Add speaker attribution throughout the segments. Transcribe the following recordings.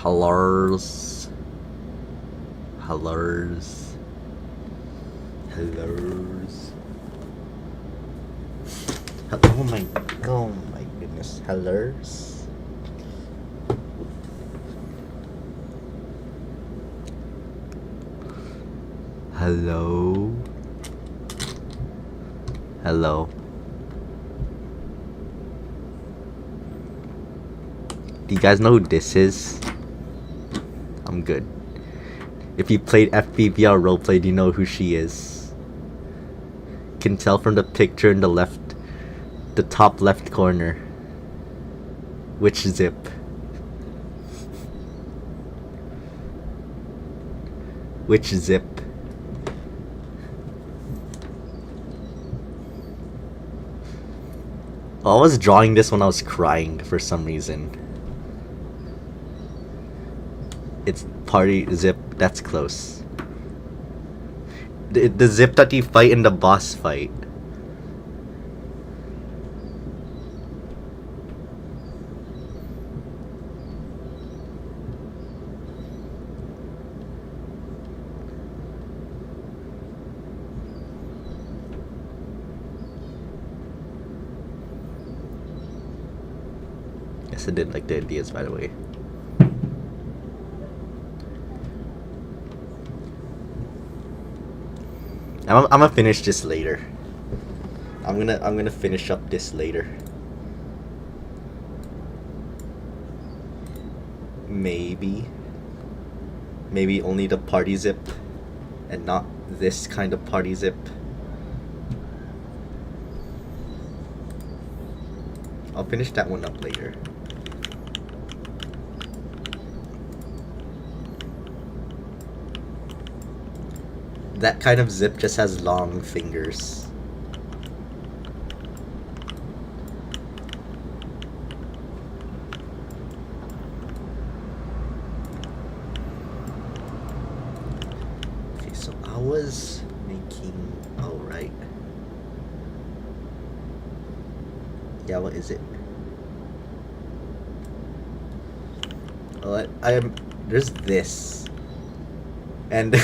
Speaker 1: Hellos. Hellos. Hellos. Oh my goodness. Hellos. Hello. Hello. Do you guys know who this is? I'm good. If you played FBVR roleplay, do you know who she is? Can tell from the picture in the top left corner. Which zip? Which zip? I was drawing this when I was crying for some reason. It's party zip. That's close. The zip that you fight in the boss fight. Yes, I did like the ideas, by the way. I'm gonna finish this later. I'm gonna finish up this later. Maybe only the party zip and not this kind of party zip. I'll finish that one up later. That kind of zip just has long fingers. Okay, so I was making... Oh, right. Yeah, what is it? Well, I am... There's this. And...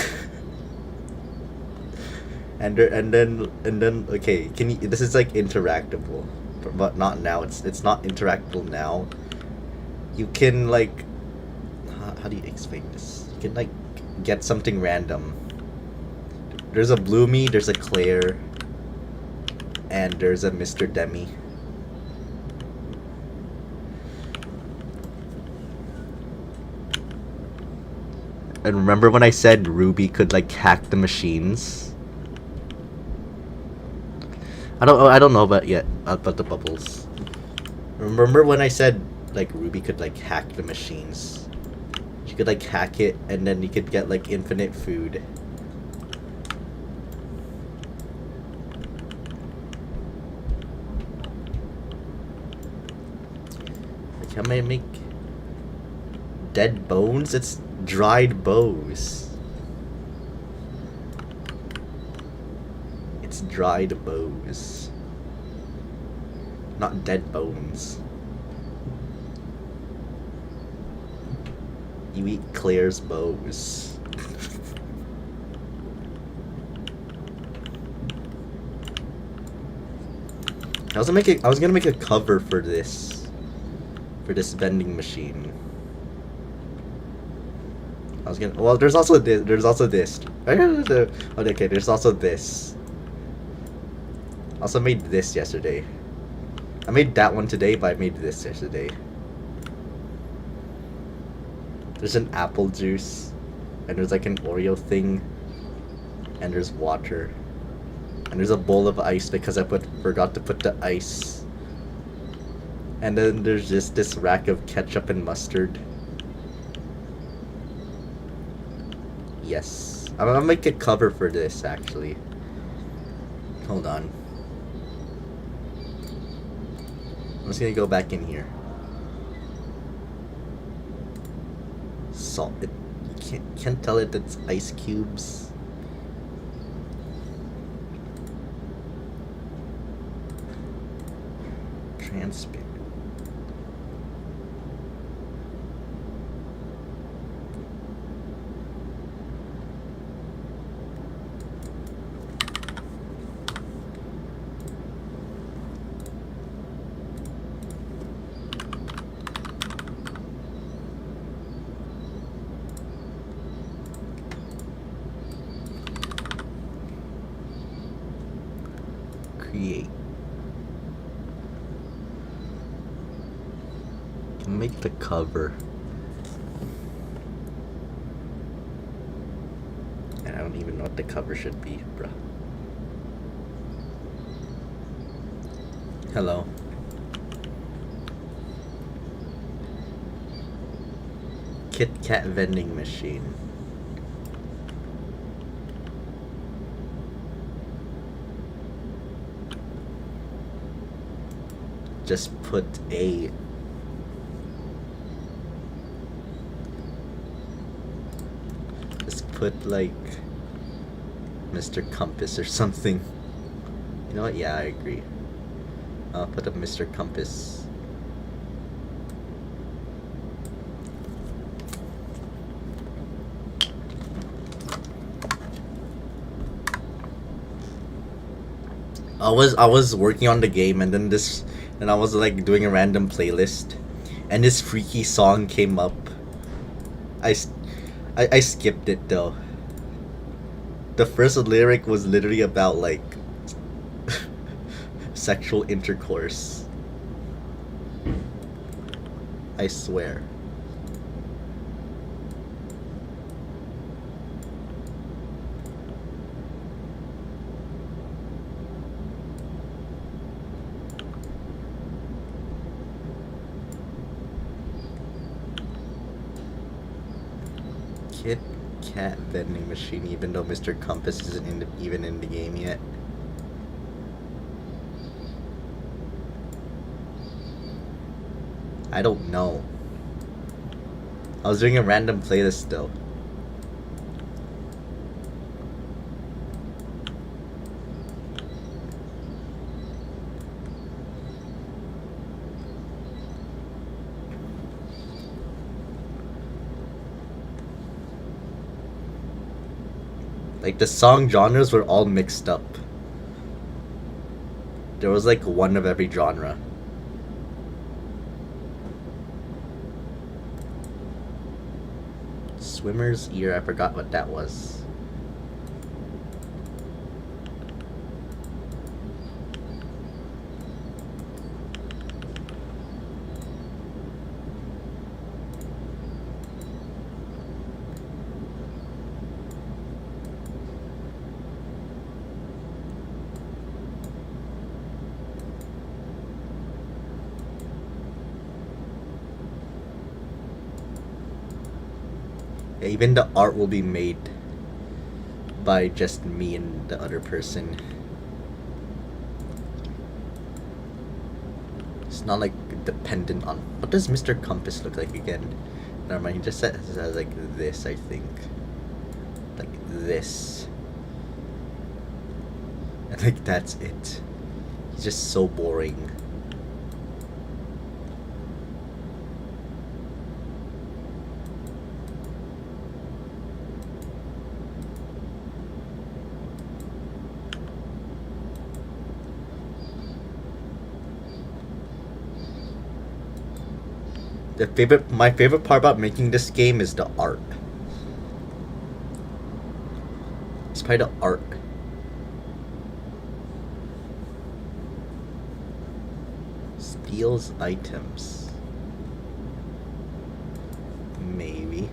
Speaker 1: And then okay, can you, this is like interactable, but not now. It's not interactable now. You can like, how do you explain this? You can like get something random. There's a Bloomy, there's a Claire, and there's a Mr. Demi. And remember when I said Ruby could like hack the machines? I don't know about the bubbles. Remember when I said like Ruby could like hack the machines? She could like hack it and then you could get like infinite food. Like how may I make dead bones? It's dried bows. Dried bows, not dead bones. You eat Claire's bows. I was gonna make a cover for this vending machine. Well, there's also this. Okay, there's also this. Also made this yesterday. I made that one today, but I made this yesterday. There's an apple juice, and there's like an Oreo thing, and there's water, and there's a bowl of ice because I forgot to put the ice. And then there's just this rack of ketchup and mustard. Yes, I'm gonna make a cover for this actually. Hold on. I'm just gonna go back in here. Salt. You can't tell it that's ice cubes. Transparent. make the cover. And I don't even know what the cover should be, bruh. Hello. Kit Kat vending machine. Just put a like Mr. Compass or something. You know what? Yeah, I agree. I'll put up Mr. Compass. I was working on the game and then I was like doing a random playlist and this freaky song came up. I skipped it though. The first lyric was literally about like sexual intercourse. I swear. Kit Kat vending machine, even though Mr. Compass isn't even in the game yet. I don't know. I was doing a random playlist though. Like the song genres were all mixed up. There was like one of every genre. Swimmer's Ear, I forgot what that was. Yeah, even the art will be made by just me and the other person. It's not like dependent on. What does Mr. Compass look like again? Never mind, he just says like this, I think. Like this. And like that's it. He's just so boring. My favorite part about making this game is the art. It's probably the art. Steals items. Maybe.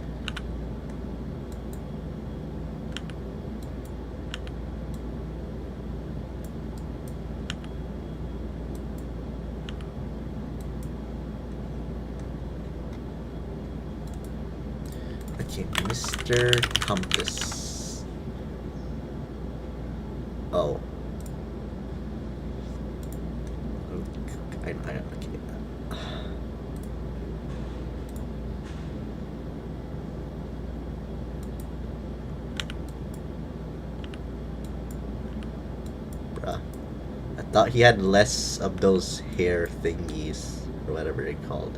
Speaker 1: Okay, Mr. Compass. Oh. Okay. Bruh. I thought he had less of those hair thingies, or whatever they're called.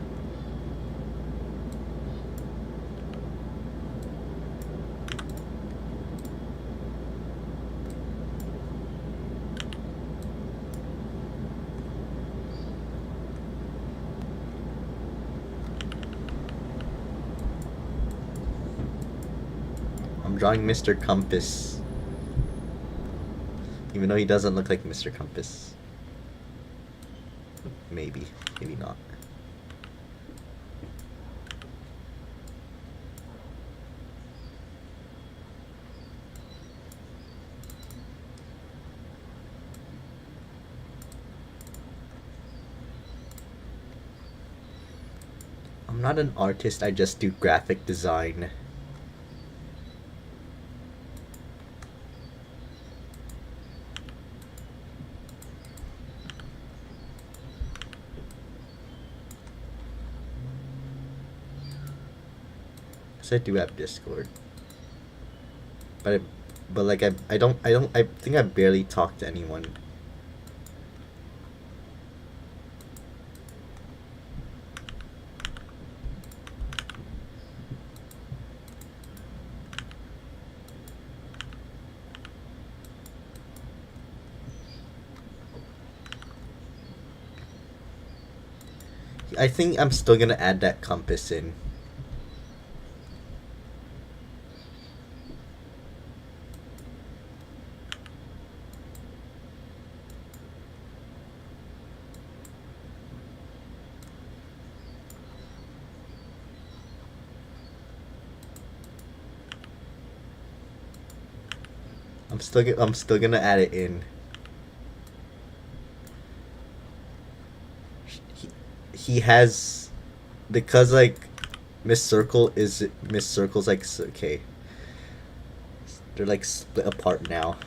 Speaker 1: I'm drawing Mr. Compass. Even though he doesn't look like Mr. Compass. Maybe. Maybe not. not an artist, I just do graphic design. So I do have Discord. But I think I barely talk to anyone. I think I'm still gonna add that compass in. I'm still gonna add it in. He has, because like Miss Circle's like okay. They're like split apart now.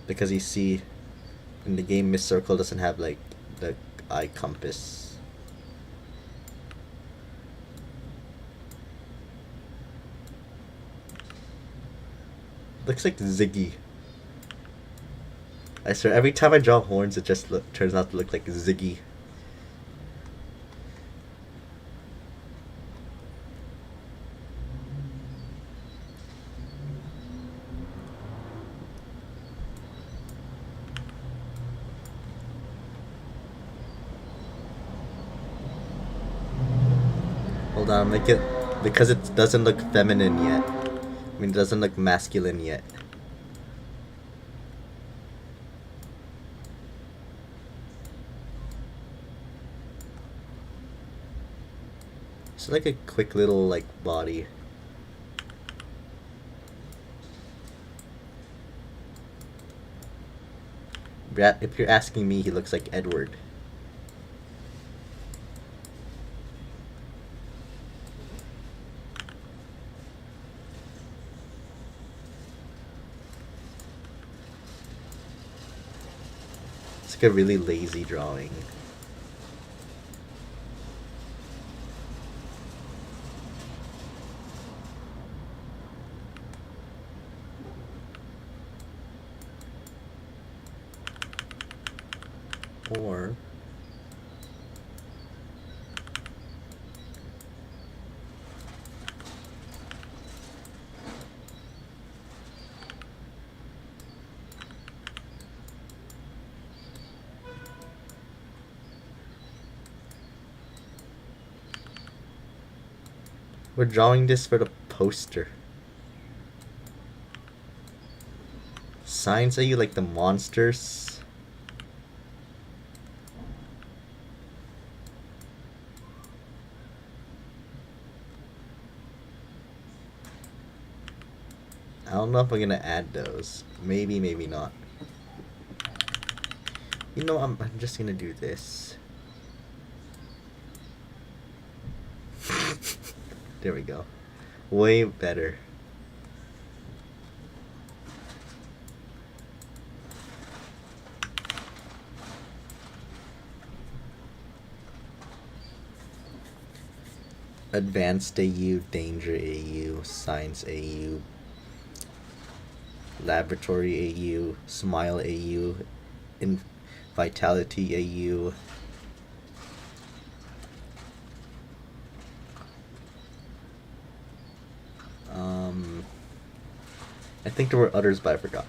Speaker 1: Because you see, in the game, Miss Circle doesn't have like the eye compass. Looks like Ziggy. I swear, every time I draw horns, it just turns out to look like Ziggy. Hold on, make it, because it doesn't look feminine yet. I mean, it doesn't look masculine yet. It's like a quick little like body. If you're asking me, he looks like Edward. It's like a really lazy drawing. Or we're drawing this for the poster. Signs, are you like the monsters? I don't know if I'm gonna add those. Maybe, maybe not. You know, I'm just gonna do this. There we go. Way better. Advanced AU, Danger AU, Science AU, Laboratory AU, Smile AU, Vitality AU. I think there were others, but I forgot.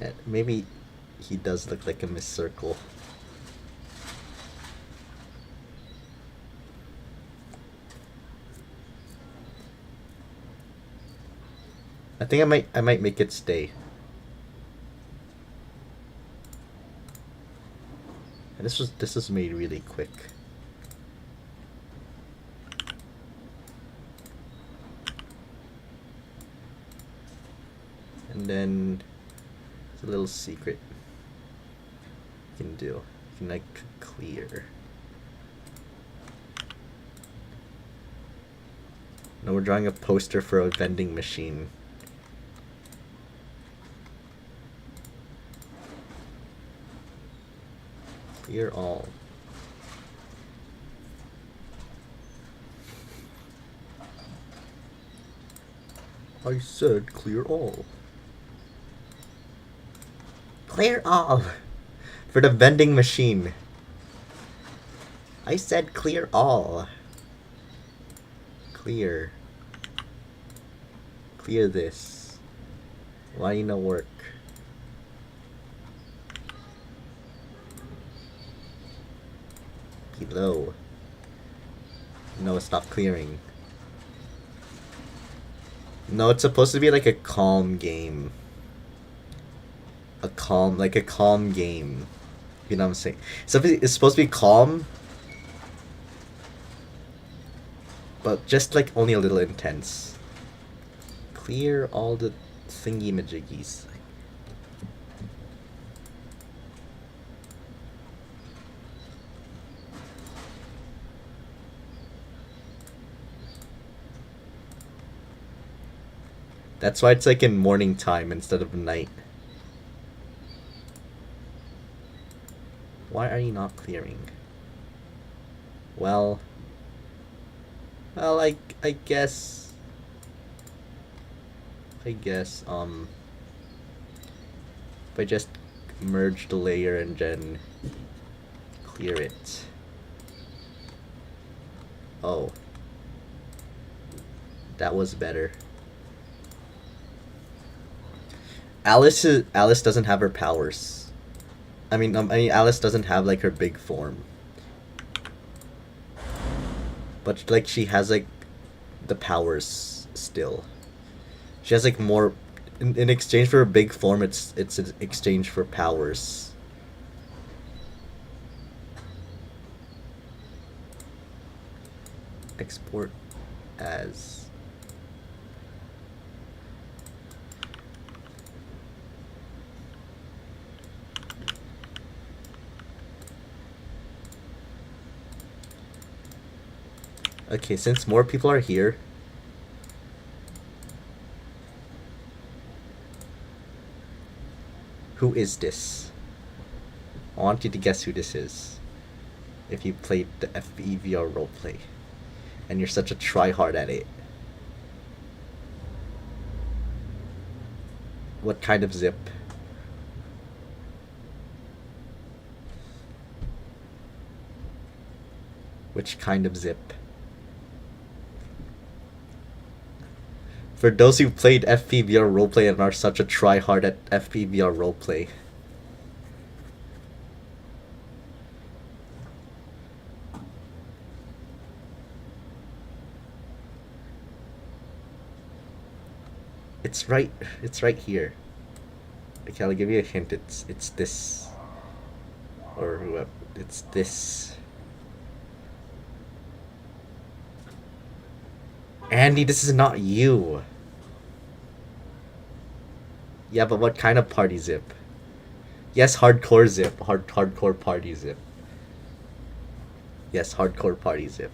Speaker 1: Yeah, maybe he does look like a Miss Circle. I think I might make it stay. And this was made really quick. And then it's a little secret you can do. You can like clear. Now we're drawing a poster for a vending machine. Clear all. I said clear all. Clear all! For the vending machine. I said clear all. Clear. Clear this. Why no work? Below. No, stop clearing. No, it's supposed to be like a calm game. Like a calm game. You know what I'm saying? It's supposed to be calm, but just like only a little intense. Clear all the thingy majiggies. That's why it's like in morning time instead of night. Why are you not clearing? Well, I guess, if I just merge the layer and then clear it. Oh, that was better. Alice doesn't have her powers. I mean, Alice doesn't have like her big form, but like she has like the powers still. She has like more in exchange for a big form. It's an exchange for powers. Export as. Okay, since more people are here, who is this? I want you to guess who this is. If you played the FBVR roleplay, and you're such a tryhard at it. What kind of zip? Which kind of zip? For those who played FPVR roleplay and are such a tryhard at FPVR roleplay. It's right here. Okay, I'll give you a hint. It's this. Or whoever. It's this. Andy, this is not you. Yeah, but what kind of party zip? Yes, hardcore zip. Hardcore party zip. Yes, hardcore party zip.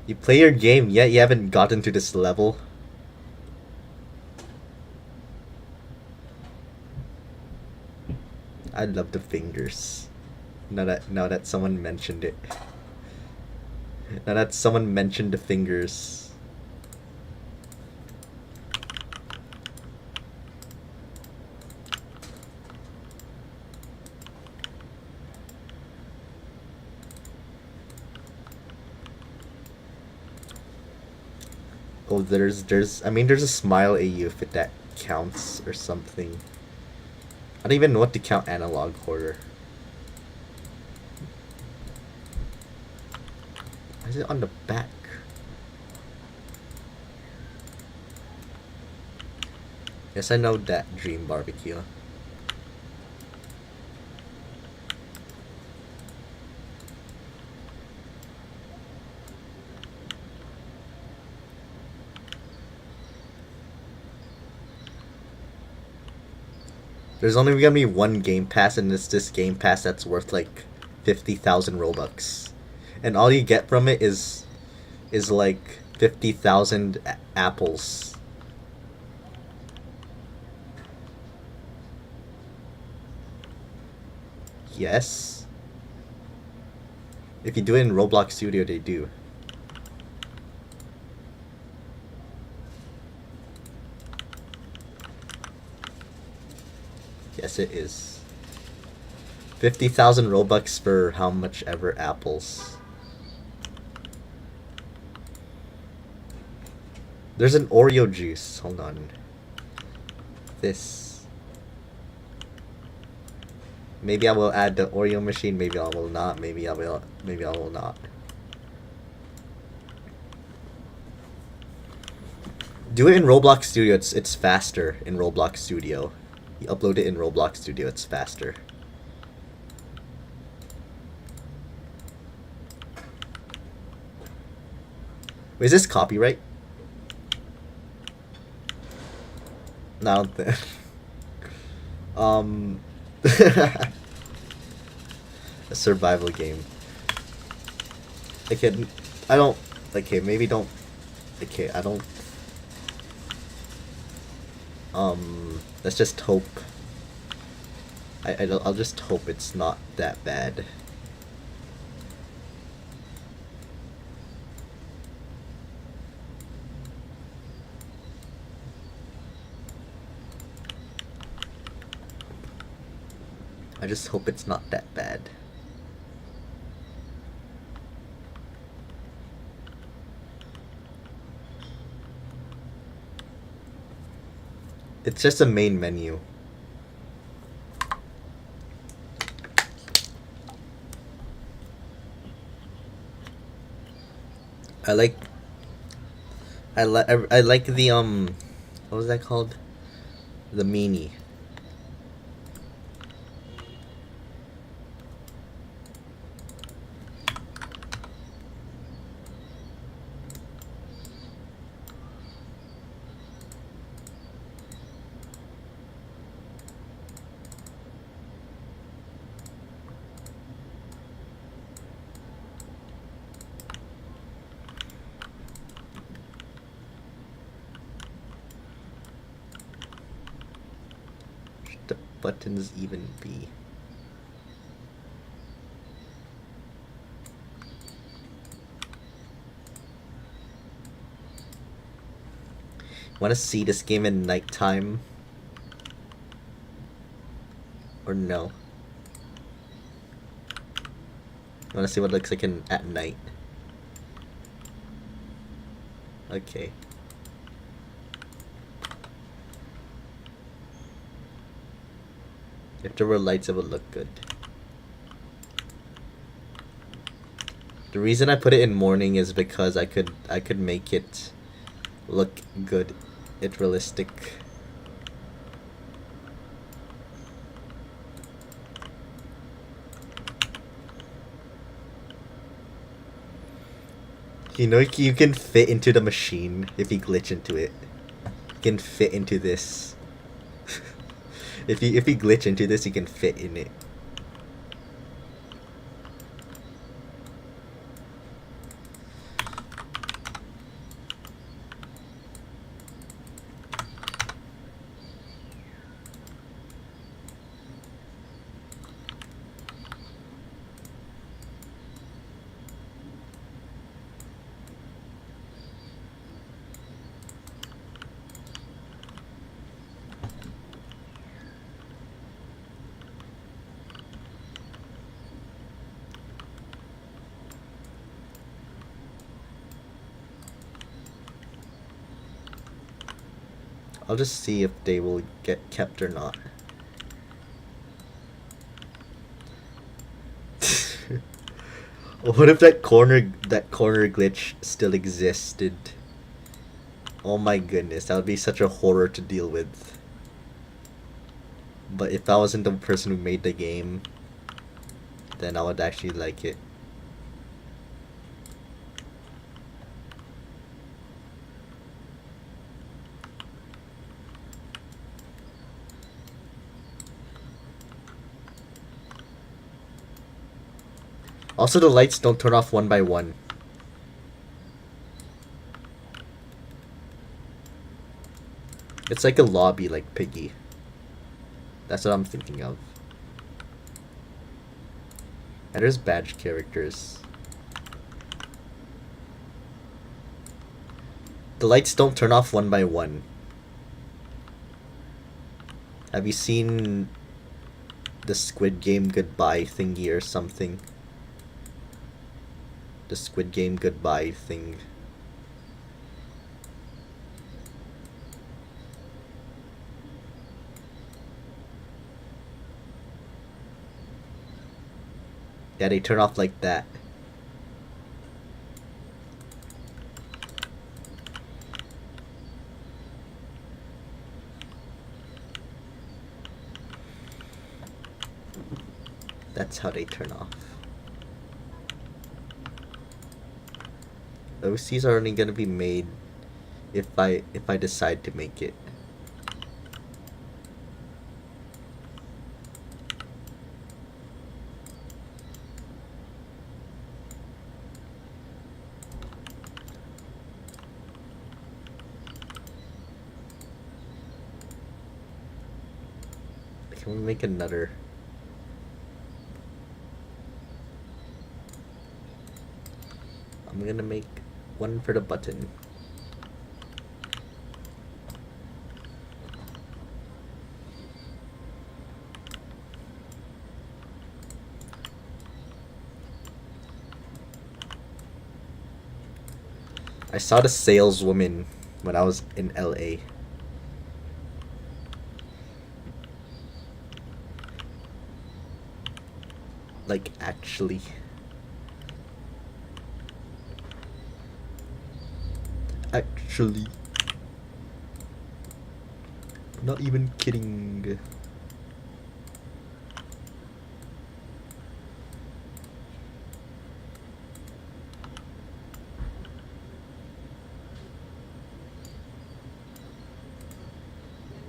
Speaker 1: You play your game, yet you haven't gotten to this level. I love the fingers. Now that someone mentioned it. Now that someone mentioned the fingers. Oh, there's a smile AU if that counts or something. I don't even know what to count analog order. Why is it on the back? Yes, I know that dream barbecue. There's only gonna be one Game Pass, and it's this Game Pass that's worth like 50,000 Robux, and all you get from it is like 50,000 apples. Yes. If you do it in Roblox Studio, they do. Yes, it is. 50,000 Robux for how much ever apples. There's an Oreo juice. Hold on. This. Maybe I will add the Oreo machine. Maybe I will not. Maybe I will. Maybe I will not. Do it in Roblox Studio. It's faster in Roblox Studio. You upload it in Roblox Studio. It's faster. Wait, is this copyright? No. A survival game. Okay, I don't. Okay, maybe don't. Okay, I don't. Let's just hope. I'll just hope it's not that bad. I just hope it's not that bad. It's just a main menu. I like the what was that called? The meanie. The buttons even be. Want to see this game in nighttime? Or no? Want to see what it looks like at night? Okay. If there were lights, it would look good. The reason I put it in morning is because I could make it look good. It's realistic. You know, you can fit into the machine if you glitch into it. You can fit into this. If you glitch into this, you can fit in it. I'll just see if they will get kept or not. What if that corner glitch still existed? Oh my goodness, that would be such a horror to deal with. But if I wasn't the person who made the game, then I would actually like it. Also, the lights don't turn off one by one. It's like a lobby, like Piggy. That's what I'm thinking of. And there's badge characters. The lights don't turn off one by one. Have you seen the Squid Game goodbye thingy or something? The Squid Game goodbye thing. Yeah, they turn off like that. That's how they turn off. OCs are only gonna be made if I decide to make it. Can we make another? I'm gonna make one for the button. I saw the saleswoman when I was in LA. Like, actually. Actually. Not even kidding.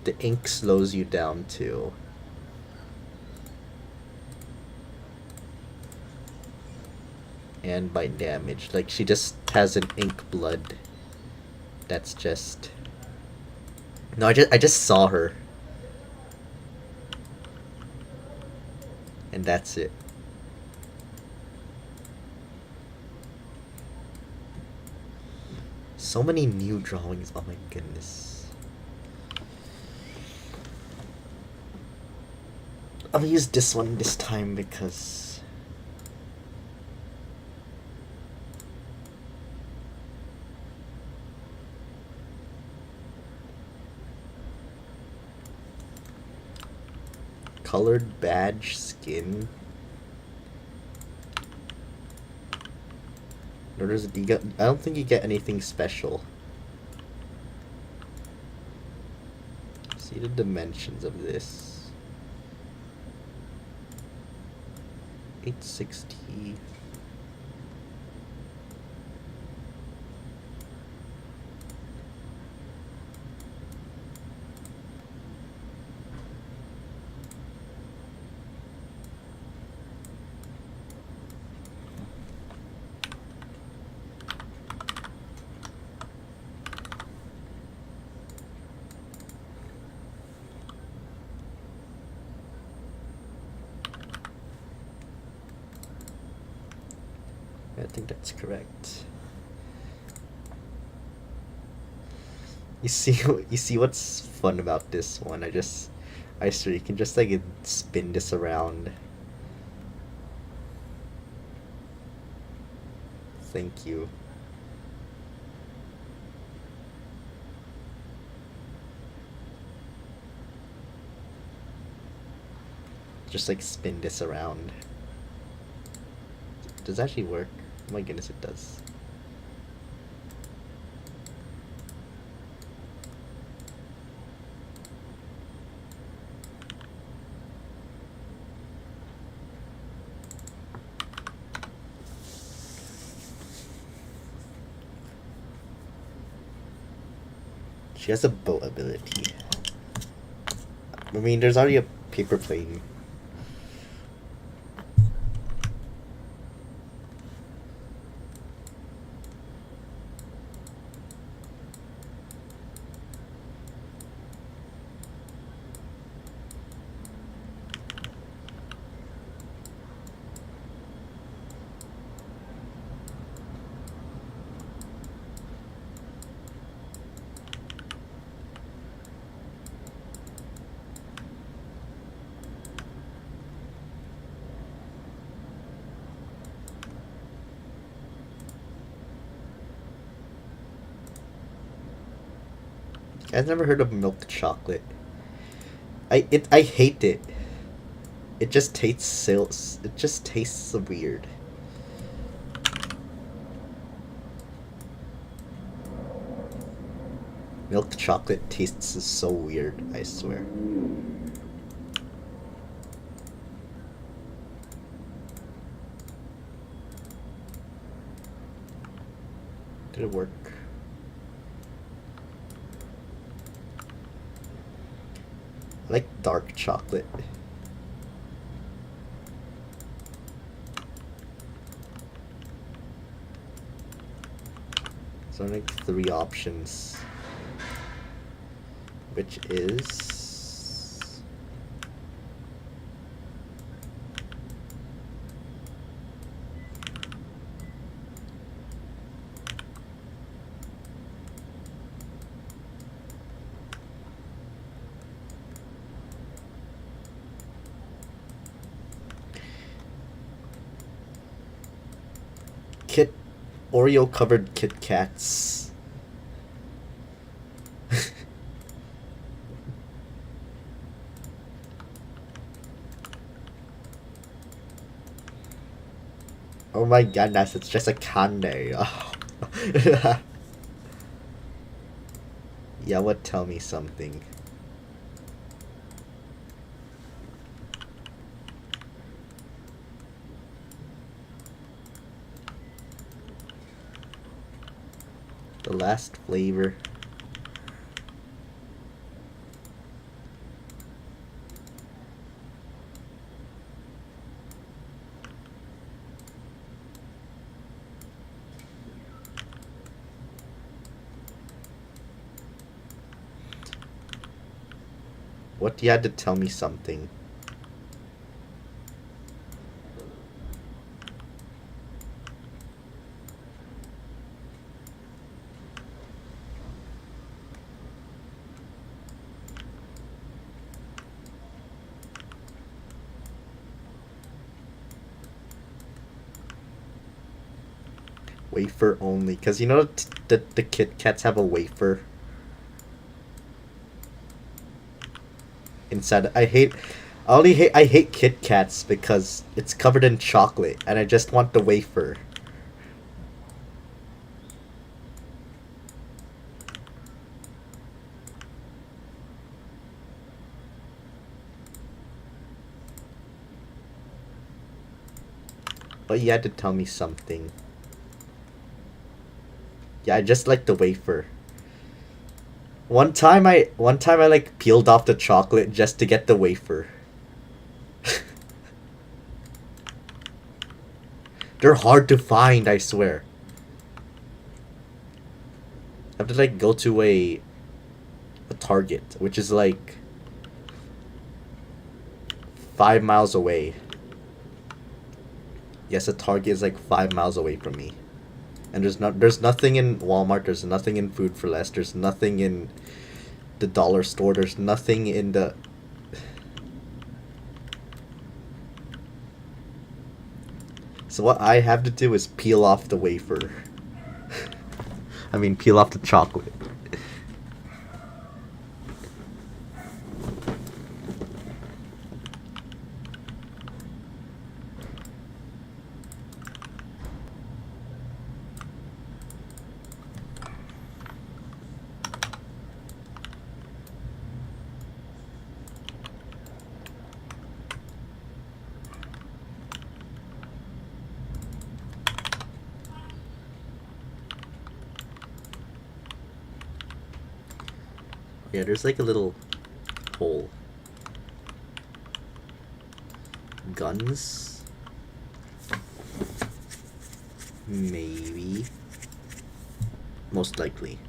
Speaker 1: The ink slows you down too. And by damage. Like, she just has an ink blood. That's just... No, I just saw her. And that's it. So many new drawings, oh my goodness. I'm gonna use this one this time because... Colored badge skin. I don't think you get anything special. See the dimensions of this. 860. I think that's correct. You see what's fun about this one? I swear you can just like spin this around. Thank you. Just like spin this around. Does that actually work? Oh my goodness, it does. She has a boat ability. I mean, there's already a paper plane. I've never heard of milk chocolate. I hate it. It just tastes it just tastes so weird. Milk chocolate tastes so weird, I swear. Did it work? I like dark chocolate. So I like 3 options, which is Oreo covered Kit Kats. Oh my goodness, it's just a candy. Oh. Yeah, what? Tell me something. The last flavor. What? You had to tell me something. Wafer only, because you know the Kit Kats have a wafer inside. I hate Kit Kats because it's covered in chocolate and I just want the wafer. But you had to tell me something. Yeah, I just like the wafer. One time I like peeled off the chocolate just to get the wafer. They're hard to find, I swear. I have to like go to a Target, which is like 5 miles away. Yes, a Target is like 5 miles away from me. And there's nothing in Walmart, there's nothing in Food for Less, there's nothing in the dollar store, there's nothing in the So what I have to do is peel off the wafer. I mean, peel off the chocolate. Yeah, there's like a little hole. Guns? Maybe. Most likely.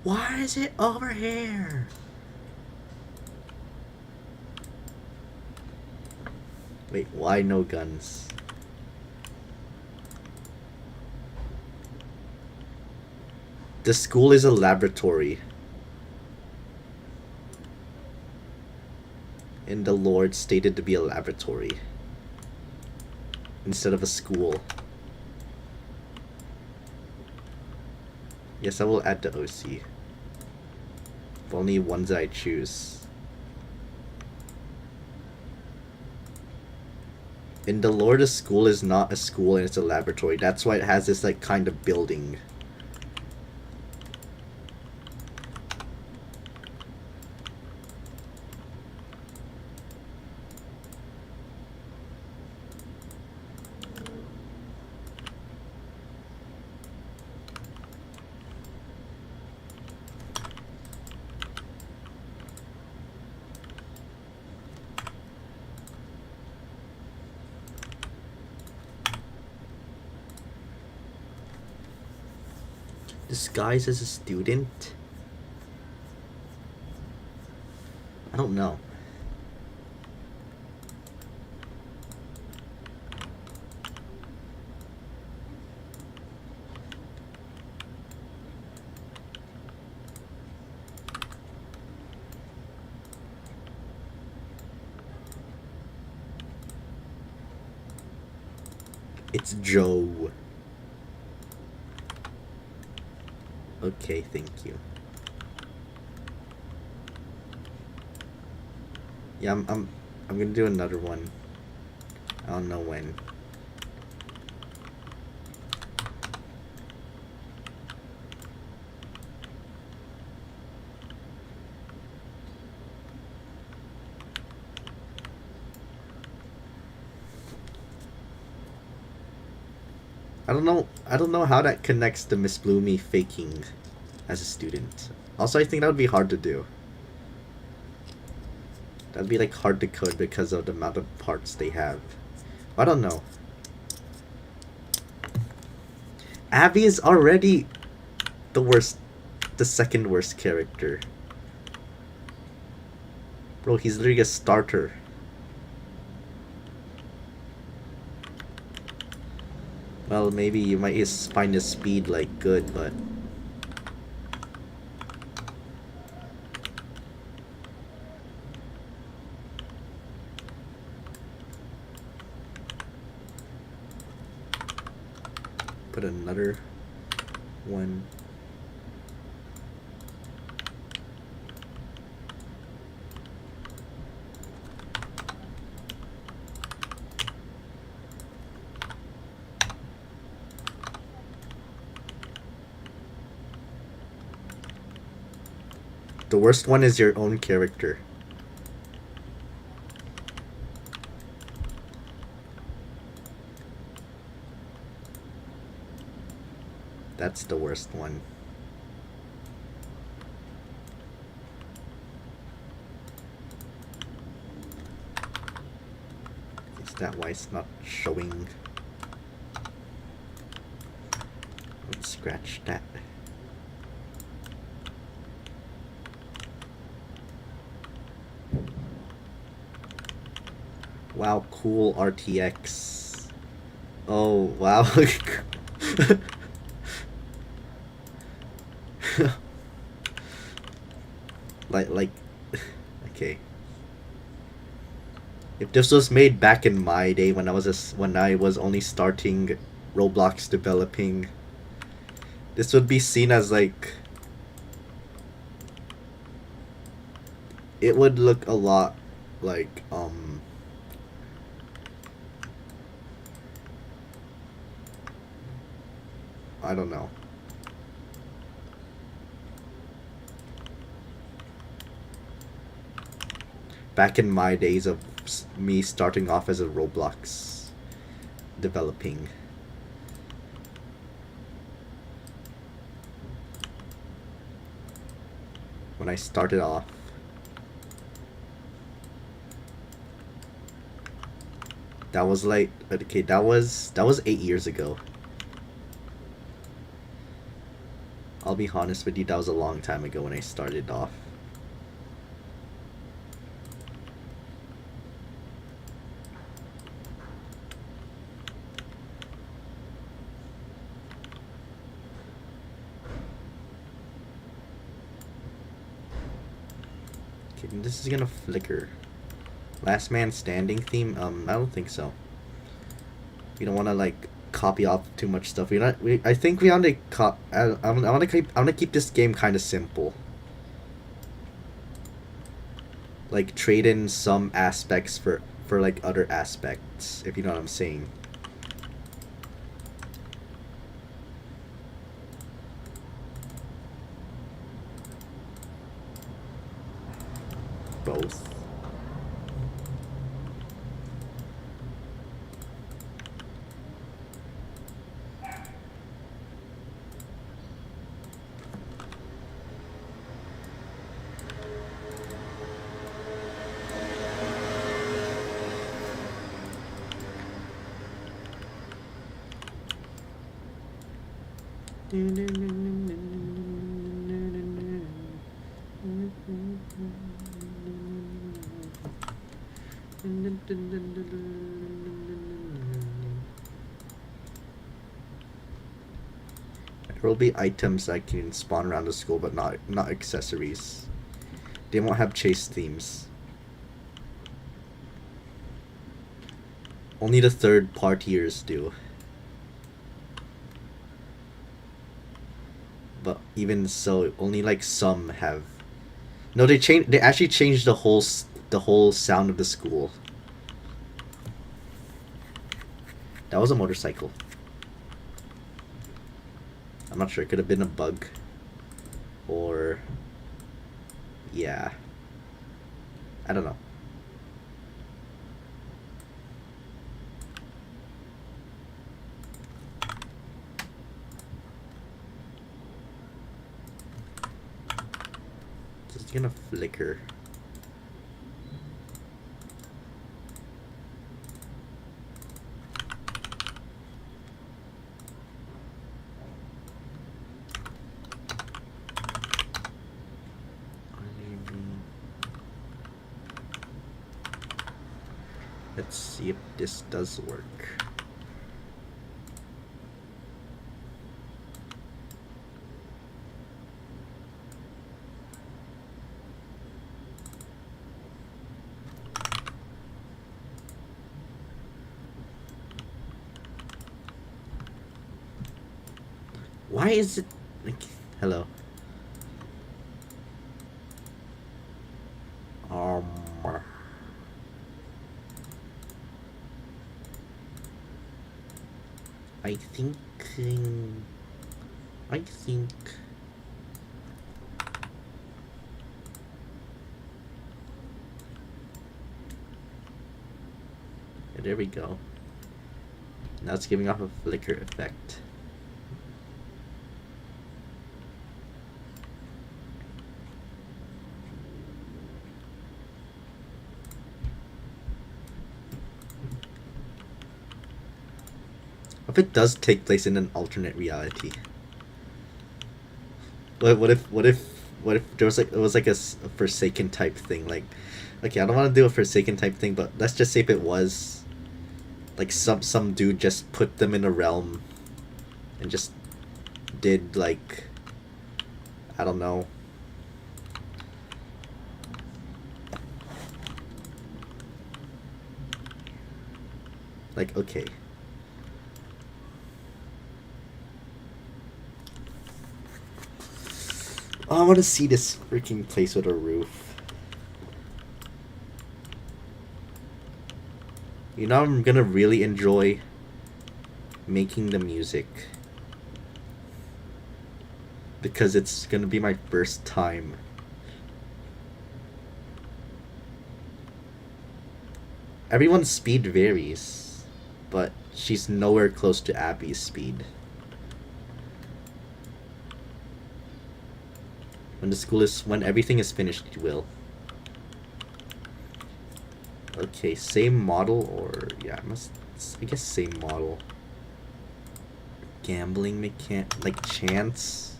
Speaker 1: Why is it over here? Wait, why no guns? The school is a laboratory. And the Lord stated to be a laboratory instead of a school. Yes, I will add the OC. If only ones that I choose. In the lore, the school is not a school and it's a laboratory. That's why it has this like kind of building. Disguised as a student? I don't know. It's Joe. Okay, thank you. Yeah, I'm gonna do another one. I don't know when. I don't know how that connects to Miss Bloomy faking as a student. Also, I think that would be hard to do. That'd be like hard to code because of the amount of parts they have. I don't know. Abby is already the worst, the second worst character. Bro, he's literally a starter. Well, maybe you might just find his speed like good, but put another one. The worst one is your own character. That's the worst one. Is that why it's not showing? Let's scratch that. Wow, cool RTX. Oh, wow. like, okay. If this was made back in my day when I was only starting Roblox developing, this would be seen as like, it would look a lot like I don't know. Back in my days of me starting off as a Roblox developing. When I started off, that was like, okay, that was 8 years ago. I'll be honest with you, that was a long time ago when I started off. Okay, this is gonna flicker. Last man standing theme? I don't think so. We don't want to like copy off too much stuff. I think we want to I want to keep this game kind of simple. Like trade in some aspects for like other aspects, if you know what I'm saying. Both. There will be items that can spawn around the school, but not accessories. They won't have chase themes. Only the third partiers do. But even so, only like some have. No, they actually changed the whole sound of the school. That was a motorcycle. I'm not sure. It could have been a bug. Or yeah. I don't know. It's gonna flicker. Let's see if this does work. Why is it like, hello? I think there we go. Now it's giving off a flicker effect. If it does take place in an alternate reality, what if there was like, it was like a Forsaken type thing? Like, okay, I don't want to do a Forsaken type thing, but let's just say if it was like some dude just put them in a realm and just did like, I don't know, like, okay, oh, I want to see this freaking place with a roof. You know, I'm gonna really enjoy making the music because it's gonna be my first time. Everyone's speed varies, but she's nowhere close to Abby's speed. When everything is finished, you will. Okay, same model or yeah, I guess same model. Gambling like chance.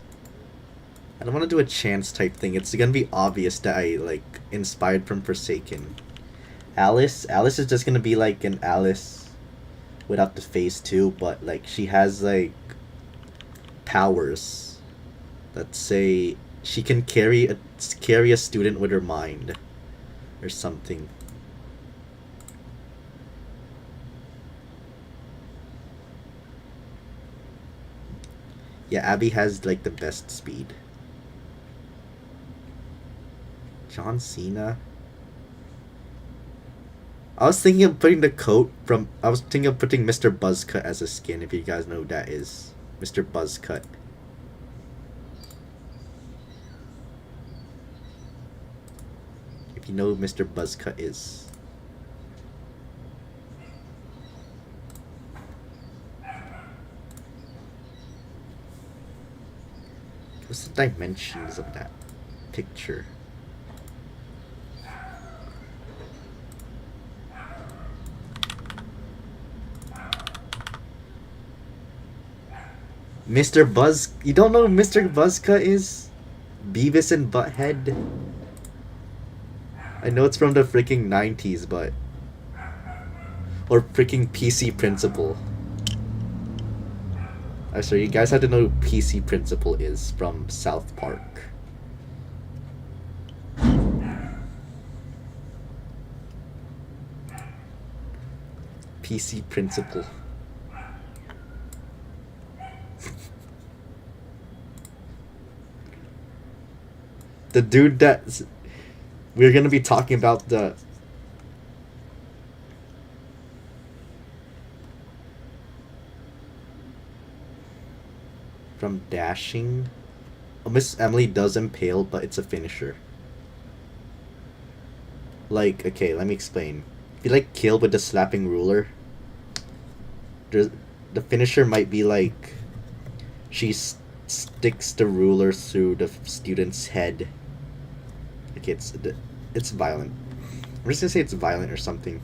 Speaker 1: I don't want to do a chance type thing. It's gonna be obvious that I like inspired from Forsaken. Alice is just gonna be like an Alice without the face too, but like she has like powers that say she can carry a student with her mind or something. Yeah, Abby has like the best speed. John Cena. I was thinking of putting the coat from. I was thinking of putting Mr. Buzzcut as a skin. If you guys know who that is, Mr. Buzzcut. If you know who Mr. Buzzcut is. What's the dimensions of that picture? Mr. Buzz. You don't know who Mr. Buzzcut is? Beavis and Butthead? I know it's from the freaking 90s, but. Or freaking PC Principal. I'm sorry, you guys have to know who PC Principal is from South Park. PC Principal. The dude that we're gonna be talking about the from Dashing. Oh, Miss Emily does impale, but it's a finisher. Like, okay, let me explain. If you like kill with the slapping ruler, the finisher might be like she sticks the ruler through the student's head. Okay, it's violent. I'm just gonna say it's violent or something.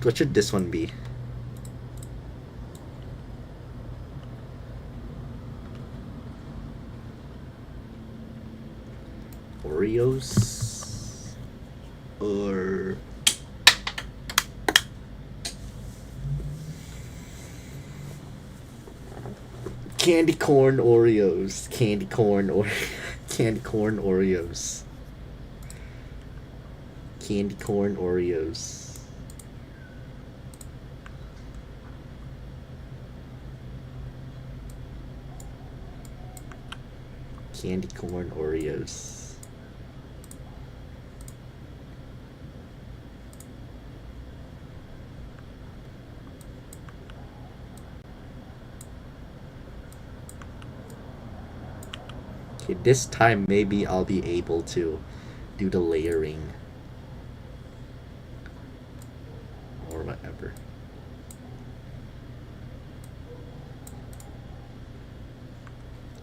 Speaker 1: What should this one be? Oreos or candy corn Oreos. Candy corn Oreos. Candy corn Oreos. Candy corn Oreos. Candy corn Oreos. Okay, this time maybe I'll be able to do the layering. Or whatever.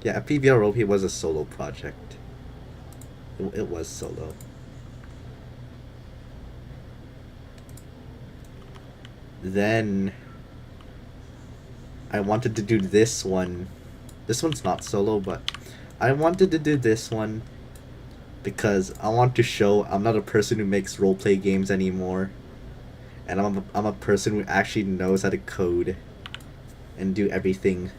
Speaker 1: Yeah, PVROP was a solo project. It was solo. Then I wanted to do this one. This one's not solo, but I wanted to do this one because I want to show I'm not a person who makes roleplay games anymore. And I'm a person who actually knows how to code and do everything.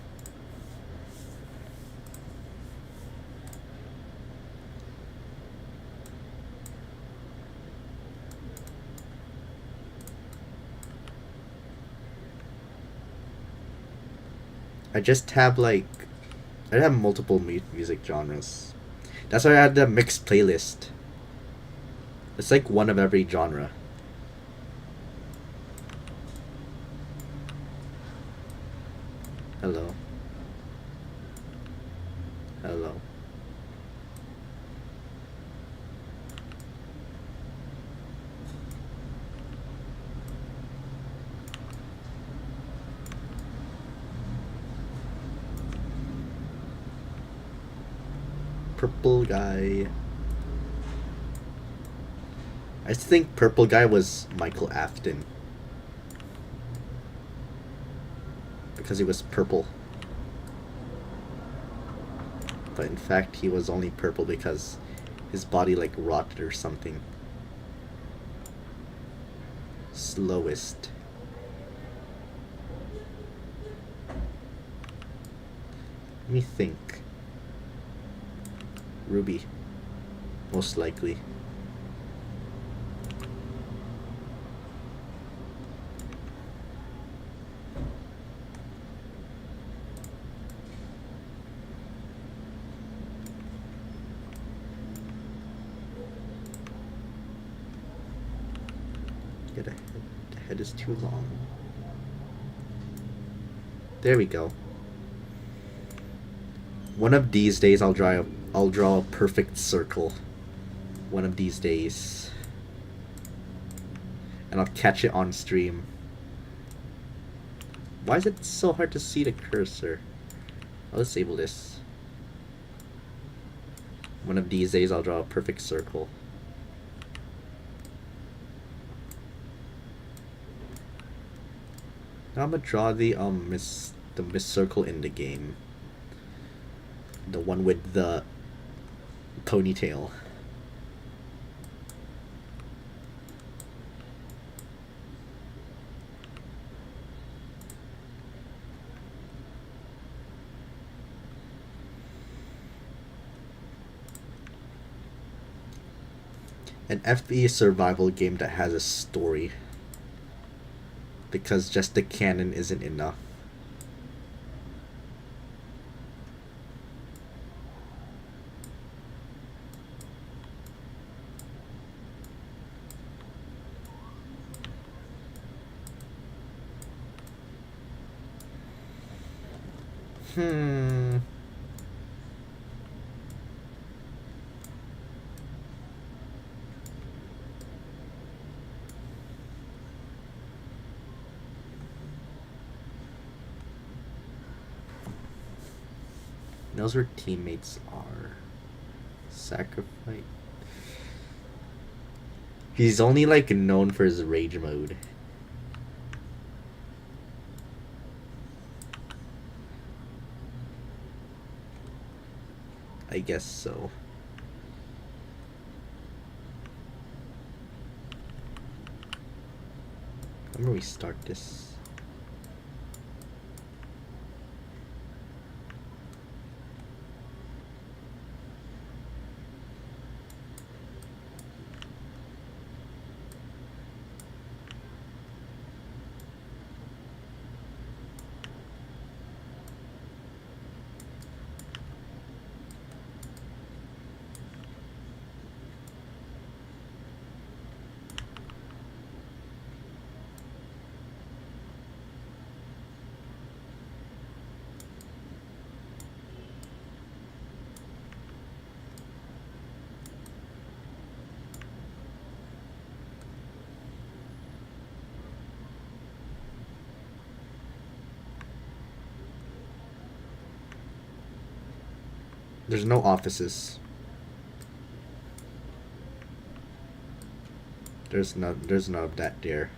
Speaker 1: I just have like I have multiple music genres. That's why I had the mixed playlist. It's like one of every genre. Hello. Hello. purple guy. I think purple guy was Michael Afton. Because he was purple. But in fact, he was only purple because his body like rotted or something. Slowest. Let me think. Ruby. Most likely. Get ahead. The head is too long. There we go. One of these days I'll draw a perfect circle. One of these days. And I'll catch it on stream. Why is it so hard to see the cursor? I'll disable this. One of these days I'll draw a perfect circle. Now I'm gonna draw the miss circle in the game. The one with the ponytail. An FE survival game that has a story. Because just the canon isn't enough. Knows where teammates are. Sacrifice. He's only like known for his rage mode. I guess so. When do we start this? There's no offices. There's none of that there.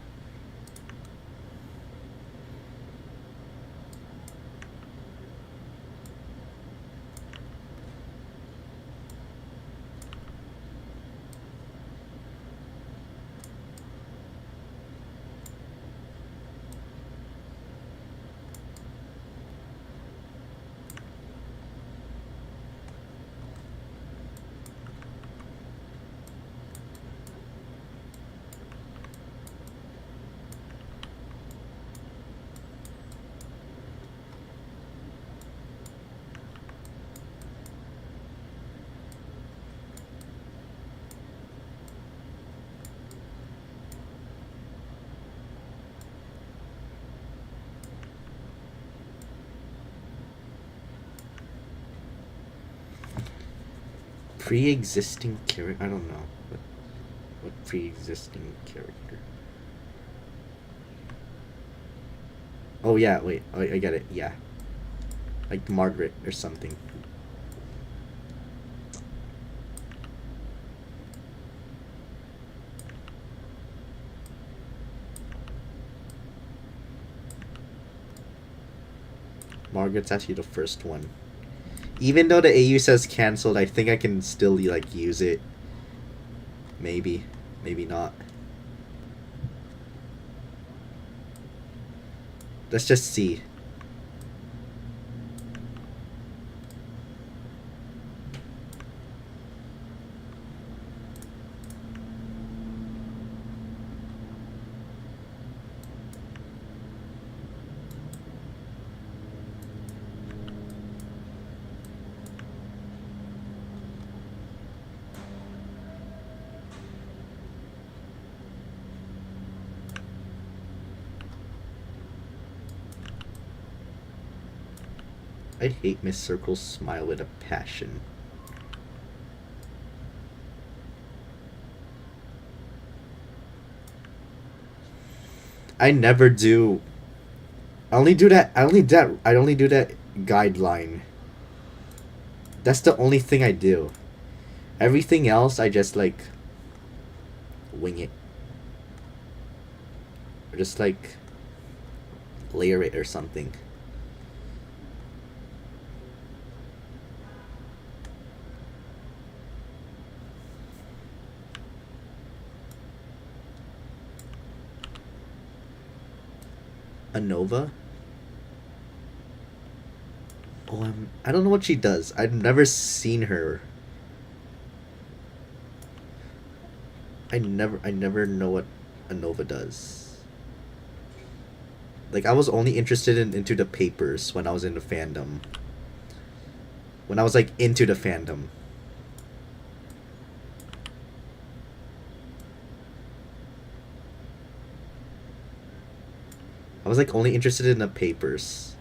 Speaker 1: Pre-existing character? I don't know. What pre-existing character? Oh yeah, wait. Oh, I get it. Yeah. Like Margaret or something. Margaret's actually the first one. Even though the AU says cancelled, I think I can still like use it. Maybe. Maybe not. Let's just see. I hate Miss Circle's smile with a passion. I never do. I only do that. I only do that guideline. That's the only thing I do. Everything else, I just like wing it. Or just like layer it or something. Anova? Oh, I don't know what she does. I've never seen her. I never know what Anova does. Like, I was only interested into the papers when I was in the fandom. When I was like into the fandom. I was like only interested in the papers.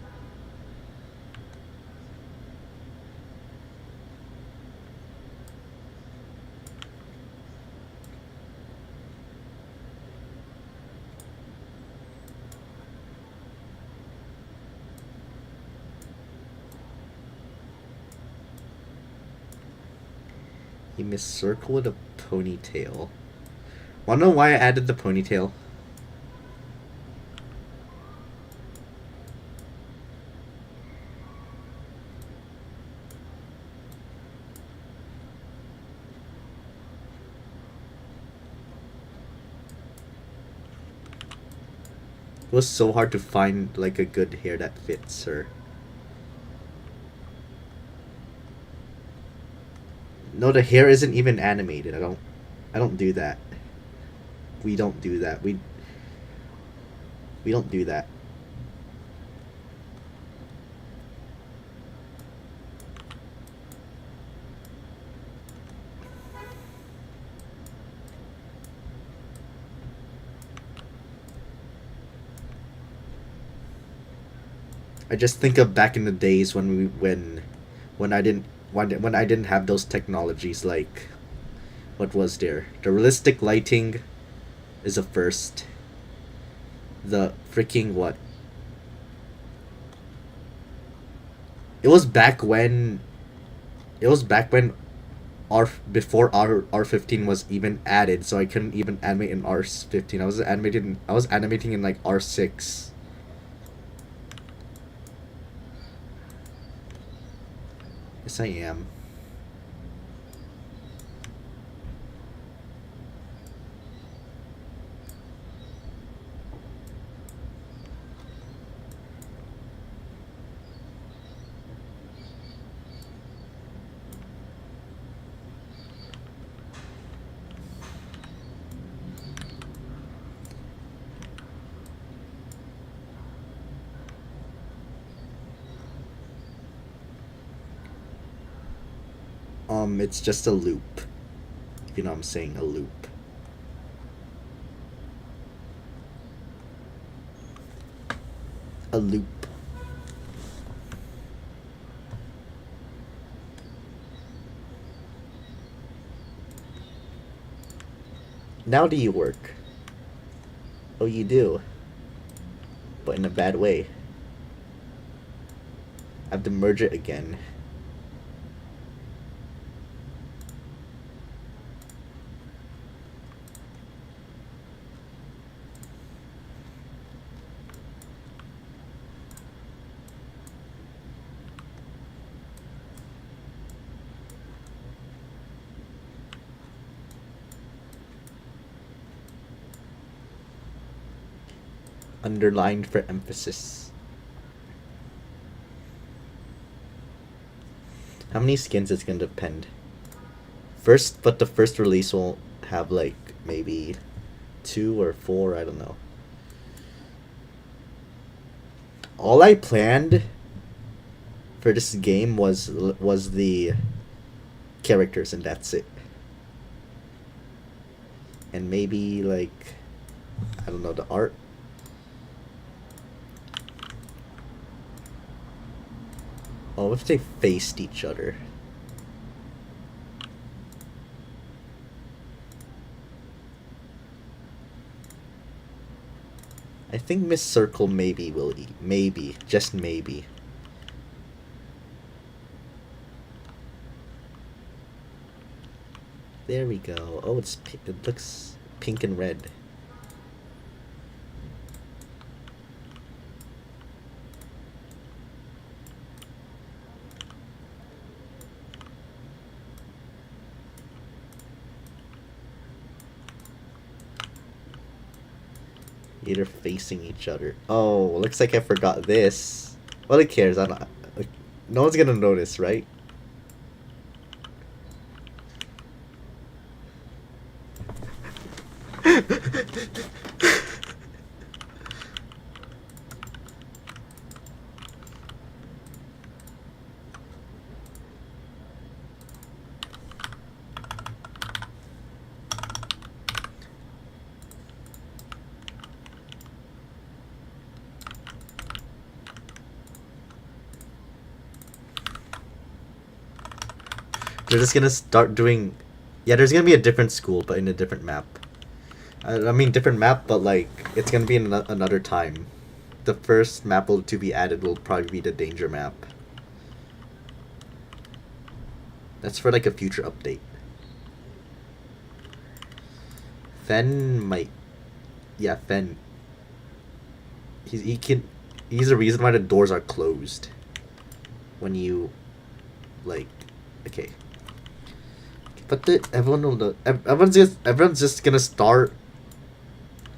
Speaker 1: He missed circle with a ponytail. Wanna know why I added the ponytail? It was so hard to find like a good hair that fits her. No, the hair isn't even animated. I don't do that. We don't do that. We don't do that. I just think of back in the days when I didn't when I didn't have those technologies like what was there? The realistic lighting is a first. The freaking what? It was back when R before R15 was even added, so I couldn't even animate in R15. I was animating in like R6. Yes, I am. It's just a loop. You know what I'm saying? A loop. A loop. Now do you work? Oh, you do. But in a bad way. I have to merge it again. Underlined for emphasis. How many skins is gonna depend. But the first release will have like maybe 2 or 4, I don't know. All I planned for this game was the characters, and that's it. And maybe like, I don't know, the art. Oh, what if they faced each other? I think Miss Circle maybe will eat. Maybe. Just maybe. There we go. Oh, it looks pink and red. Either facing each other. Oh, looks like I forgot this. Well, who cares? I don't. Like, no one's gonna notice, right? They're just gonna start doing. Yeah, there's gonna be a different school, but in a different map. I mean, different map, but like it's gonna be in another time. The first map to be added will probably be the danger map. That's for like a future update. Fen might. Yeah, Fen. He's the reason why the doors are closed. When you, like, okay. But everyone will know. Everyone's just gonna start.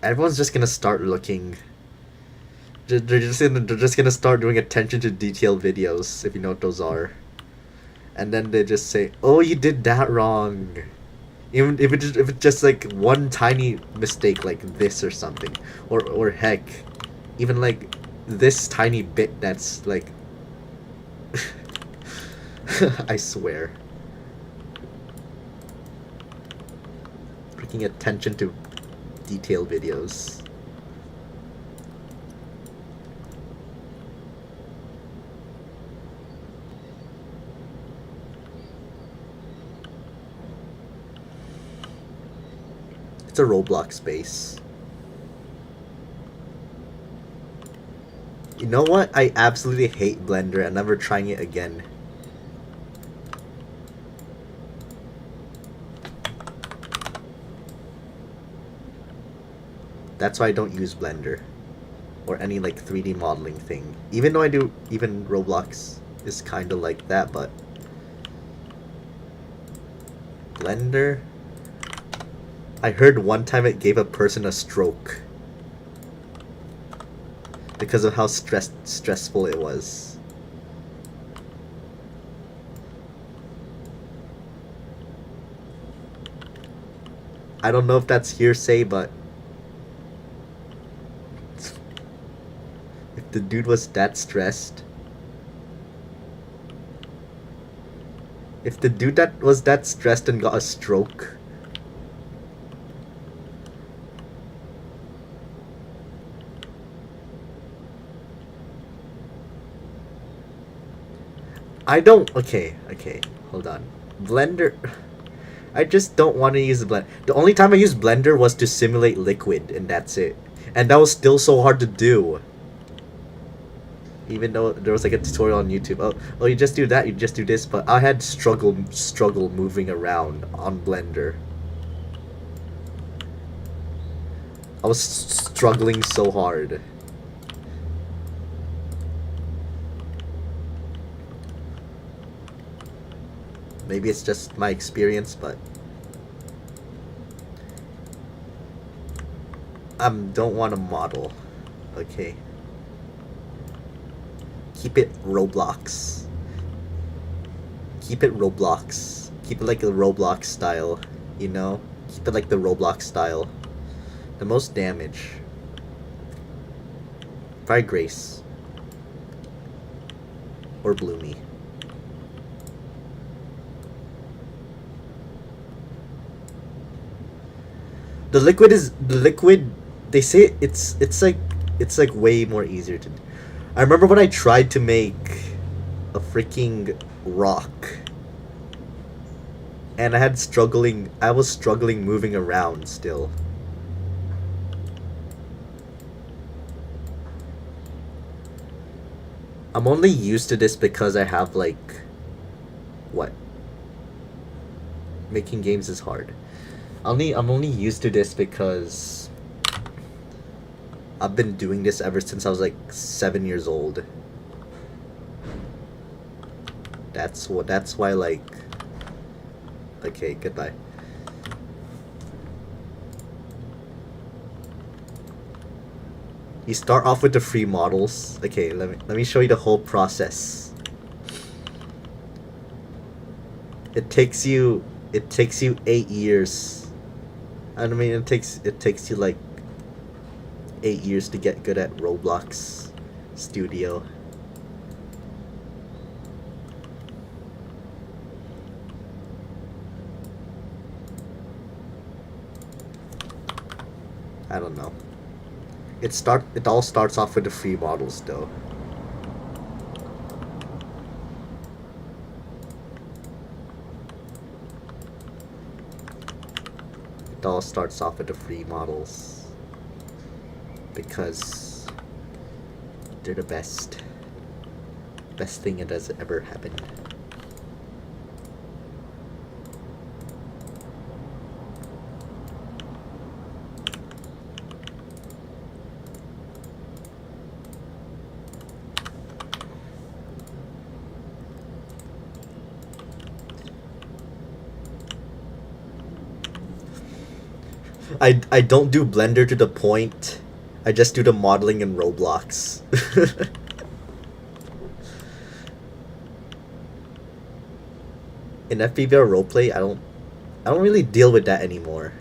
Speaker 1: Everyone's just gonna start looking. They're just gonna start doing attention to detail videos, if you know what those are. And then they just say, "Oh, you did that wrong." Even if it's just like one tiny mistake like this or something, or heck, even like this tiny bit that's like. I swear. Freaking attention to detail videos. It's a Roblox space. You know what? I absolutely hate Blender. I'm never trying it again. That's why I don't use Blender. Or any like 3D modeling thing. Even though I do, even Roblox is kind of like that, but Blender? I heard one time it gave a person a stroke. Because of how stressful it was. I don't know if that's hearsay, but if the dude was that stressed, if the dude that was that stressed and got a stroke, I don't. Okay, hold on. Blender. I just don't want to use Blender. The only time I used Blender was to simulate liquid, and that's it. And that was still so hard to do. Even though there was like a tutorial on YouTube. Oh, you just do that, you just do this. But I had struggle moving around on Blender. I was struggling so hard. Maybe it's just my experience, but don't want to model. Okay. Keep it Roblox. Keep it Roblox. Keep it like a Roblox style, you know? Keep it like the Roblox style. The most damage. Try Grace. Or Bloomy. The liquid they say it's like way more easier to. I remember when I tried to make a freaking rock and I was struggling moving around still. I'm only used to this because I have like what? Making games is hard. I'm only used to this because I've been doing this ever since I was like 7 years old. That's why like okay, goodbye. You start off with the free models. Okay, let me show you the whole process. It takes you 8 years. I mean it takes you like 8 years to get good at Roblox Studio. I don't know. It all starts off with the free models though. It all starts off with the free models because they're the best thing that has ever happened. I don't do Blender to the point. I just do the modeling in Roblox. In FPVR roleplay, I don't really deal with that anymore.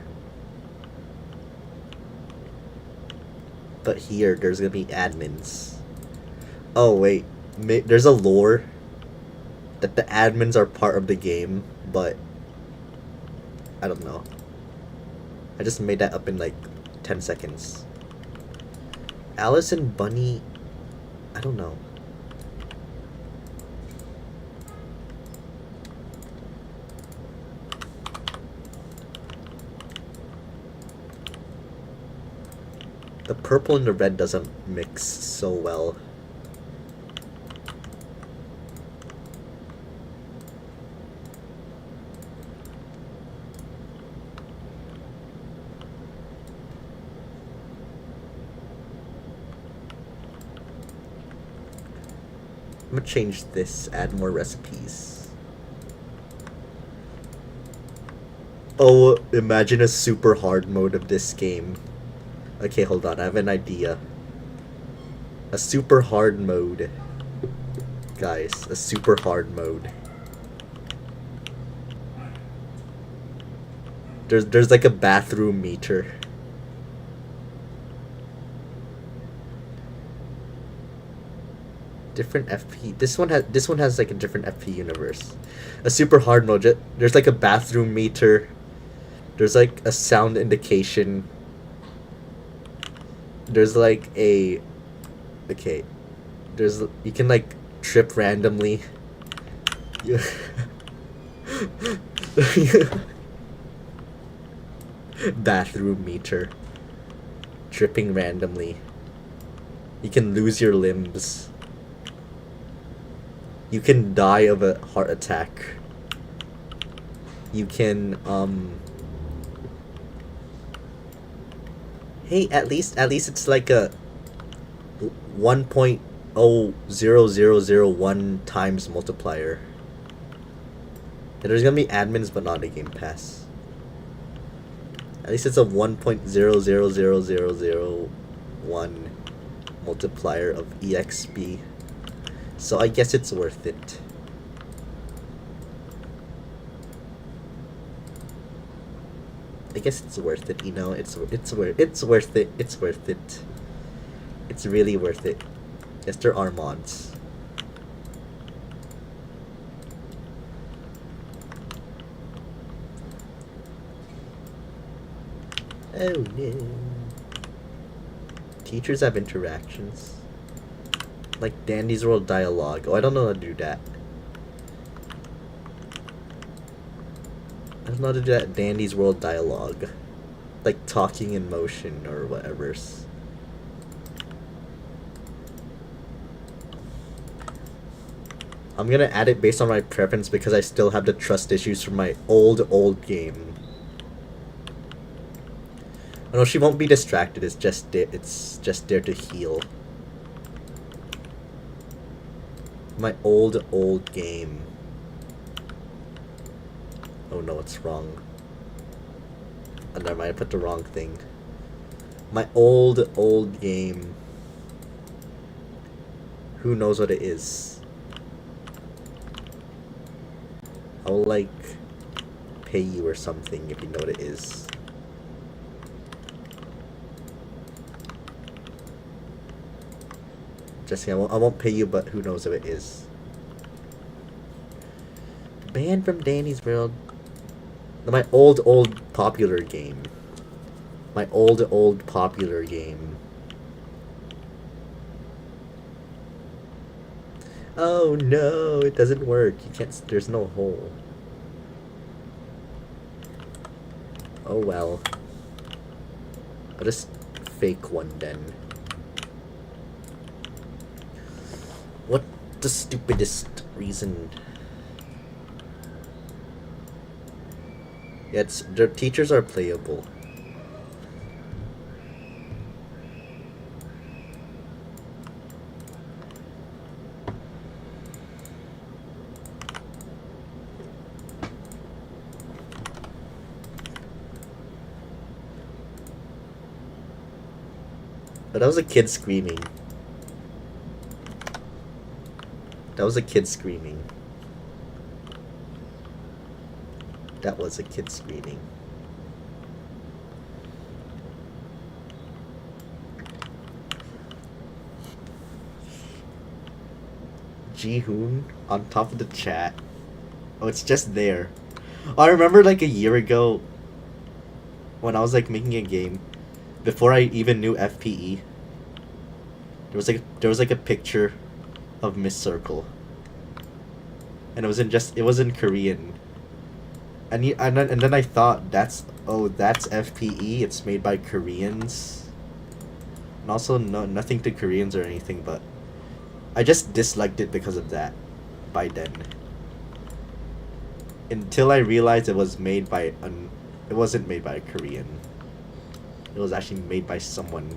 Speaker 1: But here, there's gonna be admins. Oh wait, there's a lore that the admins are part of the game, but I don't know. I just made that up in like 10 seconds. Alice and Bunny, I don't know. The purple and the red doesn't mix so well. I'm gonna change this, add more recipes. Oh, imagine a super hard mode of this game. Okay, hold on, I have an idea. A super hard mode. Guys, a super hard mode. There's like a bathroom meter. Different FP. This one has like a different FP universe. A super hard mode. There's like a bathroom meter. There's like a sound indication. There's like a okay. You can like trip randomly. Bathroom meter. Tripping randomly. You can lose your limbs. You can die of a heart attack. You can hey, at least it's like a 1.00001 times multiplier. And there's gonna be admins but not a game pass. At least it's a 1.00001 multiplier of EXP. So I guess it's worth it. I guess it's worth it, you know. It's worth it. It's worth it. It's really worth it. Yes, there are mods. Oh no. Teachers have interactions. Like Dandy's World dialogue. Oh, I don't know how to do that. I don't know how to do that Dandy's World dialogue. Like talking in motion or whatever's. I'm gonna add it based on my preference because I still have the trust issues from my old game. Oh no, she won't be distracted. It's just there to heal. My old game. Oh no, it's wrong. Oh, never mind, I put the wrong thing. My old game. Who knows what it is? I'll like pay you or something if you know what it is. Just I won't pay you, but who knows what it is. Banned from Danny's World. My old popular game. My old popular game. Oh no, it doesn't work. You can't. There's no hole. Oh well. I'll just fake one then. What the stupidest reason? Yeah, their teachers are playable. But that was a kid screaming. That was a kid screaming. That was a kid screaming. Ji-hoon on top of the chat. Oh, it's just there. Oh, I remember like a year ago when I was like making a game before I even knew FPE. There was like a picture of Miss Circle. And it was in Korean. And then I thought that's FPE. It's made by Koreans. And also nothing to Koreans or anything, but I just disliked it because of that by then. Until I realized it was made by it wasn't made by a Korean. It was actually made by someone.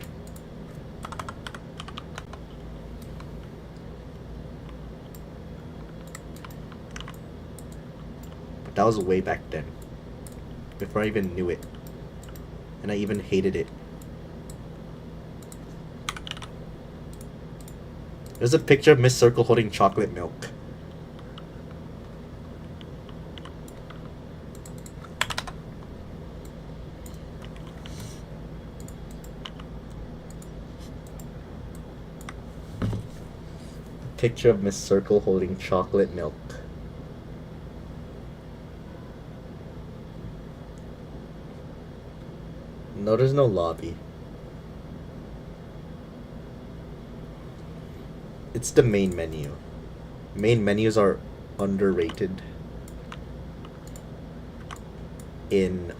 Speaker 1: But that was way back then. Before I even knew it. And I even hated it. There's a picture of Miss Circle holding chocolate milk. Picture of Miss Circle holding chocolate milk. No, there's no lobby. It's the main menu. Main menus are underrated in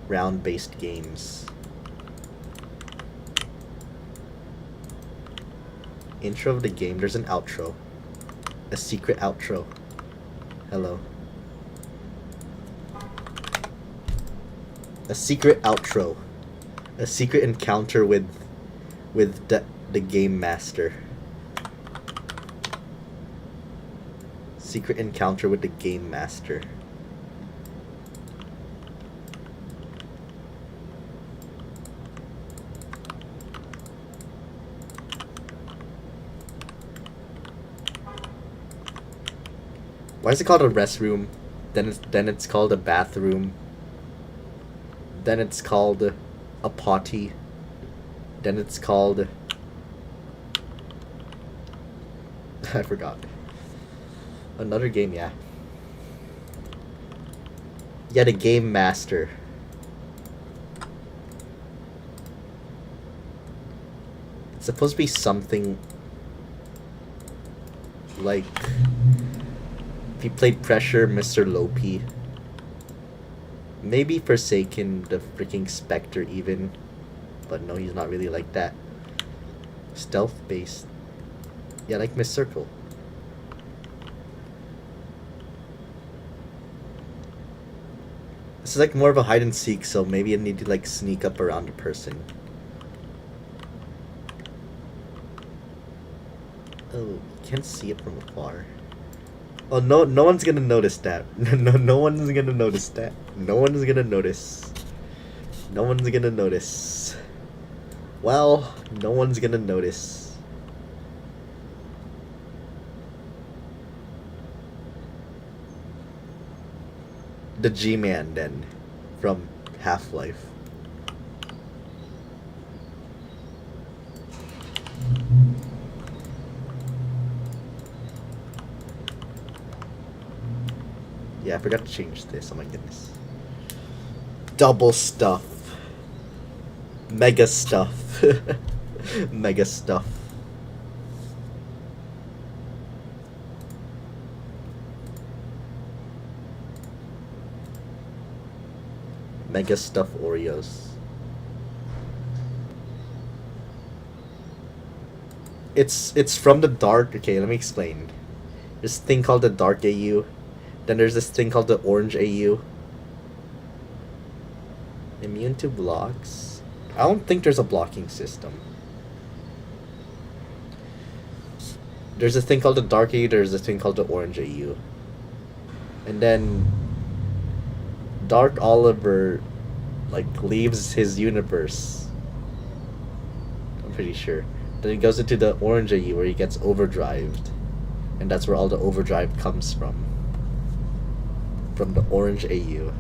Speaker 1: round-based games. Intro of the game, there's an outro. A secret outro. Hello. A secret outro. A secret encounter with the game master. Secret encounter with the game master. Why is it called a restroom? Then it's called a bathroom. Then it's called a potty. Then it's called... I forgot. Another game, yeah. Yeah, the game master. It's supposed to be something like... If you played Pressure, Mr. Lopi. Maybe Forsaken, the freaking Spectre even. But no, he's not really like that. Stealth based. Yeah, like Miss Circle. This is like more of a hide and seek, so maybe I need to like sneak up around a person. Oh, you can't see it from afar. Oh, no one's gonna notice that. No one's gonna notice that. No one's gonna notice. No one's gonna notice. Well, no one's gonna notice. The G-Man then, from Half-Life. Yeah, I forgot to change this. Oh my goodness. Double stuff. Mega stuff. Mega stuff. Mega stuff Oreos. It's from the dark. Okay, let me explain. There's a thing called the dark AU. Then there's this thing called the orange AU. Immune to blocks. I don't think there's a blocking system. There's a thing called the dark AU, there's a thing called the orange AU. And then Dark Oliver like leaves his universe. I'm pretty sure. Then he goes into the orange AU where he gets overdrived. And that's where all the overdrive comes from. From the orange AU.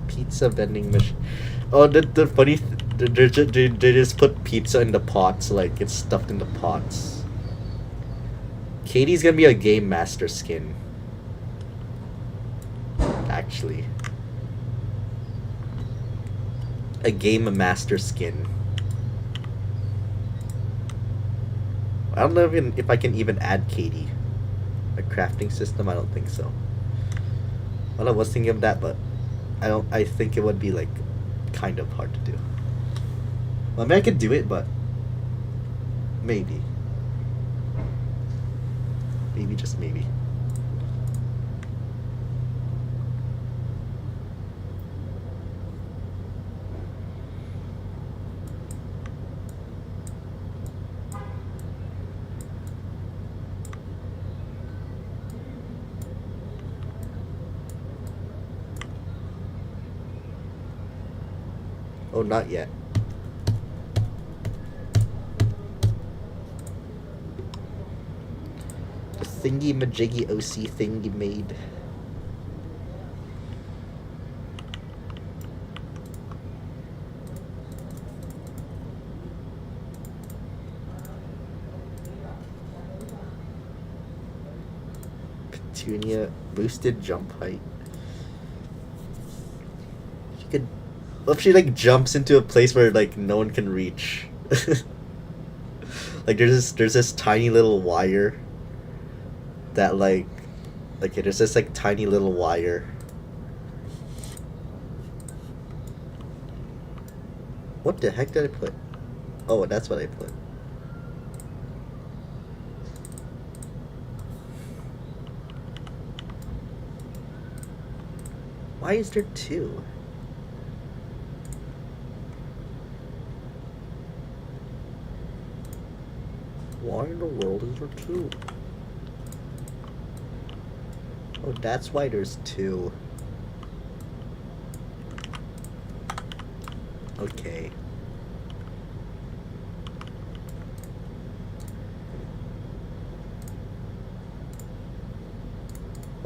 Speaker 1: Pizza vending machine. Oh, the funny they just put pizza in the pots, like it's stuffed in the pots. Katie's gonna be a game master skin. Actually. A game master skin. I don't know if I can even add Katie. A crafting system? I don't think so. Well, I was thinking of that, but I think it would be like kind of hard to do. Well, I mean, I could do it, but maybe. Maybe, just maybe. Oh, not yet. The thingy majiggy OC thing you made. Petunia boosted jump height. You could... What if she like jumps into a place where like no one can reach? Like there's this tiny little wire that like there's this like tiny little wire. What the heck did I put? Oh, that's what I put. Why is there two? Why in the world is there two? Oh, that's why there's two. Okay.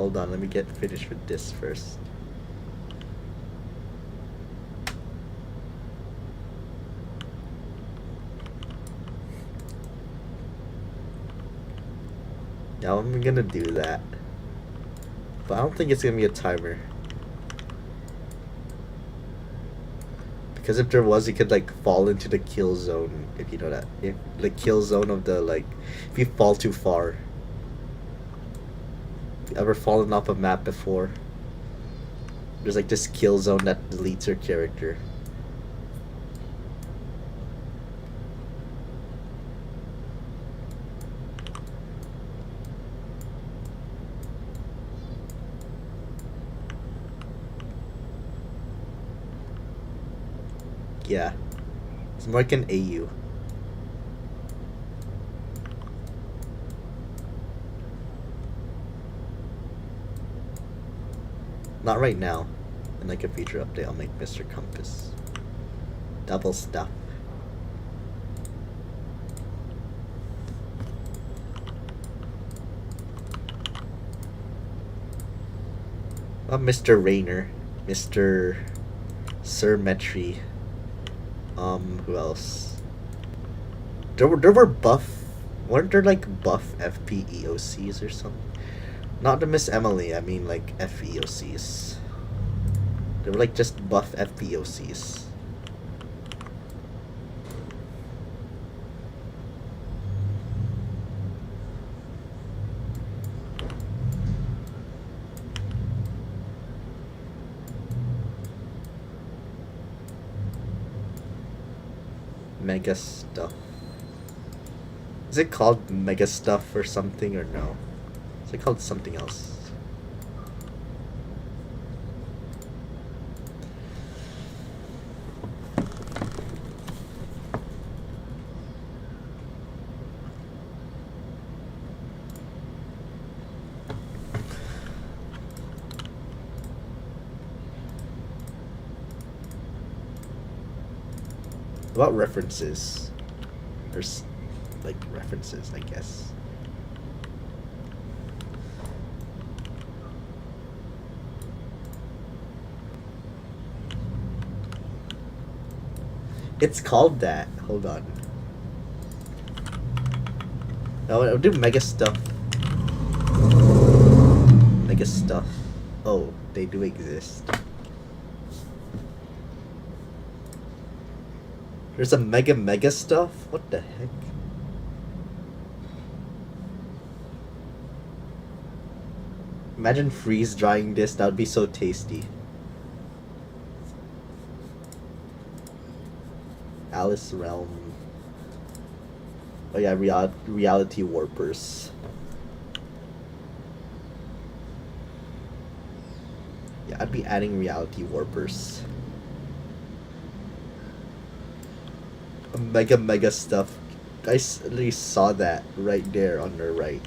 Speaker 1: Hold on, let me get finished with this first. Now I'm gonna do that. But I don't think it's gonna be a timer. Because if there was, you could like fall into the kill zone, if you know that. If the kill zone of the like, if you fall too far. If you ever fallen off a map before? There's like this kill zone that deletes your character. Yeah. It's more like an AU. Not right now. In like a future update, I'll make Mr. Compass. Double stuff. Mr. Rainer. Mr. Sir Metri. Who else? There were buff. Weren't there like buff FPEOCs or something? Not the Miss Emily, I mean like FEOCs. They were like just buff FPOCs. Mega stuff. Is it called mega stuff or something or no? Is it called something else? What references? There's like references, I guess. It's called that. Hold on. No, I'll do mega stuff. Mega stuff. Oh, they do exist. There's a mega stuff? What the heck? Imagine freeze drying this, that would be so tasty. Alice Realm. Oh yeah, reality warpers. Yeah, I'd be adding reality warpers. Mega stuff. I at least saw that right there on the right.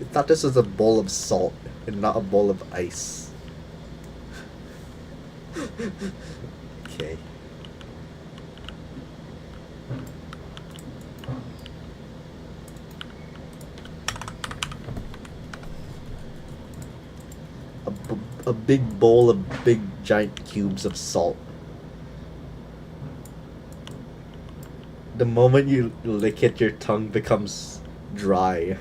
Speaker 1: I thought this was a bowl of salt and not a bowl of ice. Okay. A big bowl of big giant cubes of salt. The moment you lick it, your tongue becomes dry.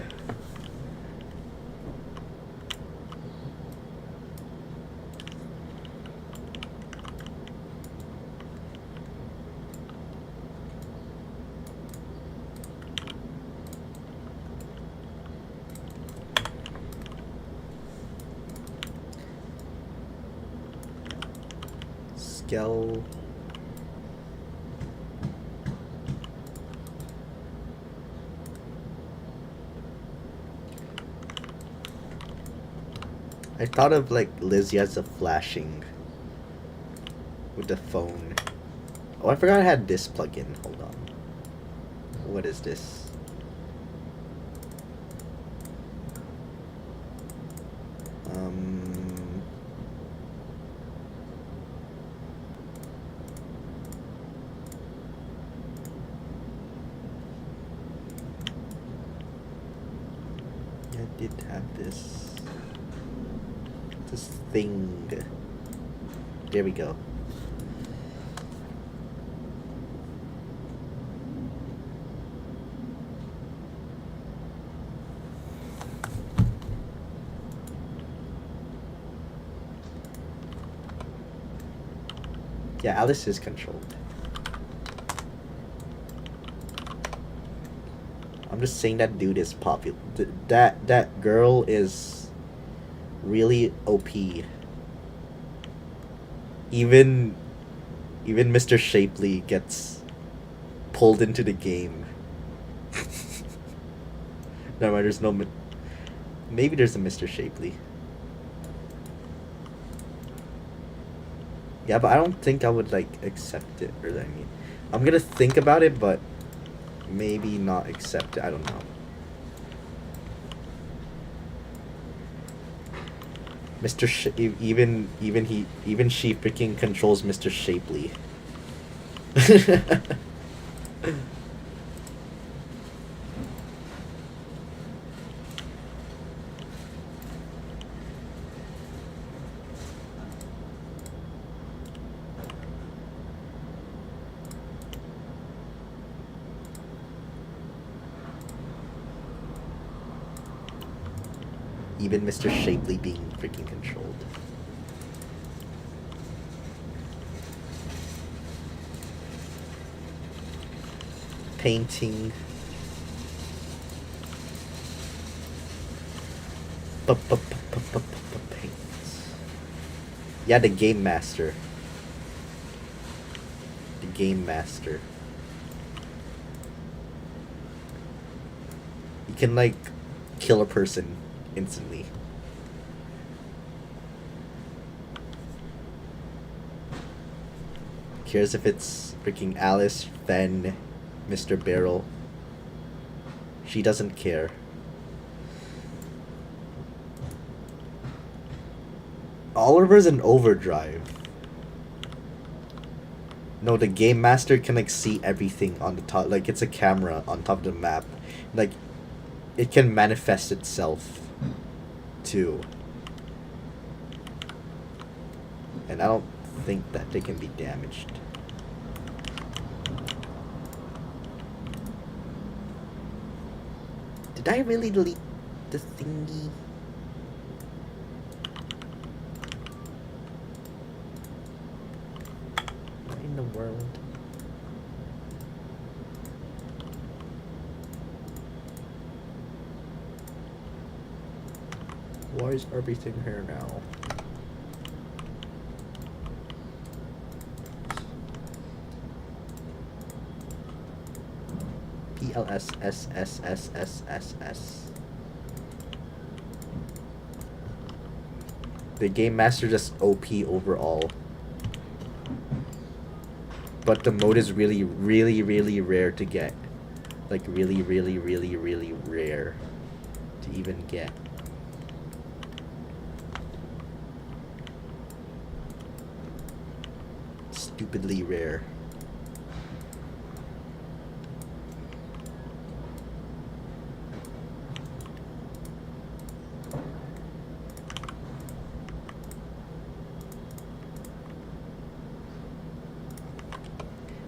Speaker 1: Skell. I thought of like Lizzie as a flashing with the phone. Oh, I forgot I had this plugin. Hold on. What is this? I did have this thing. There we go. Yeah, Alice is controlled. I'm just saying that dude is popular. That girl is really OP. Even Mr. Shapely gets pulled into the game. No, there's no. Maybe there's a Mr. Shapely. Yeah, but I don't think I would like accept it, or I mean, I'm gonna think about it, but maybe not accept it. I don't know. Even she freaking controls Mr. Shapely. Even Mr. Shapely being freaking controlled. Painting. Paints. Yeah, the Game Master. The Game Master. You can like kill a person instantly. Cares if it's freaking Alice, Fen, Mr. Barrel. She doesn't care. Oliver's in overdrive. No, the Game Master can like see everything on the top. Like it's a camera on top of the map. Like it can manifest itself too. And I don't think that they can be damaged. Did I really delete the thingy? What in the world? Why is everything here now? PLSSSSSSS. The Game Master just OP overall. But the mode is really, really, really rare to get. Like really, really, really, really rare to even get. Stupidly rare.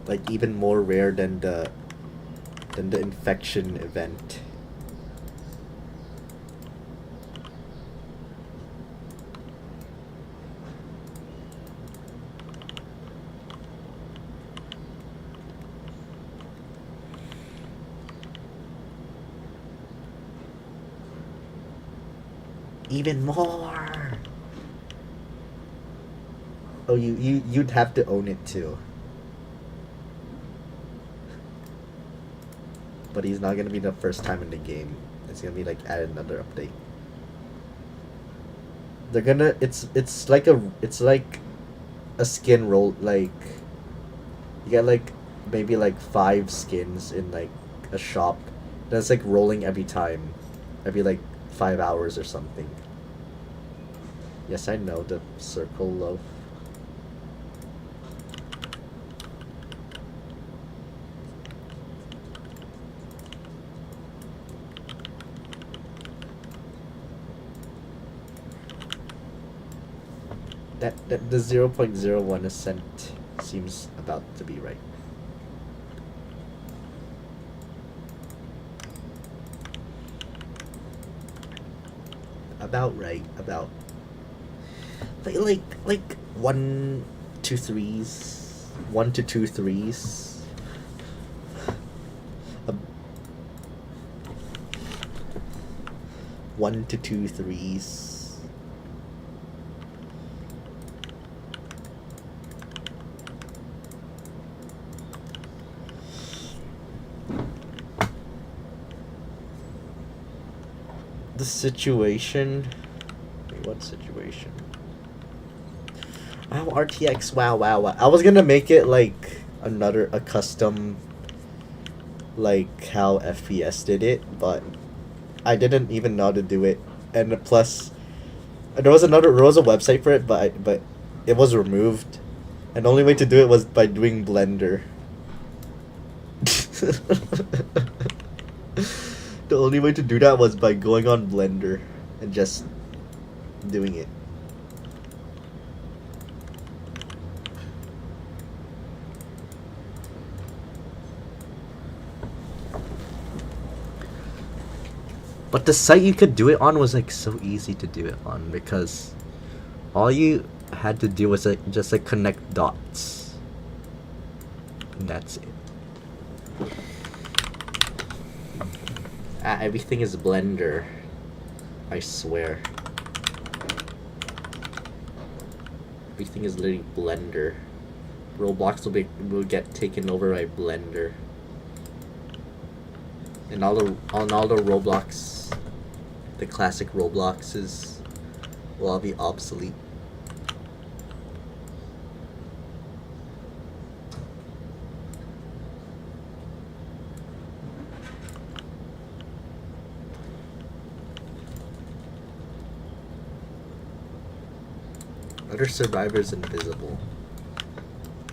Speaker 1: Like even more rare than the infection event. Even more. Oh, you'd have to own it too. But he's not gonna be the first time in the game. It's gonna be like added another update. They're gonna it's like a skin roll. Like you get like maybe like 5 skins in like a shop. That's like rolling every time, every like 5 hours or something. Yes, I know the circle of. That the 0.01 cent seems about to be right. About right. About like 1 to 3s, 1 to 2 3s. Uh, 1 to 2 3s. The situation. Wait, what situation? Oh, RTX. Wow, wow, wow. I was gonna make it like a custom, like how FPS did it, but I didn't even know how to do it. And plus, there was a website for it, but it was removed. And the only way to do it was by doing Blender. The only way to do that was by going on Blender and just doing it. But the site you could do it on was like so easy to do it on because all you had to do was just like connect dots. And that's it. Everything is Blender. I swear. Everything is literally Blender. Roblox will get taken over by Blender. And all the Roblox, the classic Robloxes will all be obsolete. Other survivors invisible.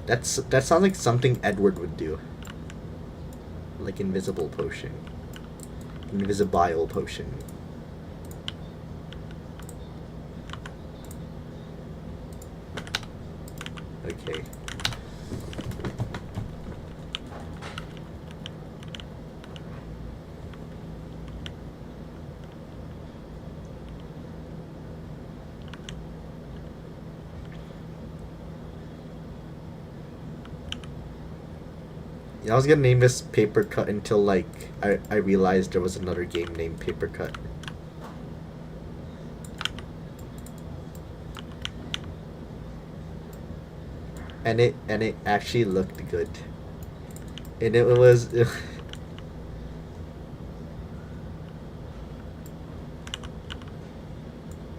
Speaker 1: That sounds like something Edward would do. Like invisible potion. Invisibile potion. Okay. I was gonna name this Paper Cut until like I realized there was another game named Paper Cut. And it actually looked good. And it was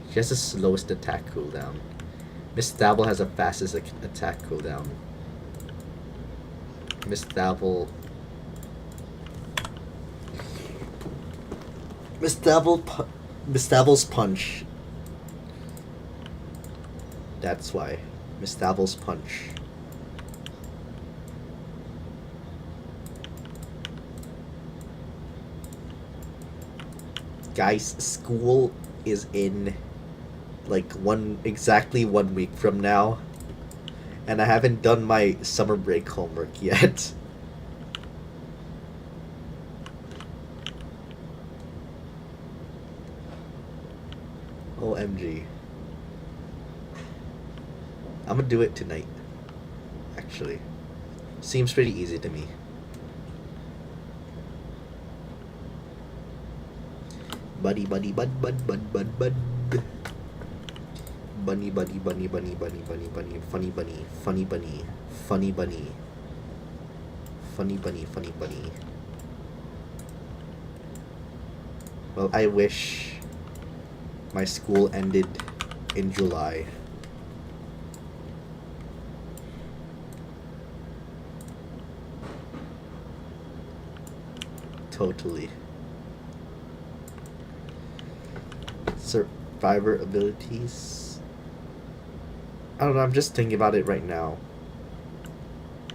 Speaker 1: she has the slowest attack cooldown. Miss Dabble has the fastest attack cooldown. Miss Dabble's punch. That's why. Miss Dabble's punch. Guys, school is in like exactly 1 week from now. And I haven't done my summer break homework yet. OMG. I'm gonna do it tonight. Actually. Seems pretty easy to me. Buddy, buddy, bud, bud, bud, bud, bud. Bunny, bunny, bunny, bunny, bunny, bunny, bunny, funny bunny, funny bunny, funny bunny, funny bunny, funny bunny. Well, I wish my school ended in July. Totally. Survivor abilities. I don't know, I'm just thinking about it right now.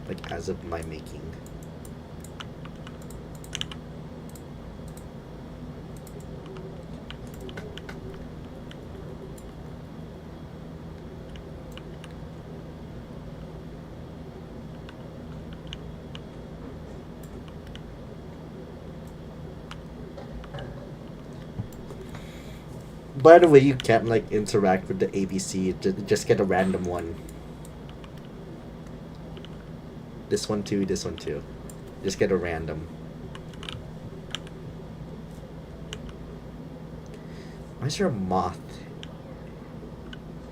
Speaker 1: Like, as of my making. By the way, you can't like interact with the ABC. Just get a random one. This one too. This one too. Just get a random. Why is there a moth?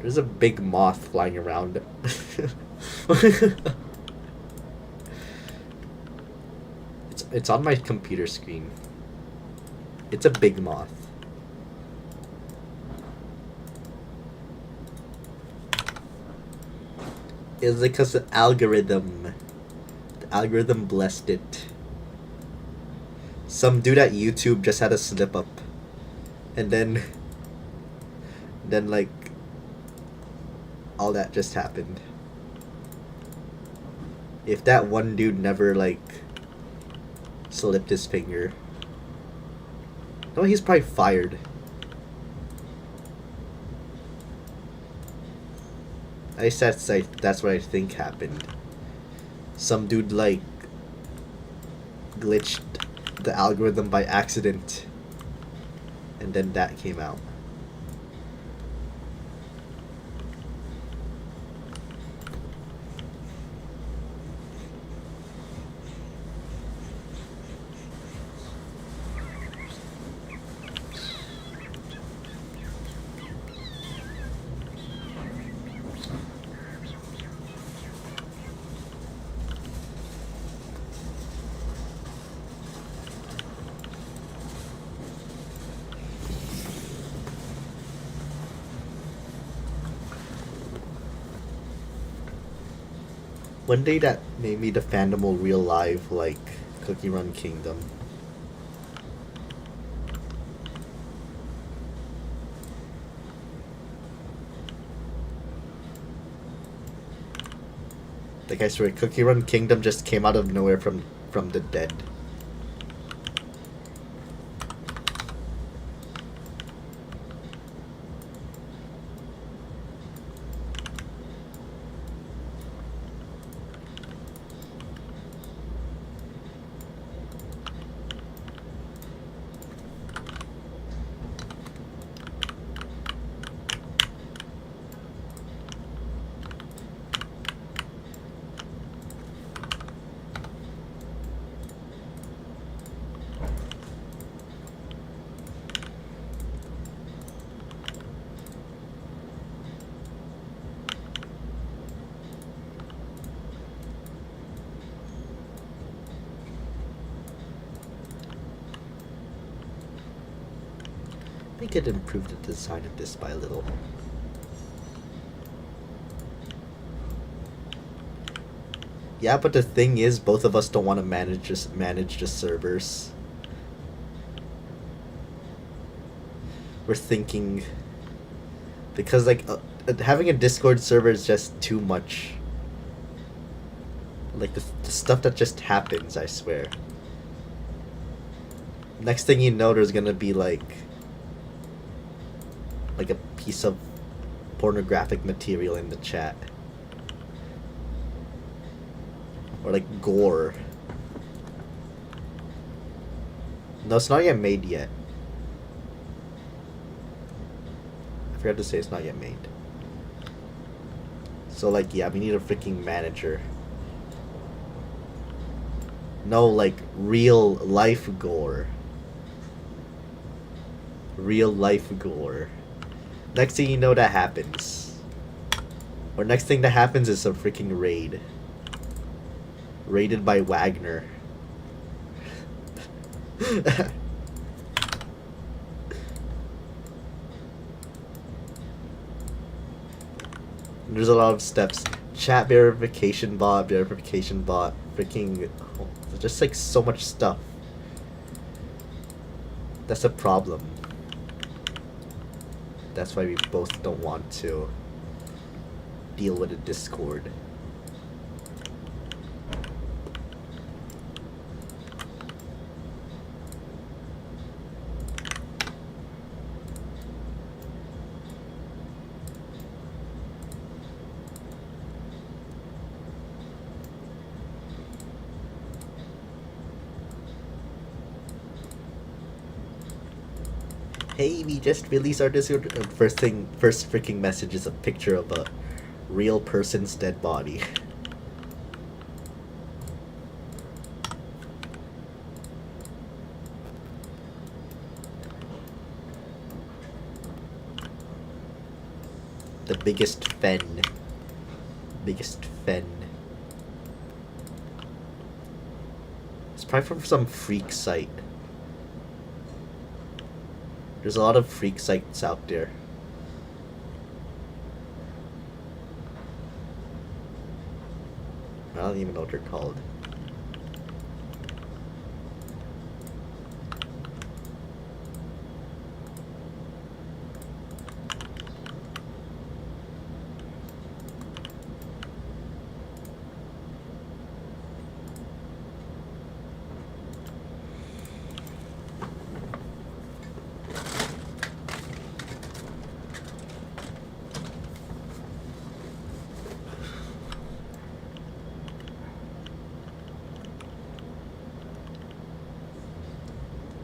Speaker 1: There's a big moth flying around. It's on my computer screen. It's a big moth. It's because the algorithm blessed it. Some dude at YouTube just had a slip up, and then like all that just happened. If that one dude never like slipped his finger, no, he's probably fired. That's what I think happened. Some dude like glitched the algorithm by accident, and then that came out. One day that made me the fandom will real live like Cookie Run Kingdom. Like I swear, Cookie Run Kingdom just came out of nowhere from the dead. I could improve the design of this by a little. Yeah, but the thing is, both of us don't want to manage the servers. We're thinking because like having a Discord server is just too much. Like the stuff that just happens, I swear. Next thing you know, there's gonna be like a piece of pornographic material in the chat. Or like gore. No, it's not yet made yet. I forgot to say it's not yet made. So like, yeah, we need a freaking manager. No, like real life gore. Real life gore. Next thing you know, that happens. Or next thing that happens is a freaking raid. Raided by Wagner. There's a lot of steps. Chat verification bot, freaking... Oh, there's just like so much stuff. That's a problem. That's why we both don't want to deal with a Discord. Hey, we just released our Discord. First freaking message is a picture of a real person's dead body. The biggest fen. Biggest fen. It's probably from some freak site. There's a lot of freak sites out there. I don't even know what they're called.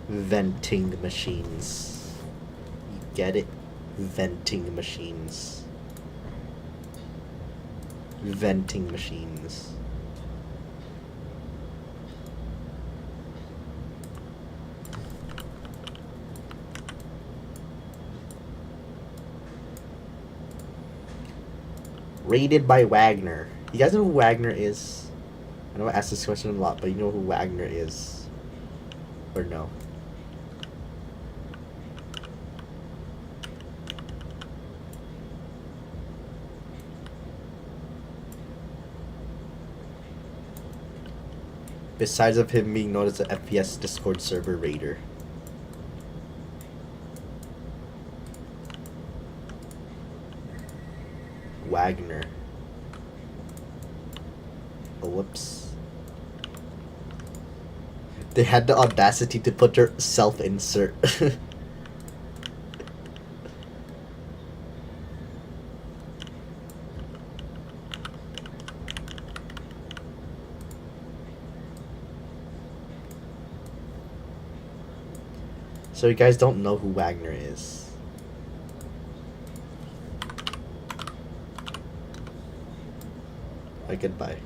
Speaker 1: Venting machines. You get it? Venting machines. Venting machines. Rated by Wagner. You guys know who Wagner is? I know I ask this question a lot, but you know who Wagner is? Or no? Besides of him being known as the FPS Discord server raider. Wagner. Oh, whoops. They had the audacity to put their self-insert. So you guys don't know who Wagner is. Goodbye.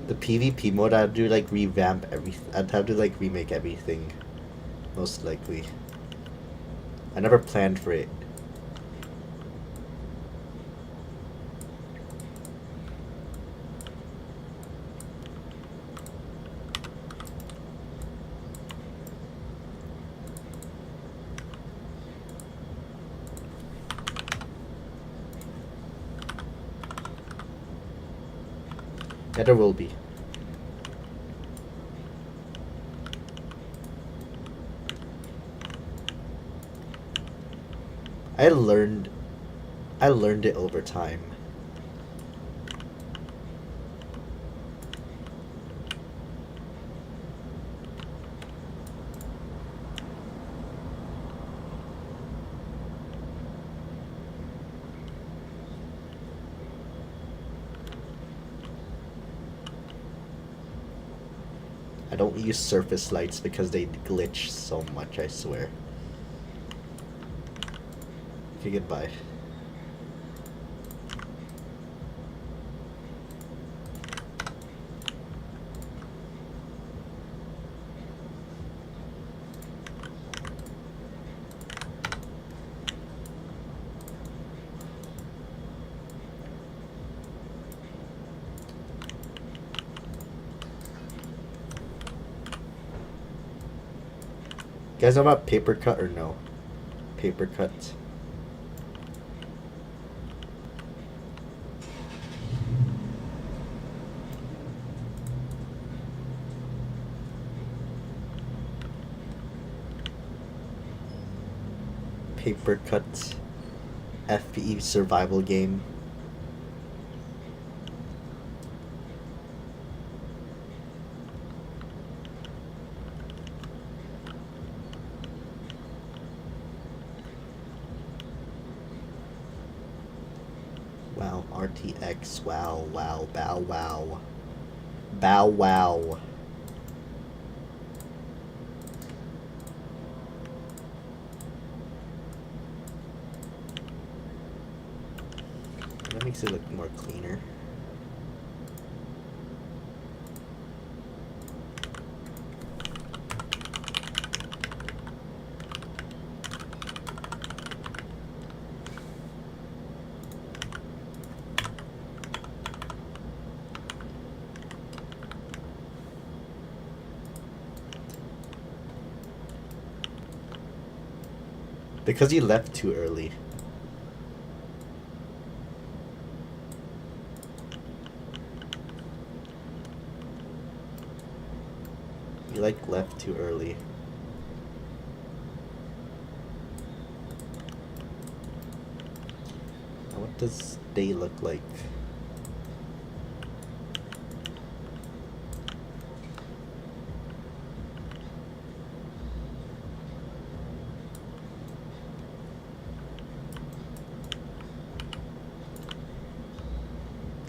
Speaker 1: The PvP mode, I'd do like revamp everything. I'd have to like remake everything. Most likely. I never planned for it. Yeah, there will be. I learned it over time. I don't use surface lights because they glitch so much, I swear. Okay, goodbye. You guys know about paper cut or no? Paper cut. Paper cut FPE survival game. Wow, RTX, wow, wow, bow wow. Bow wow. That makes it look more cleaner. Because you left too early. You like left too early. Now what does day look like?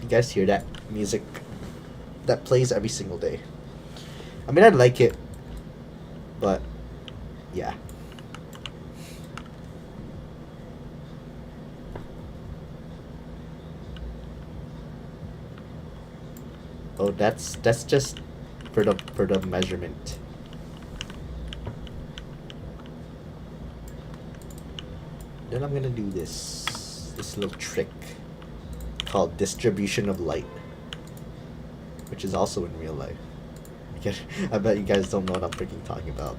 Speaker 1: You guys hear that music that plays every single day? I mean, I like it, but yeah. Oh, that's just for the measurement. Then I'm gonna do this little trick called distribution of light, which is also in real life. I bet you guys don't know what I'm freaking talking about.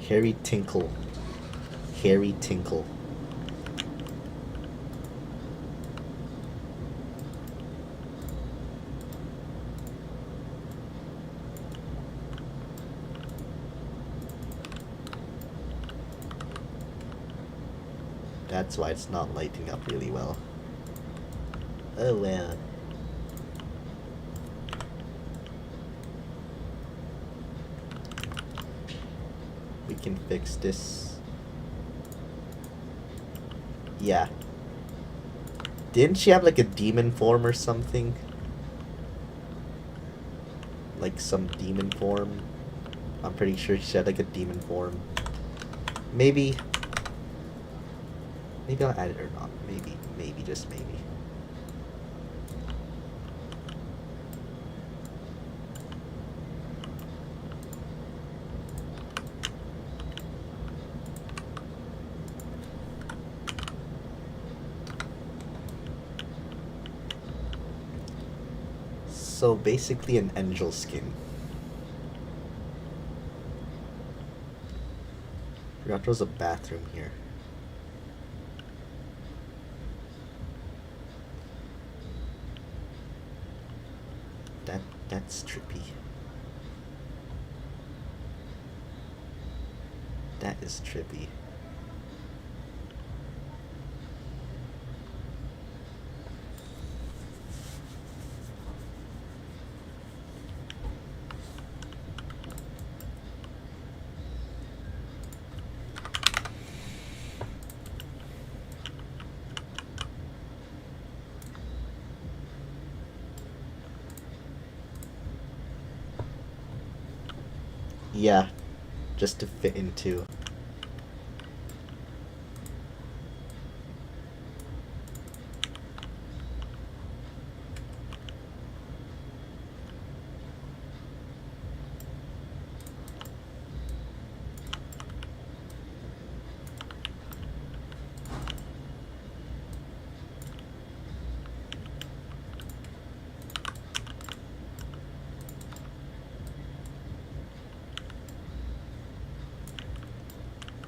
Speaker 1: Harry Tinkle. Harry Tinkle. That's why it's not lighting up really well. Oh well. We can fix this. Yeah. Didn't she have like a demon form or something? Like some demon form? I'm pretty sure she had like a demon form. Maybe. Maybe I'll add it or not. Maybe. Maybe, just maybe. So basically an angel skin. Forgot there was a bathroom here. That's trippy. That is trippy. Yeah, just to fit into.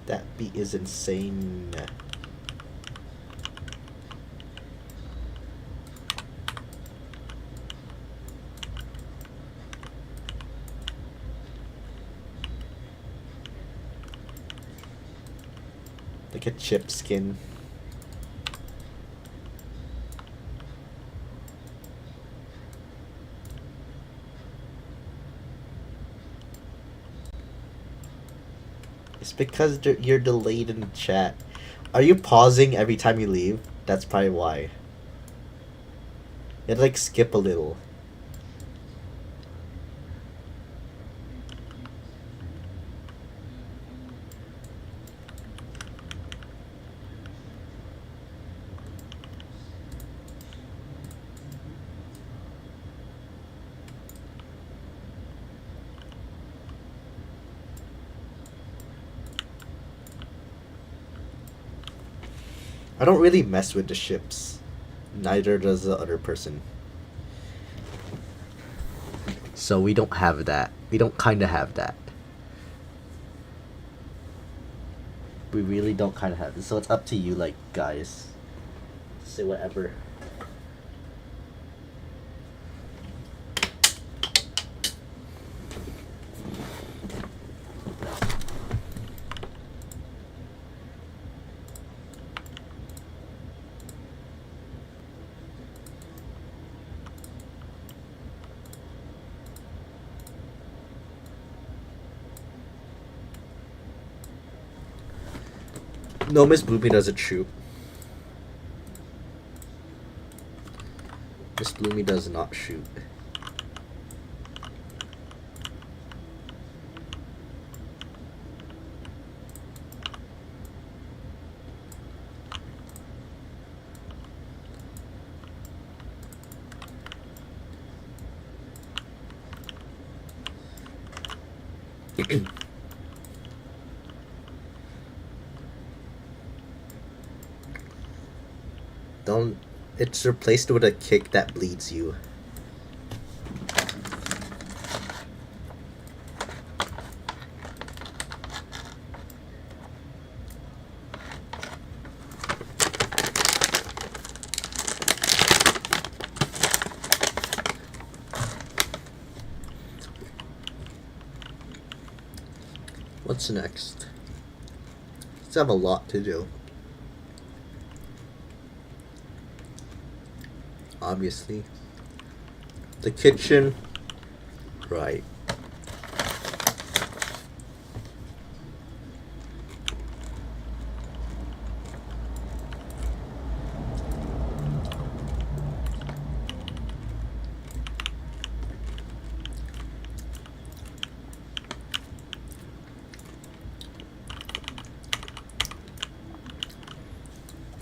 Speaker 1: That beat is insane. Like a chip skin. It's because you're delayed in the chat. Are you pausing every time you leave? That's probably why. It'd like skip a little. I don't really mess with the ships. Neither does the other person. So we don't have that. We don't kinda have that. We really don't kinda have it. So it's up to you, like, guys. Say whatever. No, Miss Bloomy doesn't shoot. Miss Bloomy does not shoot. Don't. It's replaced with a kick that bleeds you. What's next? Let's have a lot to do. Obviously. The kitchen. Right.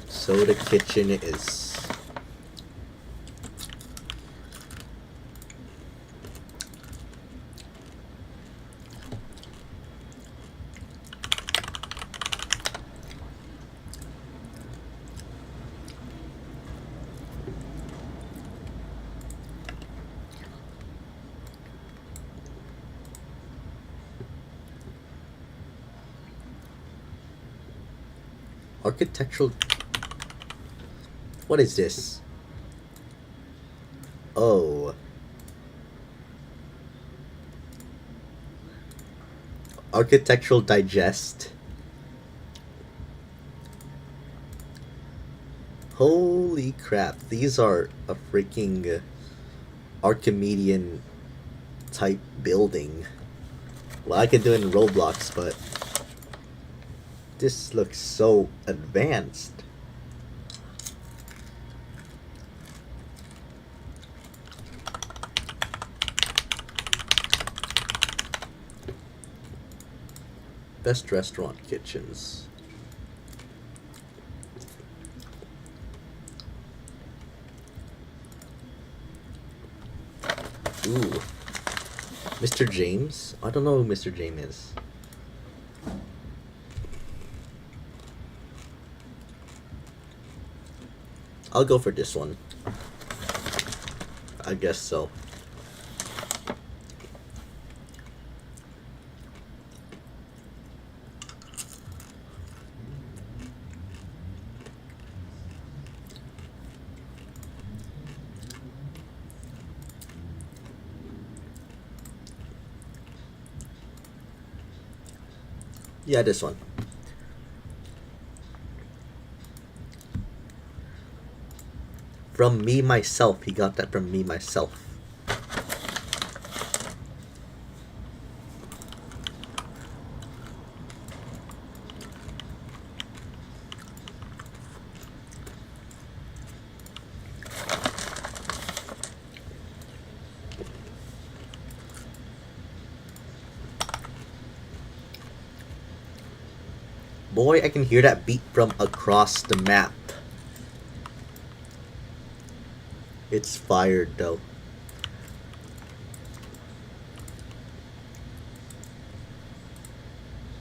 Speaker 1: So the kitchen is. Architectural. What is this? Oh. Architectural Digest. Holy crap, these are a freaking Archimedean type building. Well, I could do it in Roblox, but this looks so advanced. Best restaurant kitchens. Ooh. Mr. James? I don't know who Mr. James is. I'll go for this one. I guess so. Yeah, this one. From me myself. He got that from me myself. boy, I can hear that beat from across the map. It's fired though.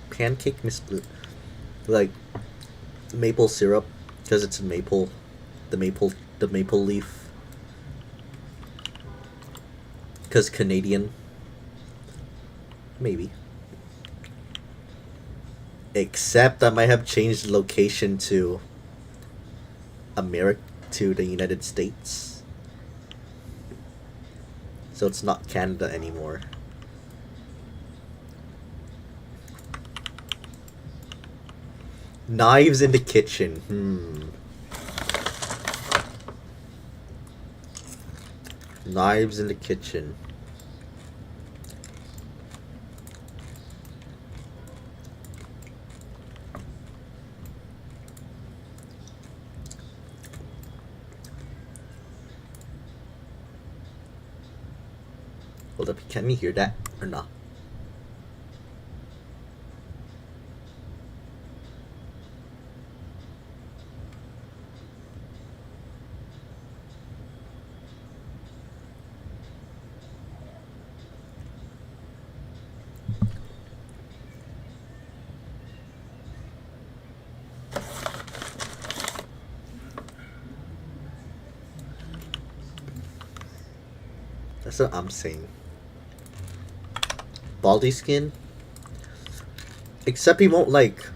Speaker 1: Pancake Miss Blue. Like maple syrup, because it's maple. The maple leaf. Because Canadian. Maybe. Except I might have changed the location to America, to the United States. So it's not Canada anymore. Knives in the kitchen. Knives in the kitchen. Hold up, can we hear that or not? That's what I'm saying. Baldy skin? Except he won't like...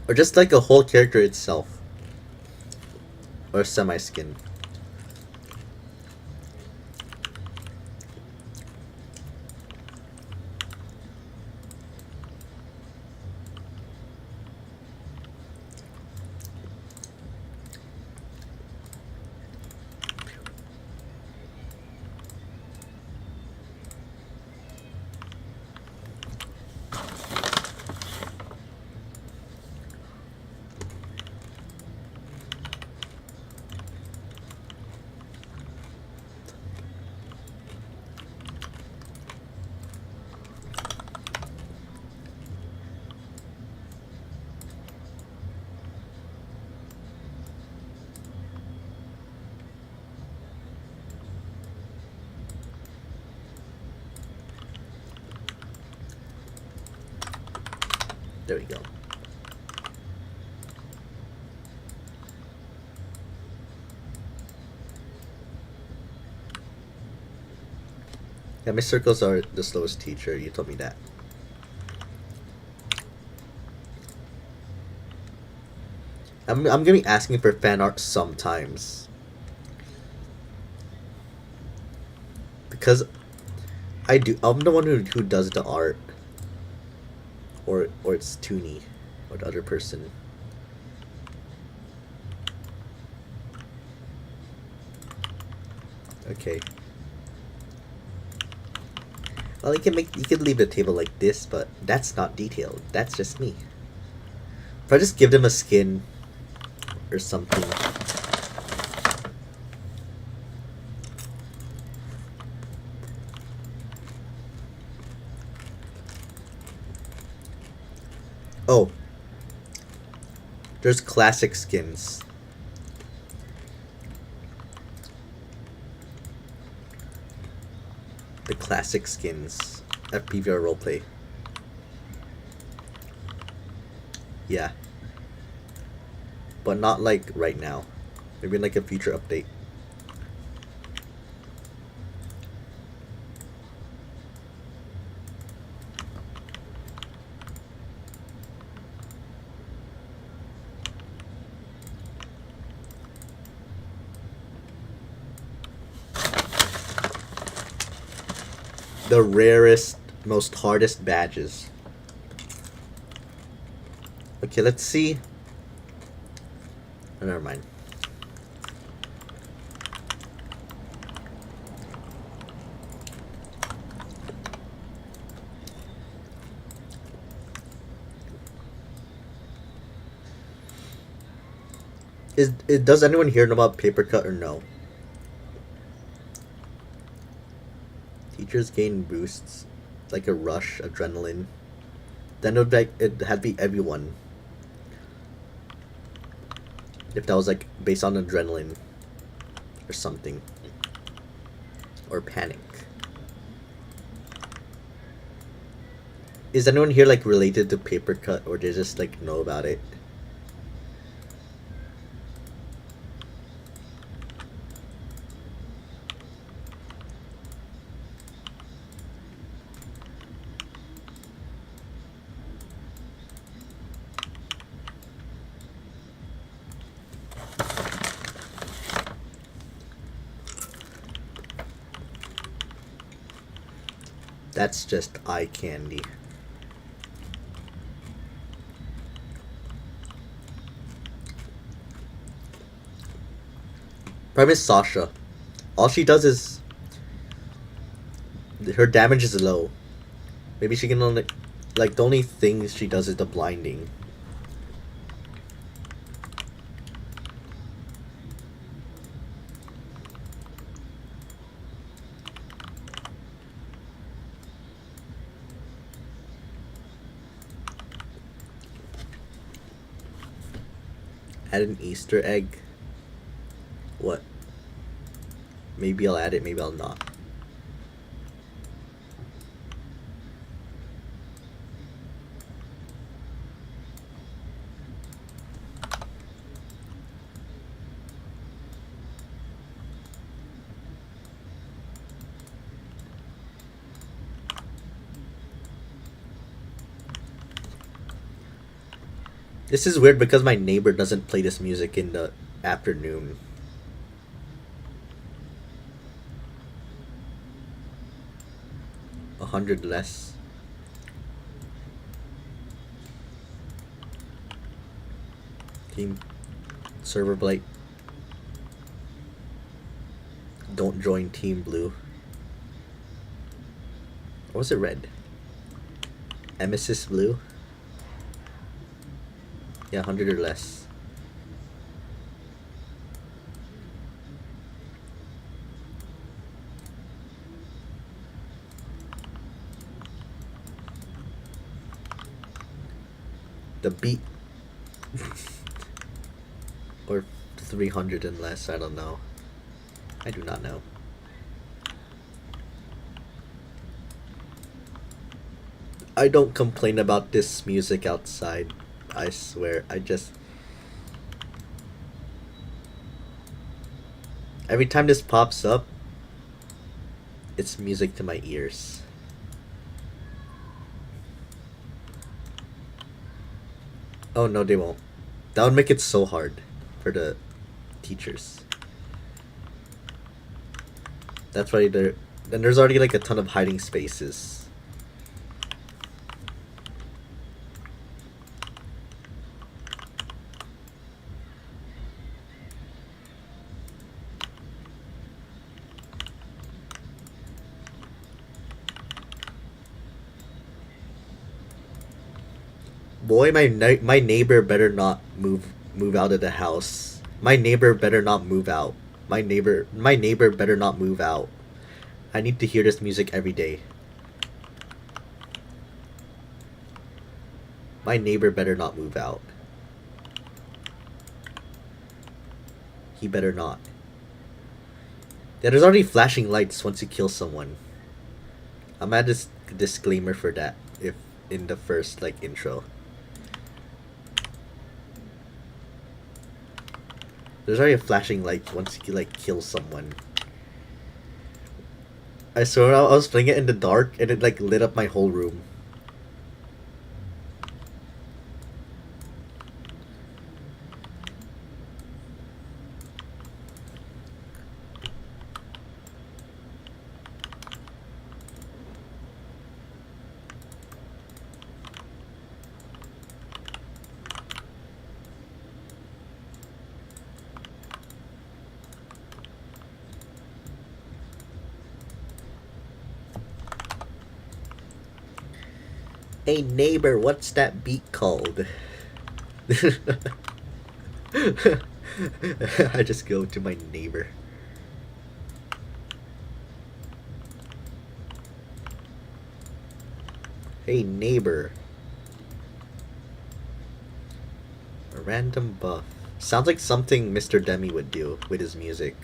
Speaker 1: Or just like a whole character itself. Or semi-skin. There we go. Yeah, my circles are the slowest teacher. You told me that. I'm gonna be asking for fan art sometimes. Because I'm the one who does the art. Or it's Toonie. Or the other person. Okay. Well, you can leave the table like this, but that's not detailed. That's just me. If I just give them a skin or something. Oh. There's classic skins. The classic skins at PVR Roleplay. Yeah. But not like right now. Maybe in like a future update. The rarest, most hardest badges. Okay, let's see. Oh, never mind. Does anyone here know about paper cut or no? Teachers gain boosts, like a rush, adrenaline. Then it would be, it had to be everyone. If that was like based on adrenaline or something. Or panic. Is anyone here like related to paper cut, or they just like know about it? That's just eye candy. Problem is Sasha. All she does is her damage is low. Maybe she can only like the only thing she does is the blinding. Add an Easter egg. What? Maybe I'll add it, maybe I'll not. This is weird because my neighbor doesn't play this music in the afternoon. $100 less. Team server blight. Don't join Team Blue. Or was it red? Emesis Blue? Yeah, 100 or less. The beat. Or 300 and less, I don't know. I do not know. I don't complain about this music outside. I swear, I just... Every time this pops up, it's music to my ears. Oh no, they won't. That would make it so hard for the teachers. That's why they're... Then there's already like a ton of hiding spaces. Boy, my neighbor better not move out of the house. My neighbor better not move out. My neighbor better not move out. I need to hear this music every day. My neighbor better not move out. He better not. Yeah, there's already flashing lights once you kill someone. I'm at this disclaimer for that if in the first like intro. There's already a flashing light once you like kill someone. I swear I was playing it in the dark and it like lit up my whole room. Hey neighbor, what's that beat called? I just go to my neighbor. Hey neighbor, A random buff. Sounds like something Mr. Demi would do with his music.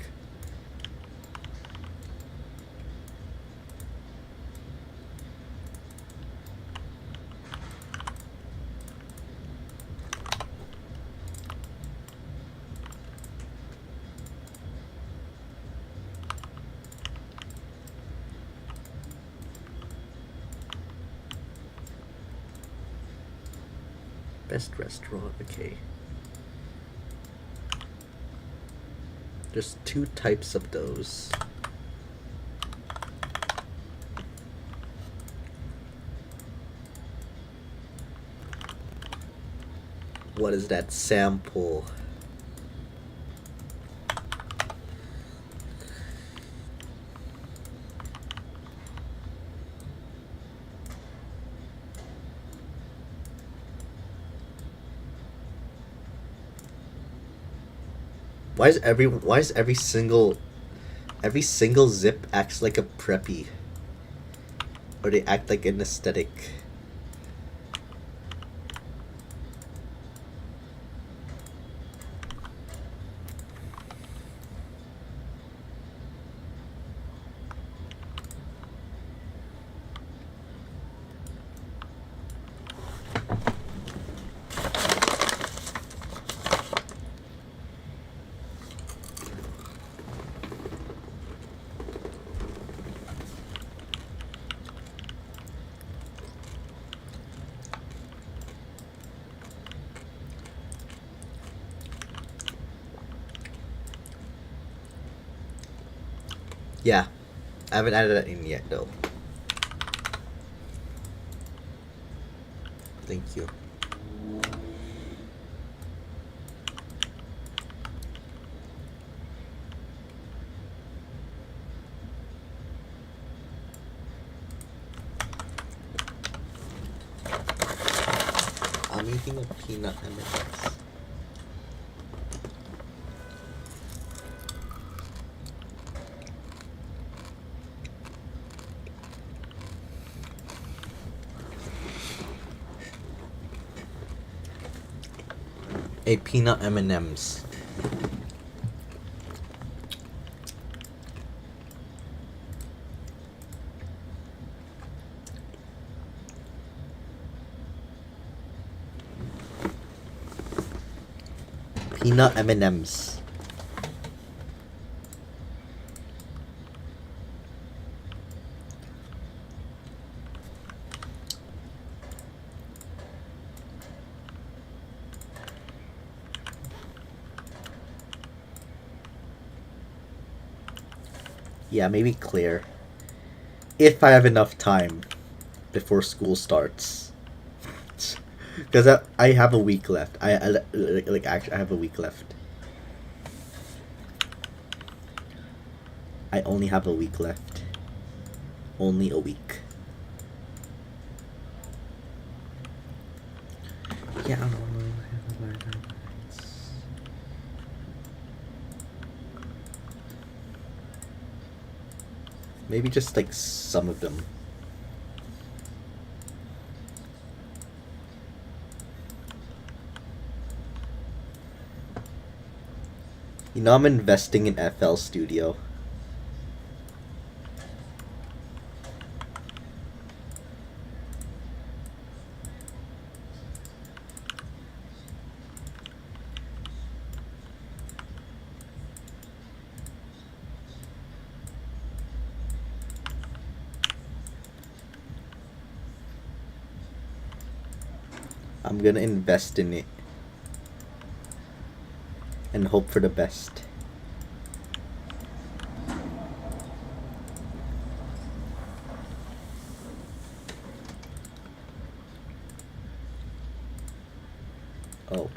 Speaker 1: Best restaurant, okay. There's 2 types of those. What is that sample? Why is every single zip acts like a preppy? Or they act like an aesthetic? Yeah, I haven't added that in yet though. Thank you. I'm eating a peanut M&Ms. A peanut M&Ms. Peanut M&Ms. Yeah, maybe clear. If I have enough time before school starts. Because I have a week left. Actually, I have a week left. I only have a week left. Only a week. Yeah, I don't know. Maybe just like some of them. You know, I'm investing in FL Studio. I'm gonna invest in it and hope for the best. Oh.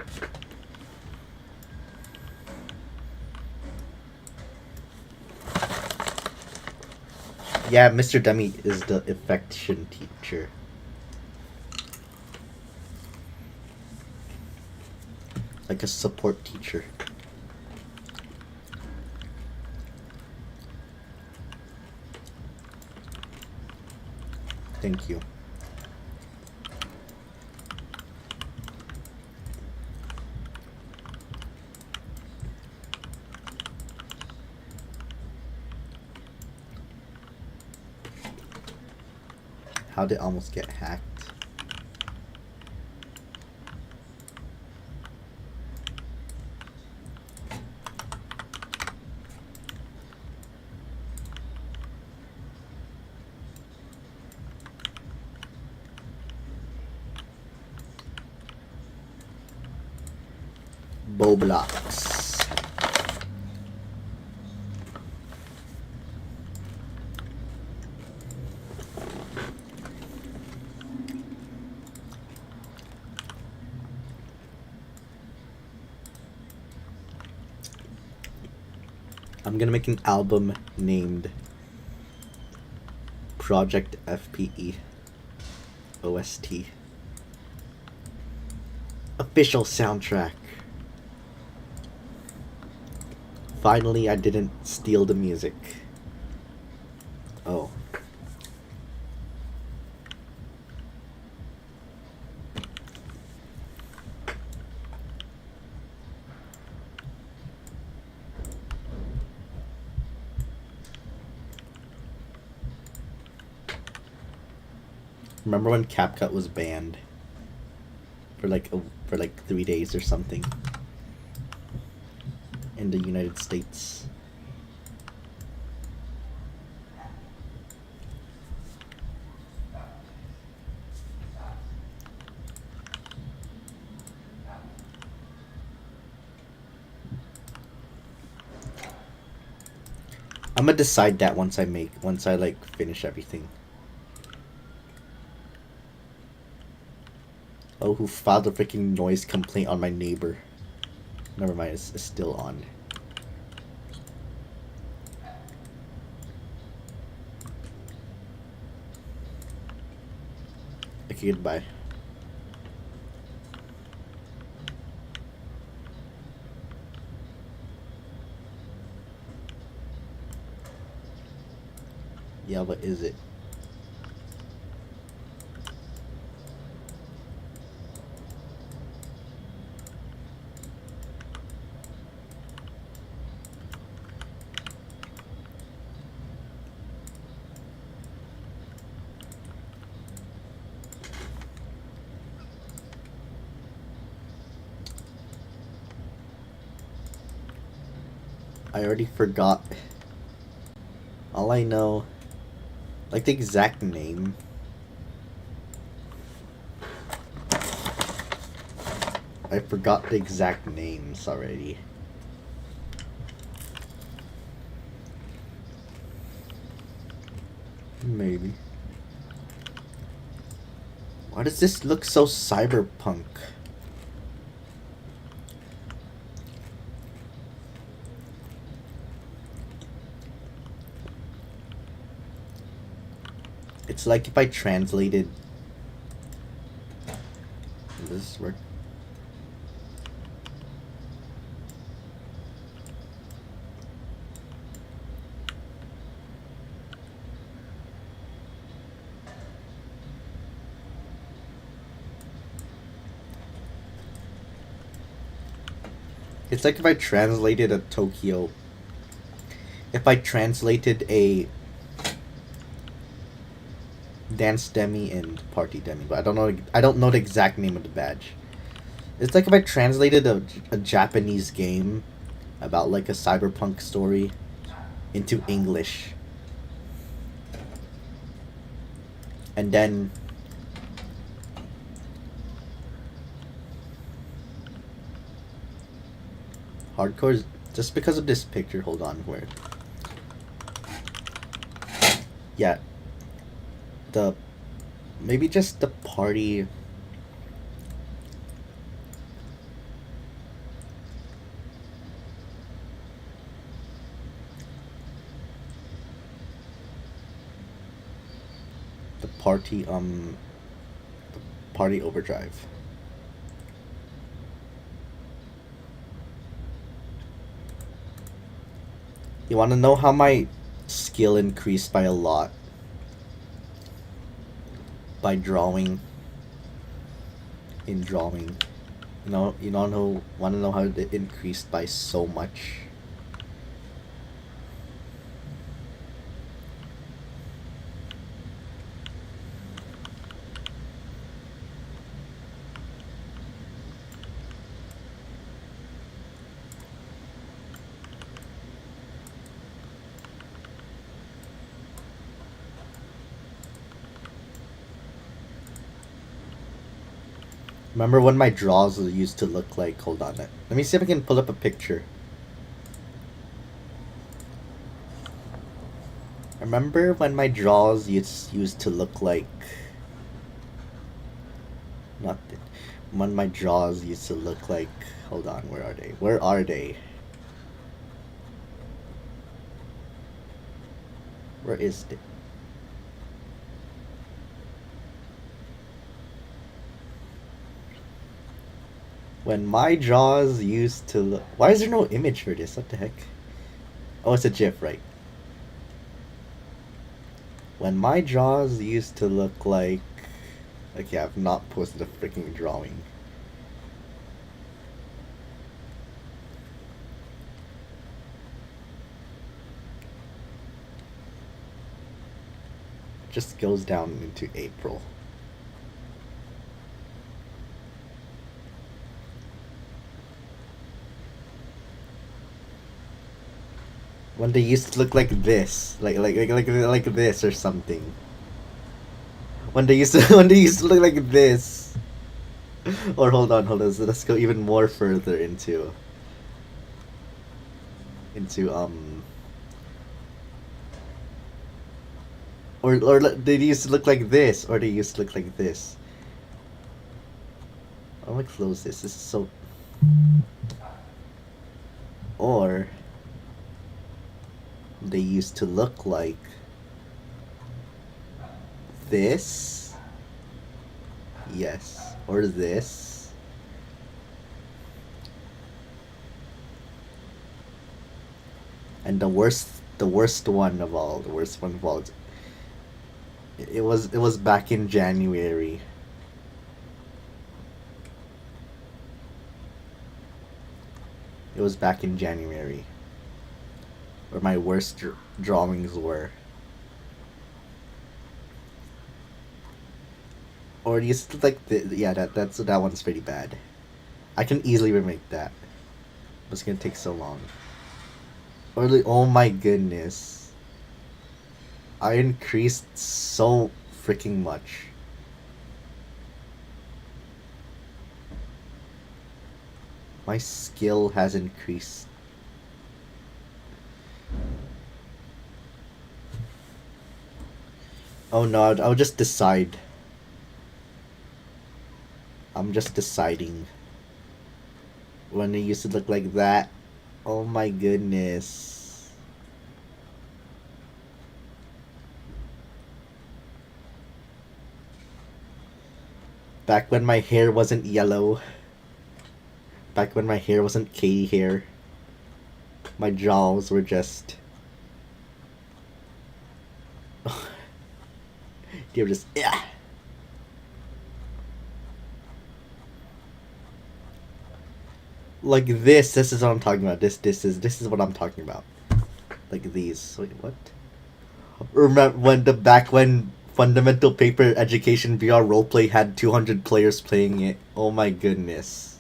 Speaker 1: Yeah, Mr. Demi is the affection teacher. Like a support teacher. Thank you. How did it almost get hacked? Blocks. I'm gonna make an album named Project FPE OST. Official soundtrack. Finally, I didn't steal the music. Oh. Remember when CapCut was banned for like 3 days or something in the United States? I'm gonna decide that once I like finish everything. Oh, who filed a freaking noise complaint on my neighbor? Never mind, it's still on. Okay, goodbye. Yeah, what is it? I already forgot. All I know, like the exact name. I forgot the exact names already. Maybe. Why does this look so cyberpunk? It's like if I translated. Does this work? It's like if I translated a Tokyo. If I translated a dance demi and party demi, but I don't know the exact name of the badge. It's like if I translated a Japanese game about like a cyberpunk story into English. And then hardcore is just because of this picture. Hold on, where? Yeah. Maybe just the party. The party overdrive. You want to know how my skill increased by a lot? By drawing. In drawing. Want to know how it increased by so much? Remember when my draws used to look like... Hold on. Let me see if I can pull up a picture. Remember when my draws used to look like... Not... When my draws used to look like... Hold on, where are they? Where are they? Where is it? When my jaws used to look... Why is there no image for this? What the heck? Oh, it's a GIF, right? When my jaws used to look like... Okay, I've not posted a freaking drawing. It just goes down into April. When they used to look like this, like this or something. When they used to look like this. Or hold on, let's go even more further into or they used to look like this, or they used to look like this. I'm gonna close this. This is so. Or they used to look like this. Yes. Or this. And the worst one of all, it was back in January. It was back in January where my worst drawings were. Or you used to like yeah, that one's pretty bad. I can easily remake that. But it's gonna take so long. Or like, oh my goodness. I increased so freaking much. My skill has increased. Oh no, I'll just decide. I'm just deciding. When it used to look like that. Oh my goodness. Back when my hair wasn't yellow. Back when my hair wasn't Katie hair. My jaws were just... They were just... Yeah. Like this is what I'm talking about. This is what I'm talking about. Like these. Wait, what? Remember when Fundamental Paper Education VR Roleplay had 200 players playing it? Oh my goodness.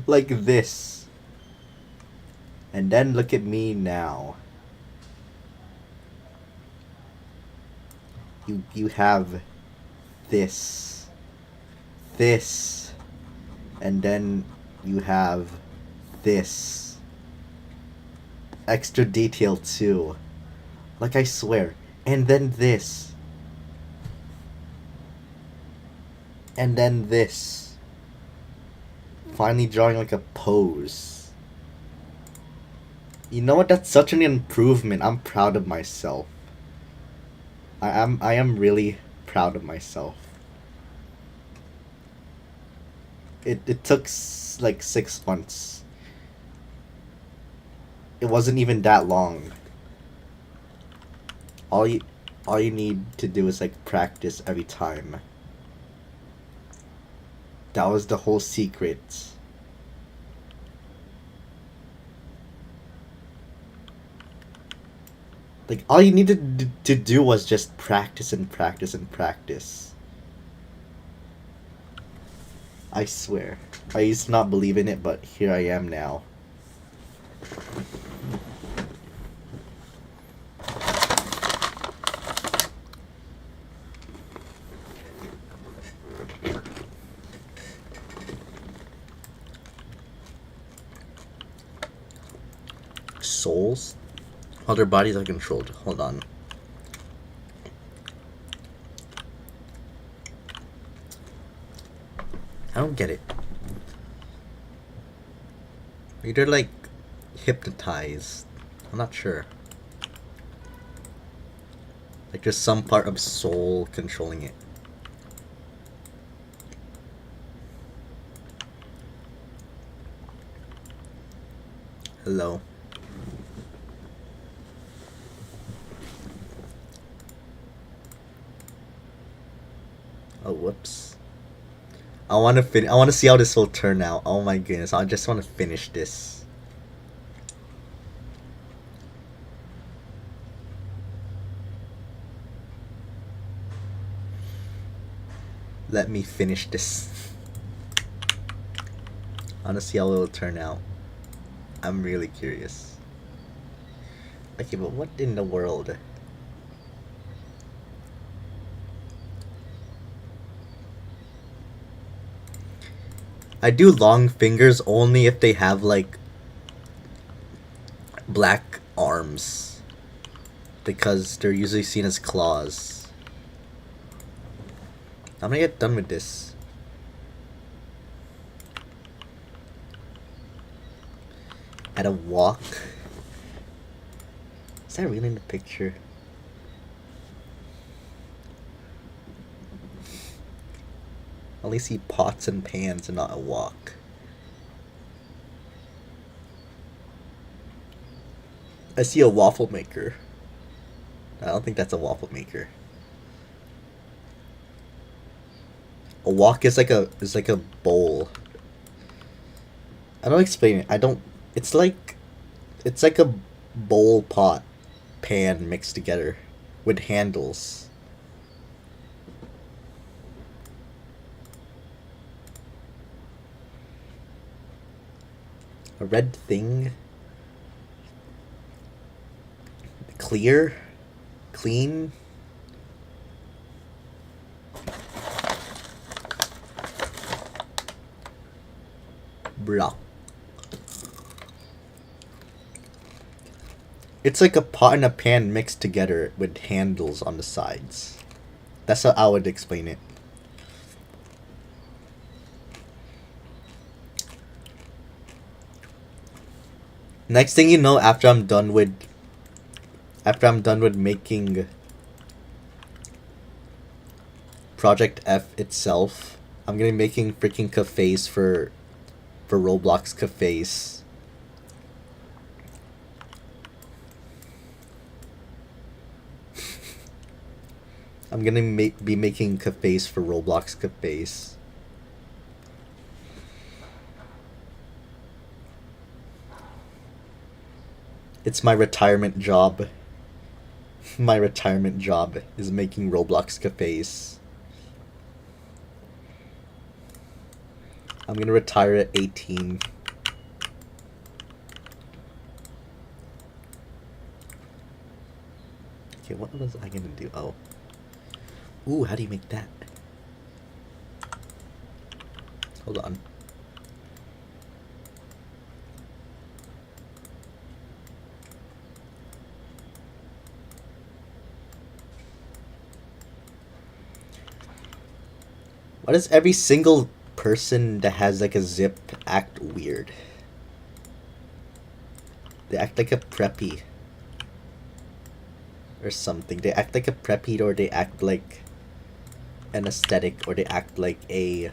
Speaker 1: Like this. And then look at me now. You have this, and then you have this. Extra detail too. Like I swear. And then this. And then this. Finally drawing like a pose. You know what? That's such an improvement. I'm proud of myself. I am really proud of myself. It took like 6 months. It wasn't even that long. All you need to do is like practice every time. That was the whole secret. Like, all you needed to do was just practice and practice and practice. I swear. I used to not believe in it, but here I am now. souls while their bodies are controlled. Hold on. I don't get it. Maybe they're like hypnotized. I'm not sure. Like there's some part of soul controlling it. Hello. Oh, whoops. I want to see how this will turn out. Oh my goodness. I just want to finish this. Let me finish this. I want to see how it will turn out. I'm really curious. Okay, but what in the world? I do long fingers only if they have like black arms, because they're usually seen as claws. I'm gonna get done with this. At a walk. Is that really in the picture? I only see pots and pans and not a wok. I see a waffle maker. I don't think that's a waffle maker. A wok is like a bowl. I don't explain it. I don't. It's like a bowl, pot, pan mixed together with handles. A red thing. Clear. Clean. Blah. It's like a pot and a pan mixed together with handles on the sides. That's how I would explain it. Next thing you know, after I'm done with making Project F itself, I'm gonna be making freaking cafes for Roblox cafes. I'm gonna be making cafes for Roblox cafes. It's my retirement job. My retirement job is making Roblox cafes. I'm gonna retire at 18. Okay, what was I gonna do? Oh. Ooh, how do you make that? Hold on. Why does every single person that has like a zip act weird? They act like a preppy. Or something. They act like a preppy, or they act like an aesthetic, or they act like a...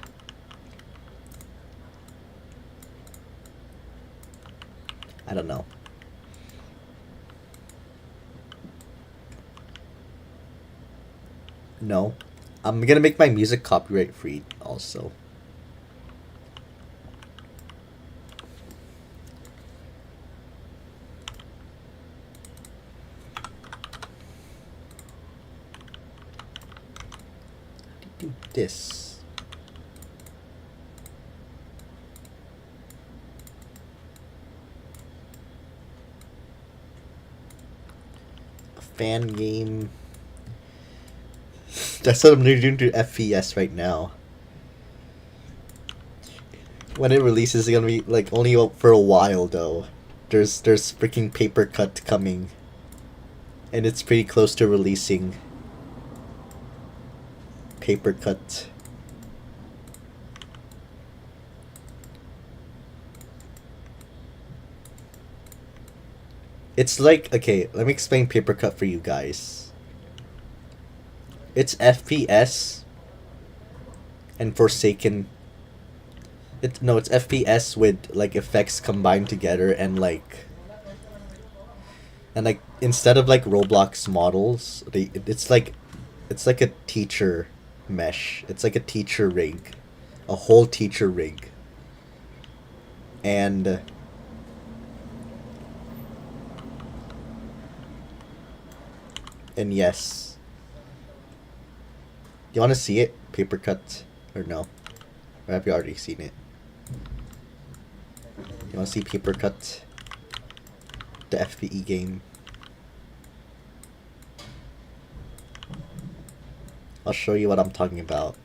Speaker 1: I don't know. No. I'm gonna make my music copyright free also. How do you do this? A fan game. That's what I'm doing to FPS right now. When it releases, it's gonna be like only for a while though. there's freaking paper cut coming, and it's pretty close to releasing. Paper cut. It's like, okay, let me explain paper cut for you guys. It's FPS and Forsaken. It's FPS with like effects combined together, and like instead of like Roblox models, it's like a teacher mesh. It's like a teacher rig, a whole teacher rig. And yes. You want to see it? Paper cut or no? Or have you already seen it? You want to see paper cut? The FPE game. I'll show you what I'm talking about.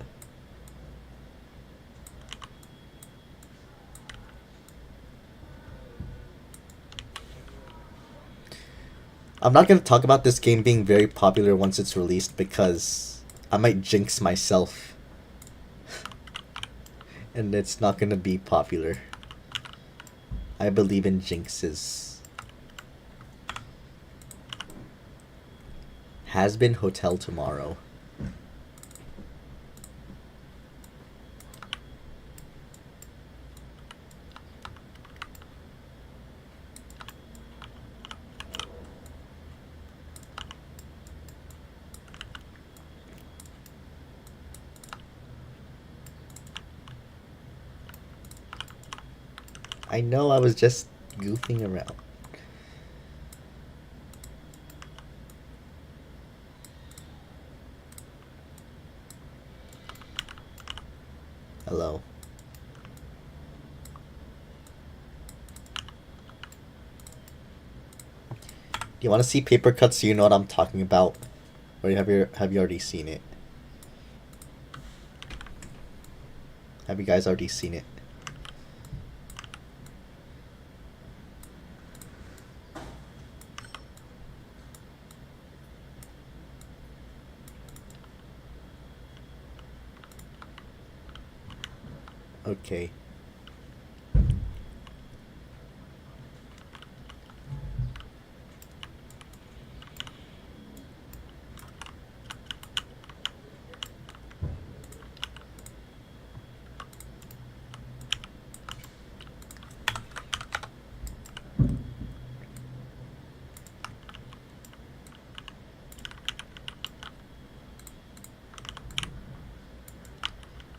Speaker 1: I'm not going to talk about this game being very popular once it's released because I might jinx myself. And it's not going to be popular. I believe in jinxes. Has been Hotel Tomorrow. I know, I was just goofing around. Hello. Do you want to see paper cuts so you know what I'm talking about? Or have you already seen it? Have you guys already seen it? Okay.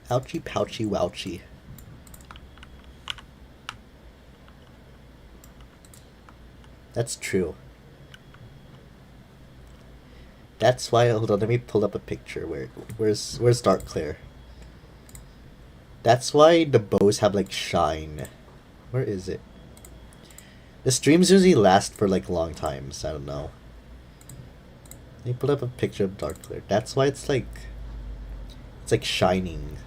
Speaker 1: Ouchie pouchy wouchy. That's true. That's why, hold on, let me pull up a picture. Where's Dark Claire? That's why the bows have like shine. Where is it? The streams usually last for like long times, I don't know. Let me pull up a picture of Dark Claire. That's why it's like shining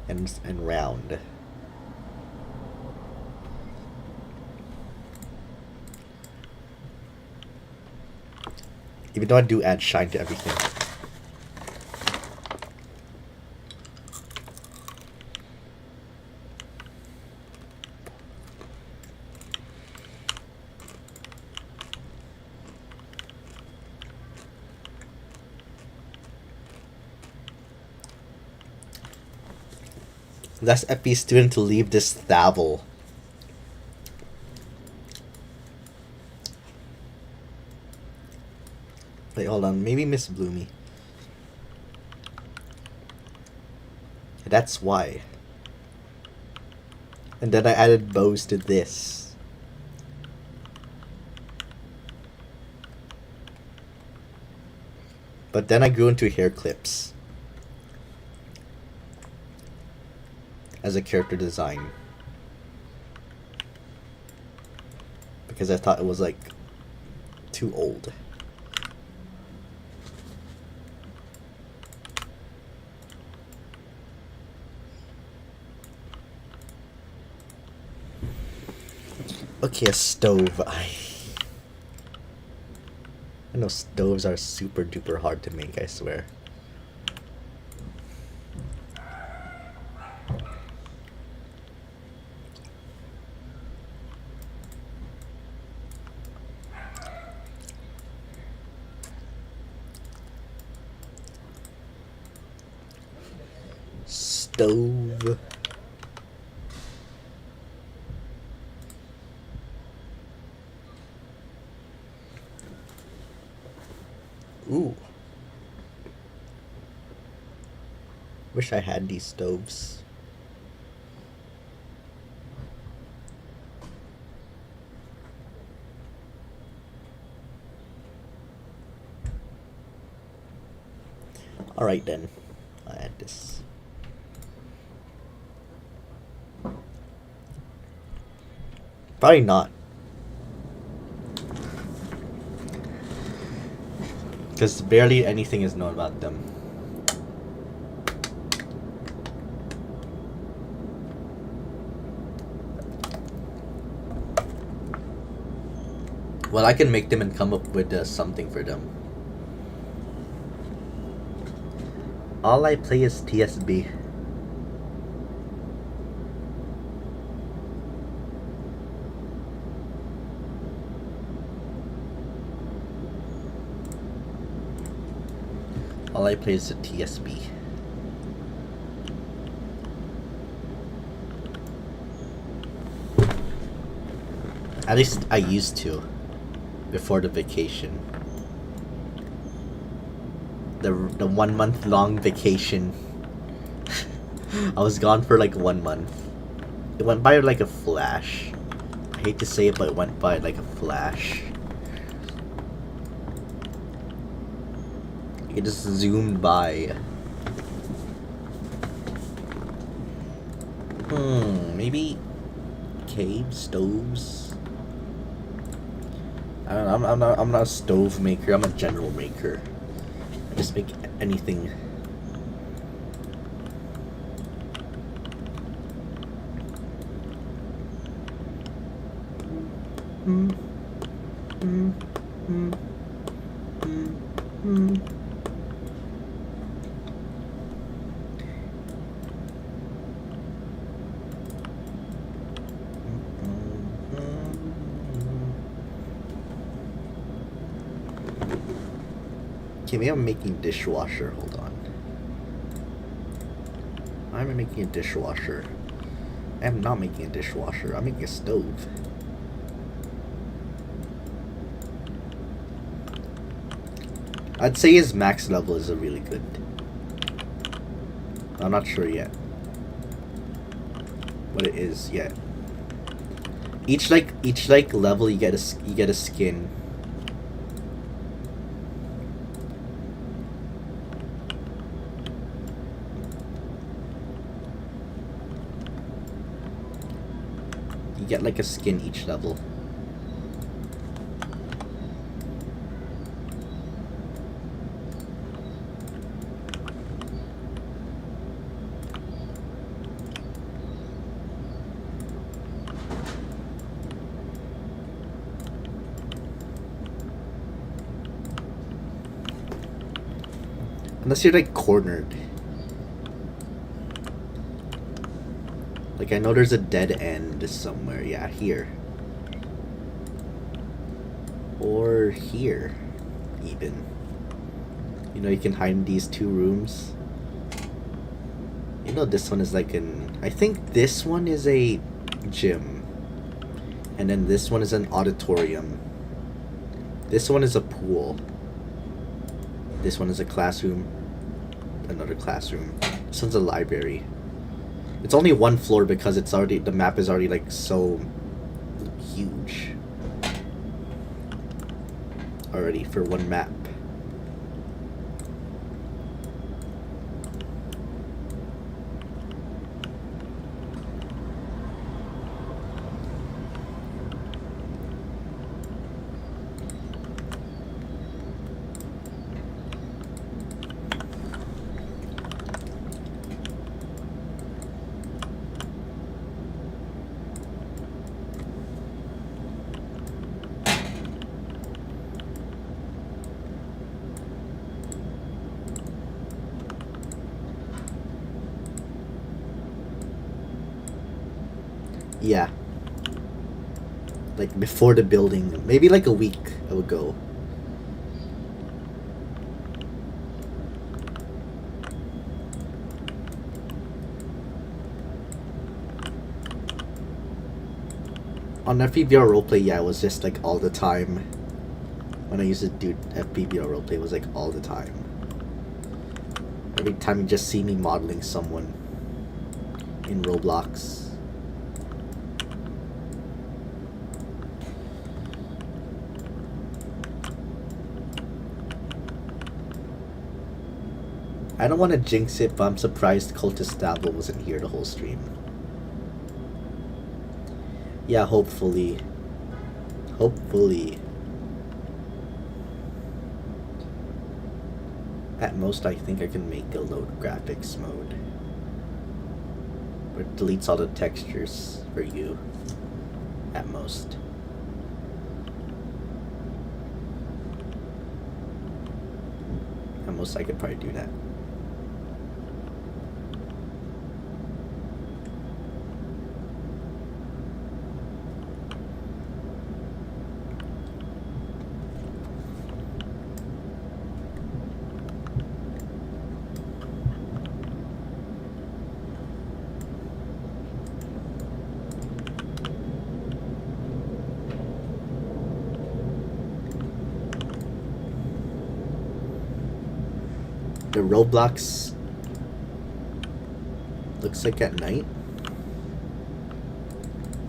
Speaker 1: and round. Even though I do add shine to everything. Last FP student to leave this Thavel. Wait, hold on. Maybe Miss Bloomy. That's why. And then I added bows to this. But then I grew into hair clips as a character design. Because I thought it was like too old. Okay, a stove. I know stoves are super duper hard to make, I swear. Stove. Ooh. Wish I had these stoves. Alright then. I'll add this. Probably not. Because barely anything is known about them. Well, I can make them and come up with something for them. All I play is TSB. All I play is the TSB. At least I used to. Before the vacation. The 1 month long vacation. I was gone for like 1 month. It went by like a flash. I hate to say it, but it went by like a flash. It just zoomed by. Maybe cave stoves. I don't know. I'm not a stove maker. I'm a general maker. I just make anything. Okay, maybe I'm making dishwasher. Hold on. Why am I making a dishwasher? I am not making a dishwasher. I'm making a stove. I'd say his max level is a really good. I'm not sure yet what it is yet. Each level you get a skin. You get like a skin each level. Unless you're like cornered. Like I know there's a dead end somewhere. Yeah, here. Or here, even. You know, you can hide in these two rooms. You know, this one is like an... I think this one is a gym. And then this one is an auditorium. This one is a pool. This one is a classroom. Another classroom. This one's a library. It's only one floor because it's already... The map is already like so huge. Already for one map. Yeah. Like before the building, maybe like a week ago. On FPVR roleplay, yeah, it was just like all the time. When I used to do FPVR roleplay, it was like all the time. Every time you just see me modeling someone in Roblox. I don't want to jinx it, but I'm surprised Cultist Dabble wasn't here the whole stream. Yeah, hopefully. Hopefully. At most, I think I can make a load graphics mode. Where it deletes all the textures for you. At most. At most, I could probably do that. The Roblox looks like at night.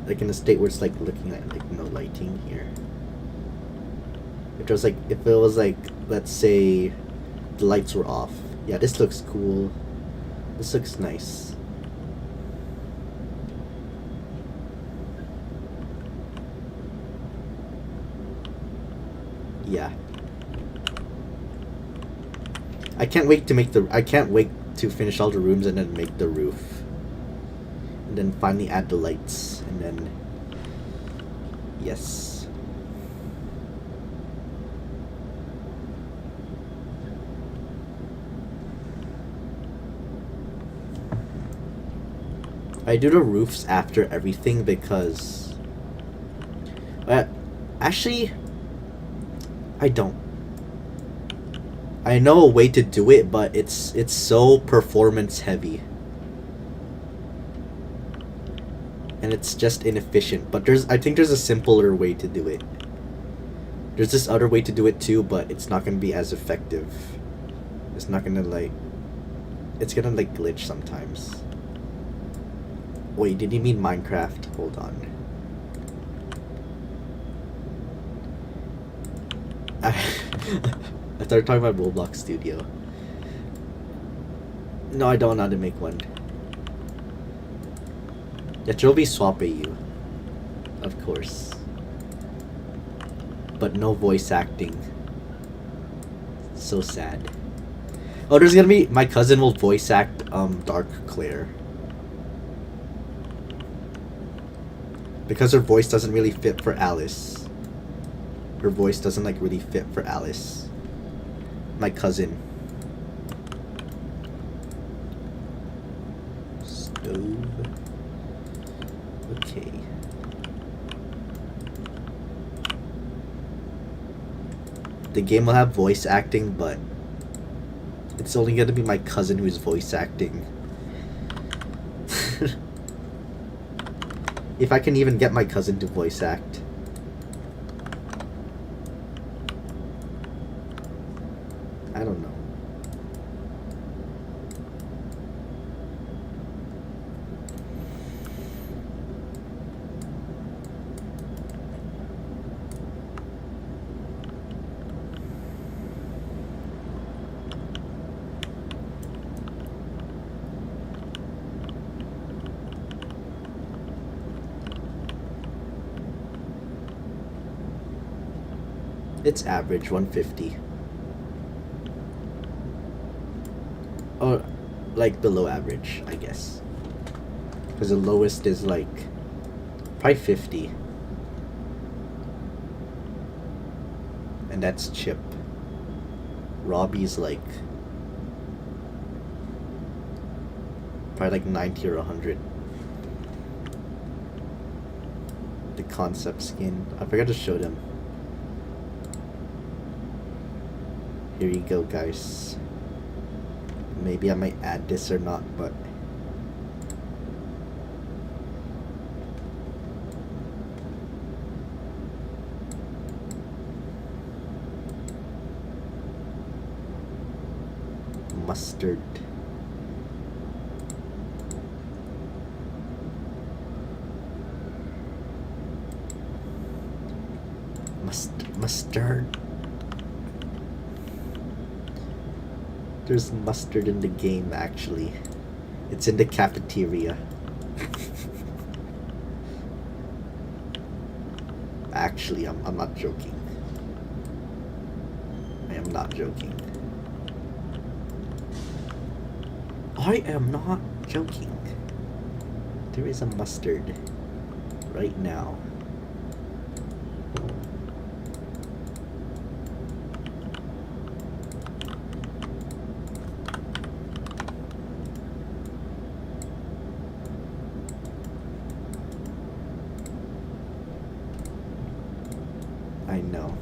Speaker 1: Like in a state where it's like looking at like no lighting here. If it was like, let's say the lights were off. Yeah, this looks cool. This looks nice. Yeah. I can't wait to finish all the rooms and then make the roof. And then finally add the lights. And then... Yes. I do the roofs after everything because... actually... I don't. I know a way to do it, but it's so performance heavy. And it's just inefficient. But I think there's a simpler way to do it. There's this other way to do it too, but it's not gonna be as effective. It's not gonna like... It's gonna like glitch sometimes. Wait, did you mean Minecraft? Hold on. I started talking about Roblox Studio. No, I don't know how to make one. Yatrobi swap you. Of course. But no voice acting. So sad. Oh, there's gonna be... My cousin will voice act Dark Claire. Because her voice doesn't really fit for Alice. Her voice doesn't like really fit for Alice. My cousin. Stove. Okay. The game will have voice acting, but it's only gonna be my cousin who's voice acting. If I can even get my cousin to voice act. I don't know. It's average 150. Or like below average, I guess. Because the lowest is like probably 50. And that's Chip. Robbie's like probably like 90 or 100. the concept skin. I forgot to show them. Here you go, guys. Maybe I might add this or not, but mustard. Mustard. There's mustard in the game, actually. It's in the cafeteria. Actually, I'm not joking. I am not joking. I am not joking. There is a mustard right now. I know.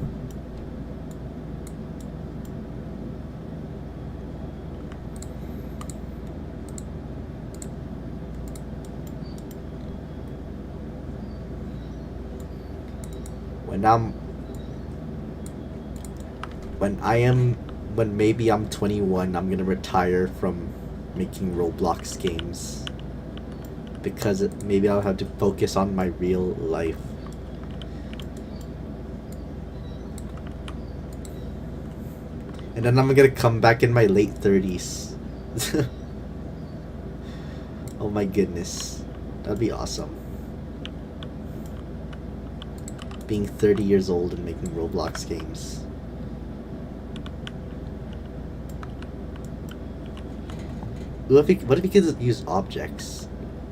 Speaker 1: When maybe I'm 21, I'm gonna retire from making Roblox games because maybe I'll have to focus on my real life. And then I'm gonna come back in my late 30s. Oh my goodness. That'd be awesome. Being 30 years old and making Roblox games. What if you could use objects?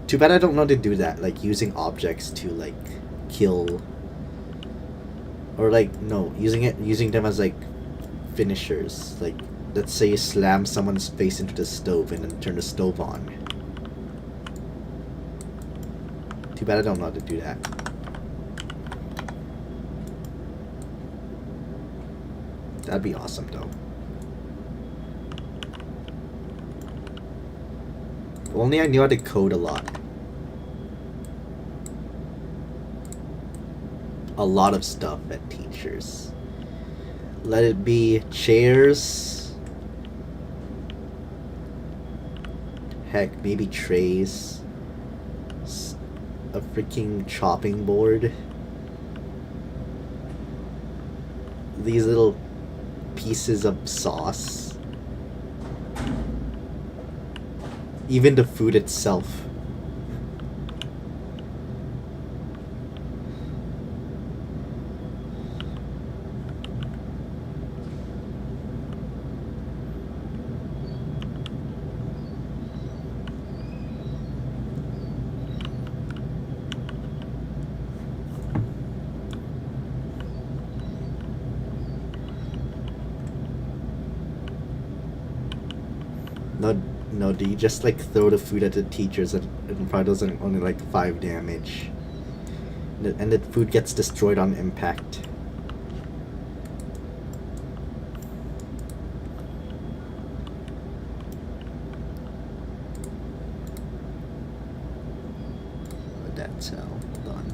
Speaker 1: Too bad I don't know how to do that, like using objects to like kill, or like no, using them as like finishers. Like let's say you slam someone's face into the stove and then turn the stove on. Too bad I don't know how to do that. That'd be awesome though. If only I knew how to code a lot. A lot of stuff at teachers. Let it be chairs. Heck, maybe trays. A freaking chopping board. These little pieces of sauce. Even the food itself. No, do you just like throw the food at the teachers and it probably does only like 5 damage. And the food gets destroyed on impact. That's how. Hold on.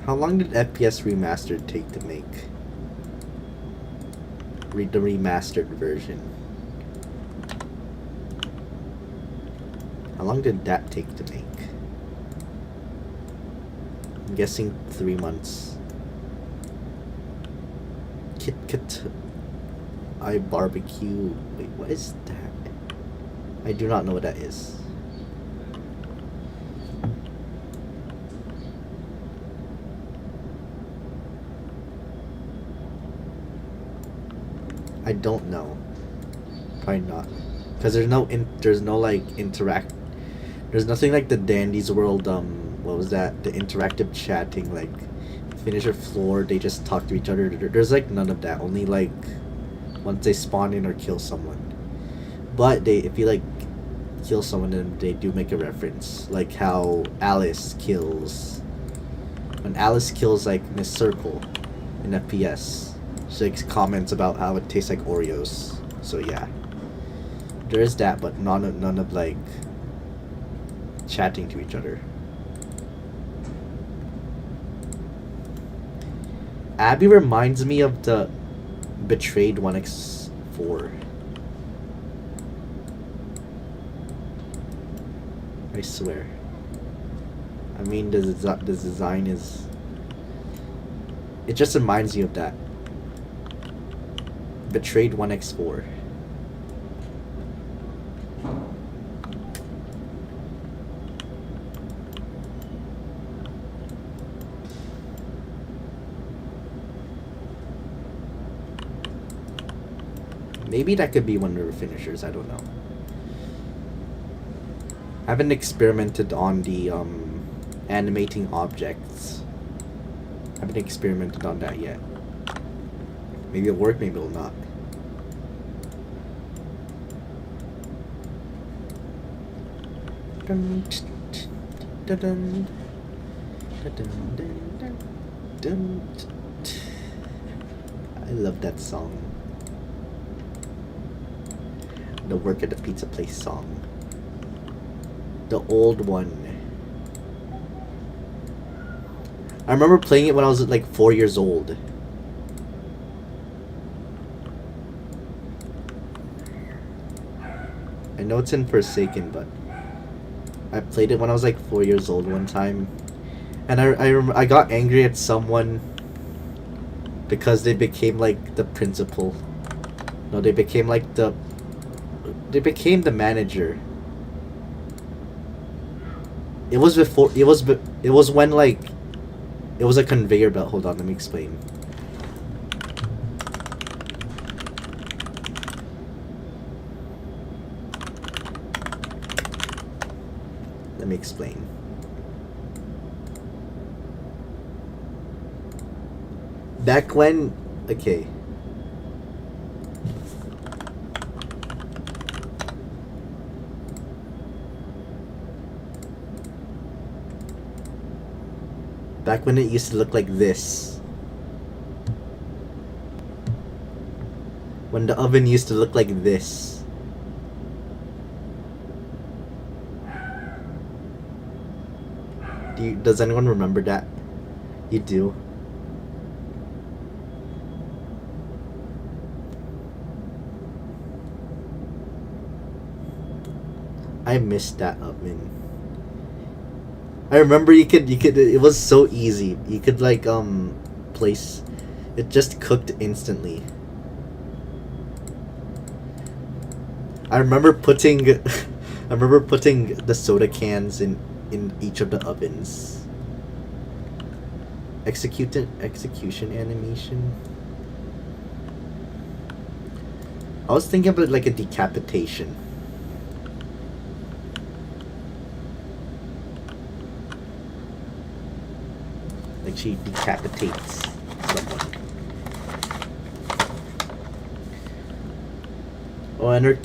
Speaker 1: How long did FPS Remastered take to make? The remastered version. How long did that take to make? I'm guessing 3 months. Kit Kat I barbecue. Wait, what is that? I do not know what that is. I don't know. Probably not. Because there's no like interact. There's nothing like the Dandy's World. What was that? The interactive chatting. Like, finish your floor, they just talk to each other. There's like none of that. Only like once they spawn in or kill someone. But if you like kill someone, then they do make a reference, like how Alice kills. When Alice kills like Miss Circle in FPS, she like comments about how it tastes like Oreos. So yeah, there is that, but none of like chatting to each other. Abby reminds me of the Betrayed 1x4. I swear. I mean, the design is... It just reminds you of that. Betrayed 1x4. Maybe that could be one of the finishers, I don't know. I haven't experimented on the animating objects. I haven't experimented on that yet. Maybe it'll work, maybe it'll not. Dun, dun, dun, dun, dun, dun, dun. I love that song. The Work at the Pizza Place song. The old one. I remember playing it when I was like 4 years old. I know it's in Forsaken, but I played it when I was like 4 years old one time, and I got angry at someone because they became like the principal. No, they became like the manager. It was before. It was when like it was a conveyor belt. Hold on, let me explain. Let me explain. Back when, okay. Back when it used to look like this. When the oven used to look like this. Does anyone remember that? You do? I missed that oven. I remember you could it was so easy. You could like place it, just cooked instantly. I remember putting the soda cans in each of the ovens. Execution animation. I was thinking about like a decapitation. Like she decapitates someone. Oh, and her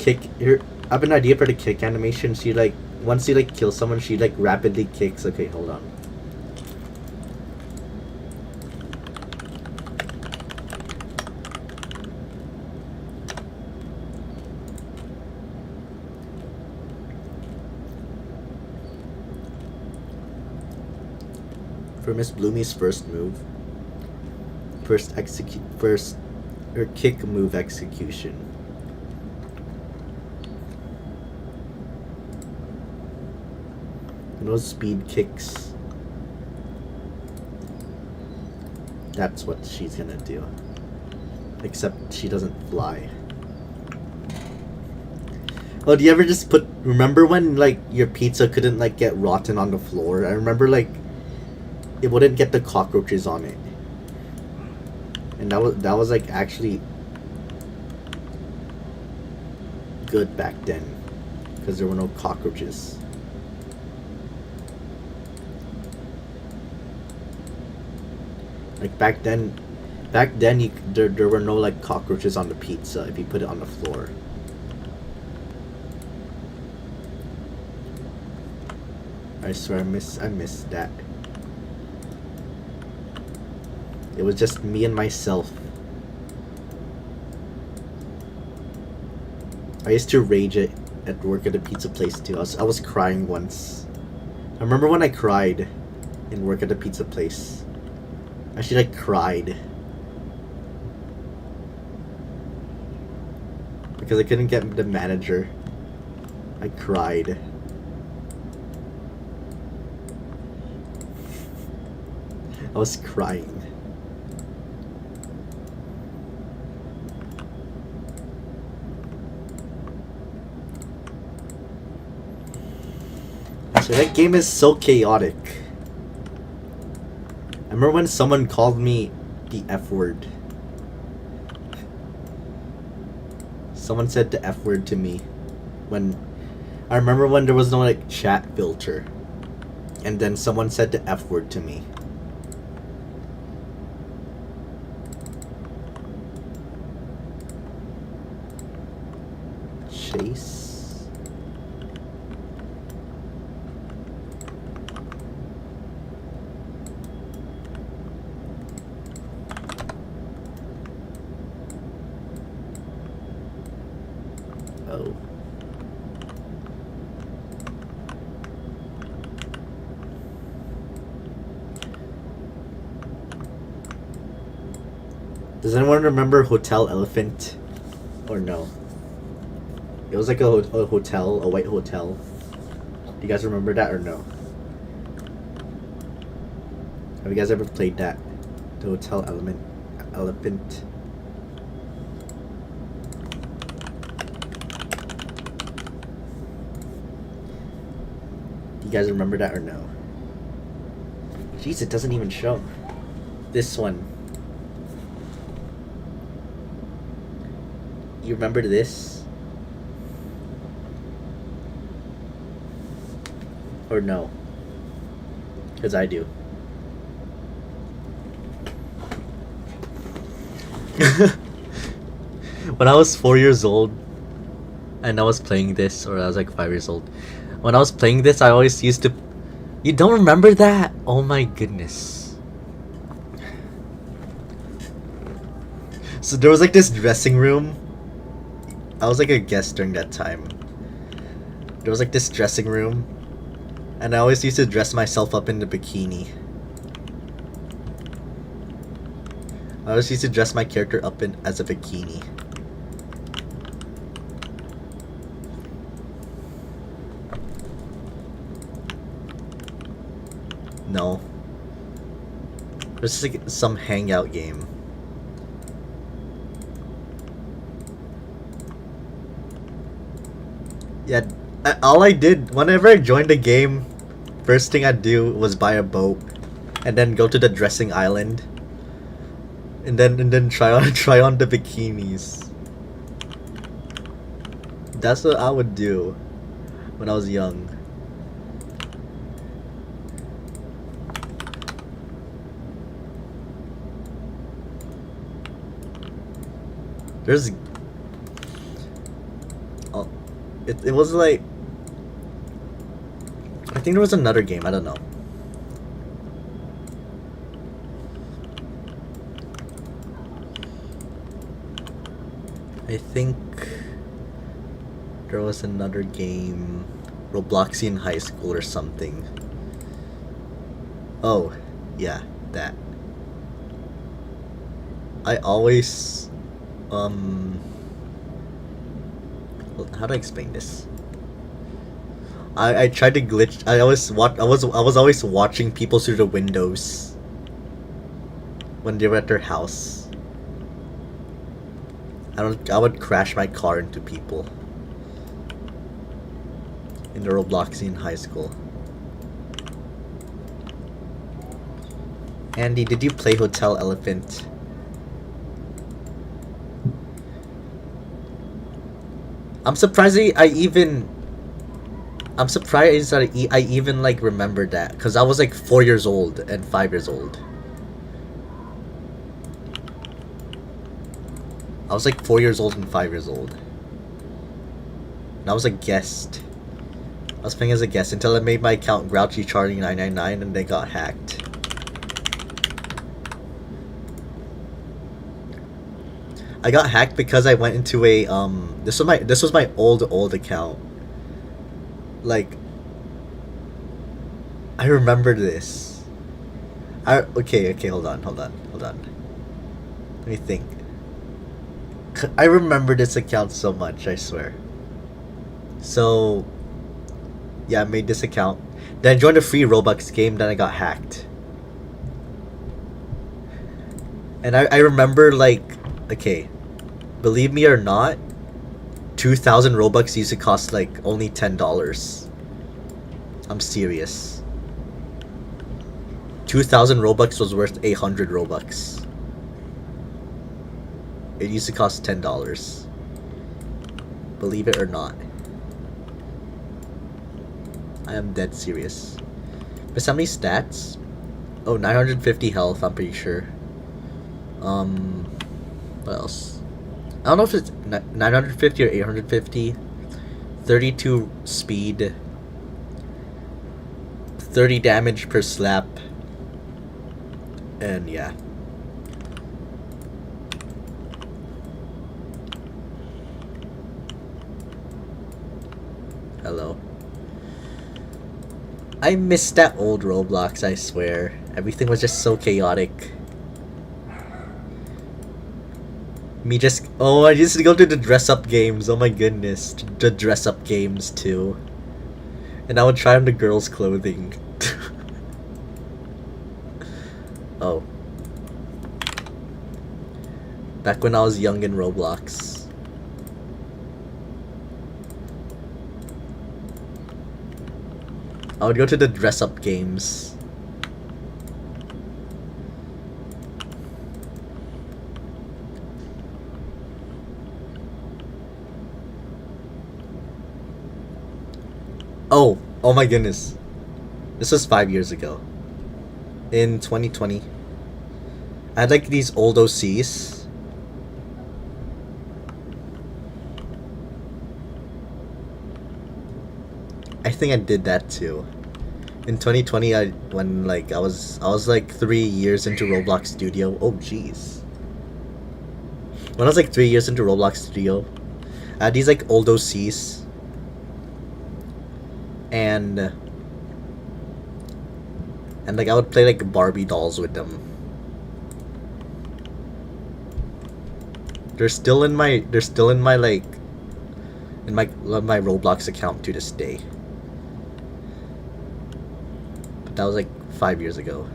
Speaker 1: I have an idea for the kick animation. She like, once you like kill someone, she like rapidly kicks. Okay, hold on. For Miss Bloomy's first move. Her kick move execution. No speed kicks. That's what she's gonna do. Except she doesn't fly. Oh, do you ever just remember when like your pizza couldn't like get rotten on the floor? I remember like it wouldn't get the cockroaches on it. And that was like actually good back then because there were no cockroaches. Like back then there were no like cockroaches on the pizza if you put it on the floor. I swear I miss that. It was just me and myself. I used to rage it at work at a pizza place too. I was crying once. I remember when I cried in work at a pizza place. I actually like cried. Because I couldn't get the manager. I cried. I was crying. So that game is so chaotic. I remember when someone called me the F word. Someone said the F word to me I remember when there was no like chat filter, and then someone said the F word to me. Chase. Oh. Does anyone remember Hotel Elephant? Or no? It was like a hotel, a white hotel. Do you guys remember that or no? Have you guys ever played that? The Hotel Elephant. You guys remember that or no? Jeez, it doesn't even show. This one. You remember this? Or no? Because I do. When I was 4 years old and I was playing this, or I was like 5 years old, when I was playing this, I always used to... You don't remember that? Oh my goodness. So there was like this dressing room. I was like a guest during that time. There was like this dressing room, and I always used to dress myself up in the bikini. I always used to dress my character up as a bikini. No. This is like some hangout game. Yeah, all I did, whenever I joined the game, first thing I'd do was buy a boat, and then go to the dressing island, and then try on the bikinis. That's what I would do when I was young. There's... Oh, it was like... I think there was another game, I don't know. I think there was another game, Robloxian High School or something. Oh, yeah, that. I always, how do I explain this? I tried to glitch. I was always watching people through the windows when they were at their house. I would crash my car into people in the Robloxian High School. Andy, did you play Hotel Elephant? I'm surprised I even. I'm surprised that I even like remembered that because I was like 4 years old and 5 years old. I was like 4 years old and 5 years old. And I was a guest. I was playing as a guest until I made my account Grouchy Charlie 999 and they got hacked. I got hacked because I went into a this was my old account. Like I remember this. Okay, hold on. Let me think. I remember this account so much, I swear. So yeah, I made this account. Then I joined a free Robux game, then I got hacked. And I remember like, okay, believe me or not, 2,000 Robux used to cost like only $10. I'm serious. 2,000 Robux was worth 800 Robux. It used to cost $10. Believe it or not. I am dead serious. But how many stats? Oh, 950 health, I'm pretty sure. What else? I don't know if it's 950 or 850. 32 speed. 30 damage per slap. And yeah. Hello. I miss that old Roblox, I swear. Everything was just so chaotic. I used to go to the dress-up games, oh my goodness. The dress-up games, too. And I would try on the girls' clothing. Oh. Back when I was young in Roblox. I would go to the dress-up games. Oh my goodness. This was 5 years ago. In 2020. I had like these old OCs. I think I did that too. In 2020, when like I was like 3 years into Roblox Studio. Oh jeez. When I was like 3 years into Roblox Studio, I had these like old OCs. And like I would play like Barbie dolls with them. They're still in my like in my Roblox account to this day. But that was like 5 years ago.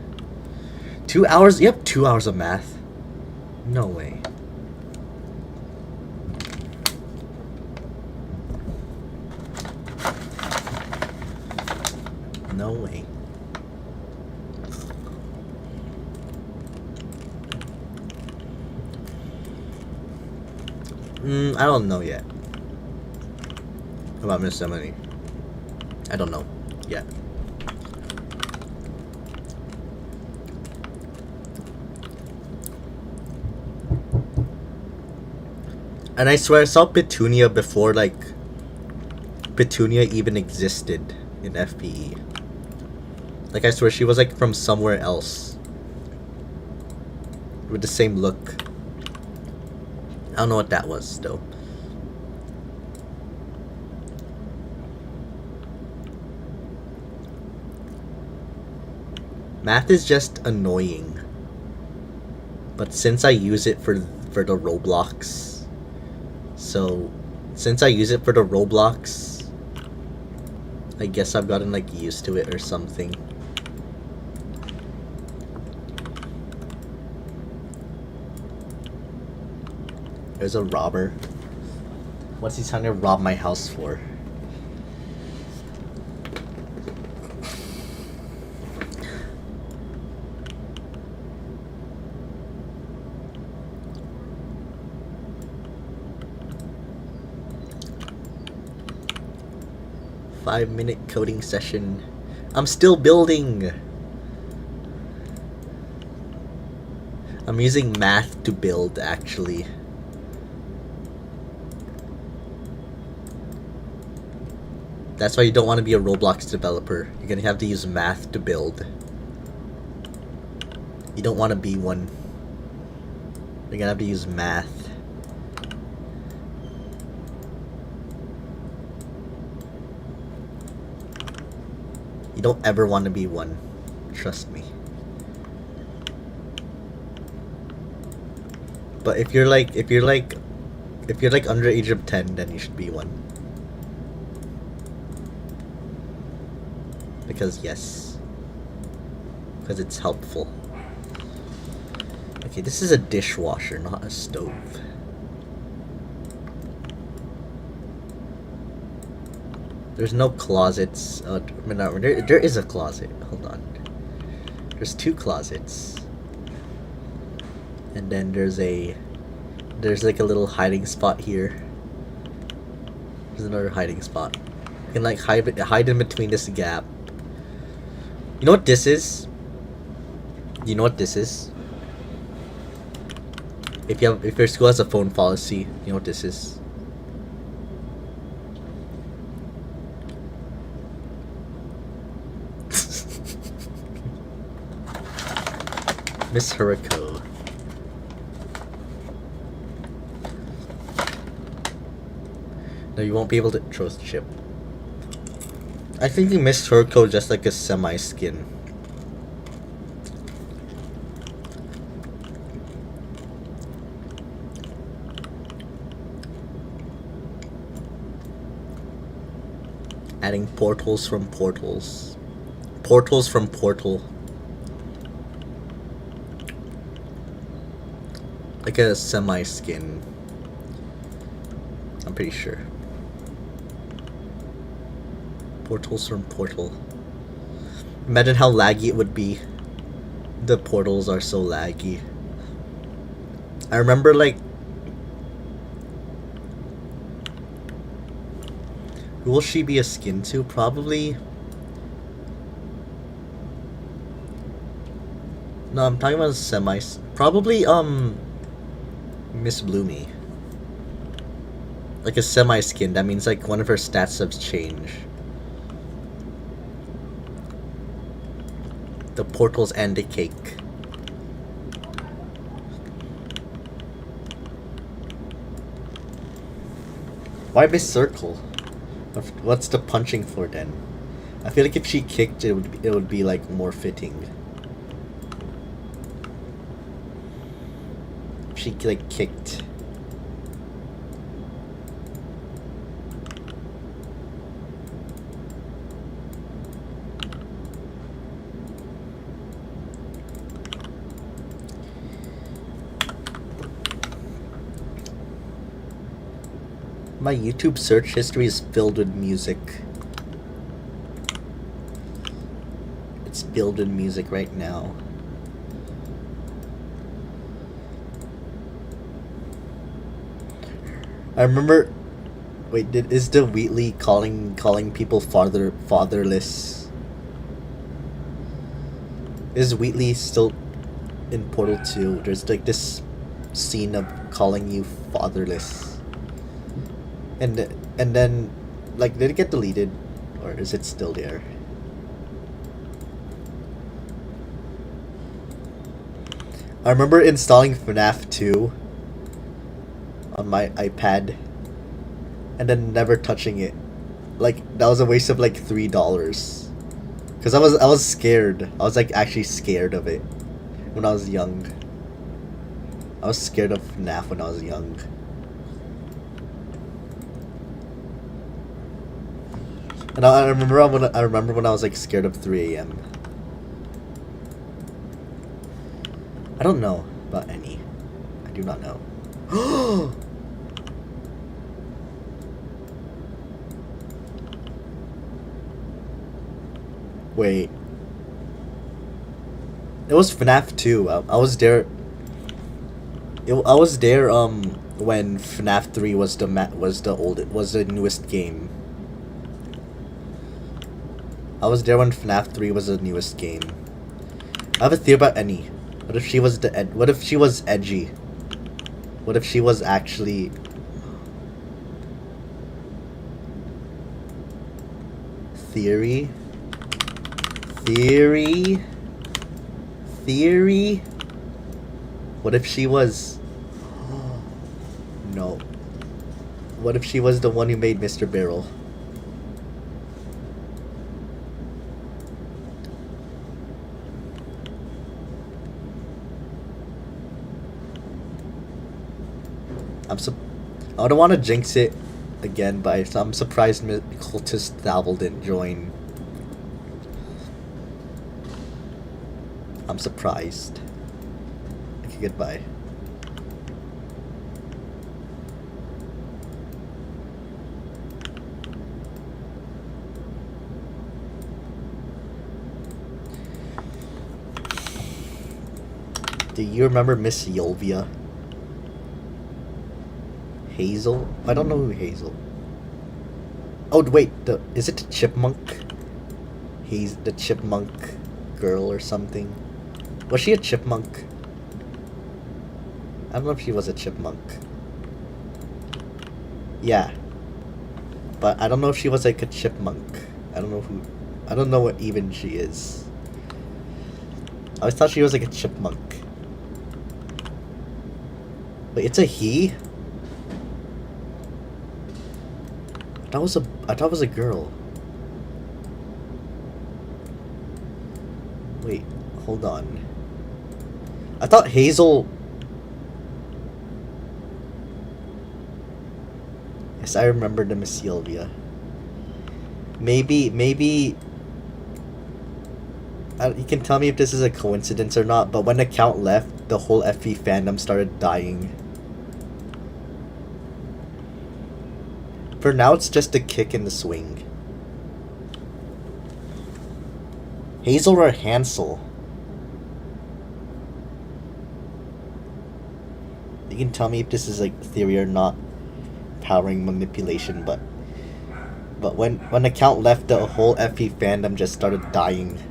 Speaker 1: 2 hours? Yep, 2 hours of math. No way. No way. I don't know yet. About Miss Emily. I don't know yet. And I swear I saw Petunia before like Petunia even existed in FPE. Like I swear she was like from somewhere else. With the same look. I don't know what that was though. Math is just annoying. But since I use it for the Roblox. So since I use it for the Roblox, I guess I've gotten like used to it or something. There's a robber. What's he trying to rob my house for? 5-minute coding session. I'm still building. I'm using math to build, actually. That's why you don't want to be a Roblox developer. You're gonna have to use math to build. You don't want to be one. You're gonna have to use math. You don't ever want to be one. Trust me. But if you're like under age of 10, then you should be one. Because yes. Because it's helpful. Okay, this is a dishwasher, not a stove. There's no closets. There is a closet. Hold on. There's 2 closets. And then there's like a little hiding spot here. There's another hiding spot. You can like hide in between this gap. You know what this is? You know what this is? If your school has a phone policy, you know what this is? Miss Hurricane. No, you won't be able to trust ship. I think you missed Hurricane just like a semi-skin. Adding portals from portals. Portals from portal. Like a semi-skin. I'm pretty sure. Portals from portal. Imagine how laggy it would be. The portals are so laggy. I remember like... Who will she be a skin to? Probably... No, I'm talking about a semi... Probably, Miss Bloomy. Like a semi-skin, that means like one of her stat subs change. The portals and the cake. Why Miss Circle? What's the punching for then? I feel like if she kicked, it would be like more fitting. If she like kicked. My YouTube search history is filled with music. It's filled with music right now. I remember. Wait, is the Wheatley calling people fatherless? Is Wheatley still in Portal 2? There's like this scene of calling you fatherless. And then, like, did it get deleted? Or is it still there? I remember installing FNAF 2 on my iPad and then never touching it. Like, that was a waste of like $3. Cause I was scared. I was like actually scared of it when I was young. I was scared of FNAF when I was young. And I remember when I was like scared of 3 a.m. I don't know about any. I do not know. Wait. It was FNAF 2. I was there. I was there when FNAF 3 was the newest game. I was there when FNAF 3 was the newest game. I have a theory about Annie. What if she was what if she was edgy? What if she was actually... Theory? What if she was... No. What if she was the one who made Mr. Barrel? I don't want to jinx it again, but I'm surprised Cultist Dabble didn't join. I'm surprised. Okay, goodbye. Do you remember Miss Yolvia? Hazel? I don't know who Hazel. Oh wait, is it the chipmunk? He's the chipmunk girl or something. Was she a chipmunk? I don't know if she was a chipmunk. Yeah. But I don't know if she was like a chipmunk. I don't know what even she is. I always thought she was like a chipmunk. Wait, it's a he? I thought it was a girl. Wait, hold on. I thought Hazel... Yes, I remember the Miss Sylvia. Maybe... you can tell me if this is a coincidence or not, but when the count left, the whole FP fandom started dying. For now, it's just a kick in the swing. Hazel or Hansel? You can tell me if this is like theory or not. Powering manipulation, but when the count left, the whole FP fandom just started dying.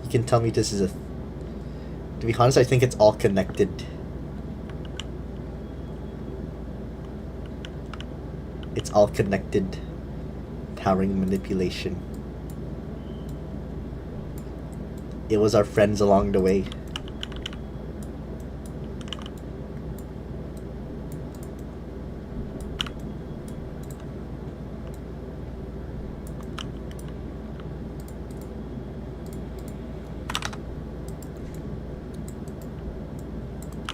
Speaker 1: You can tell me this is a... To be honest, I think it's all connected. It's all connected. Powering manipulation. It was our friends along the way.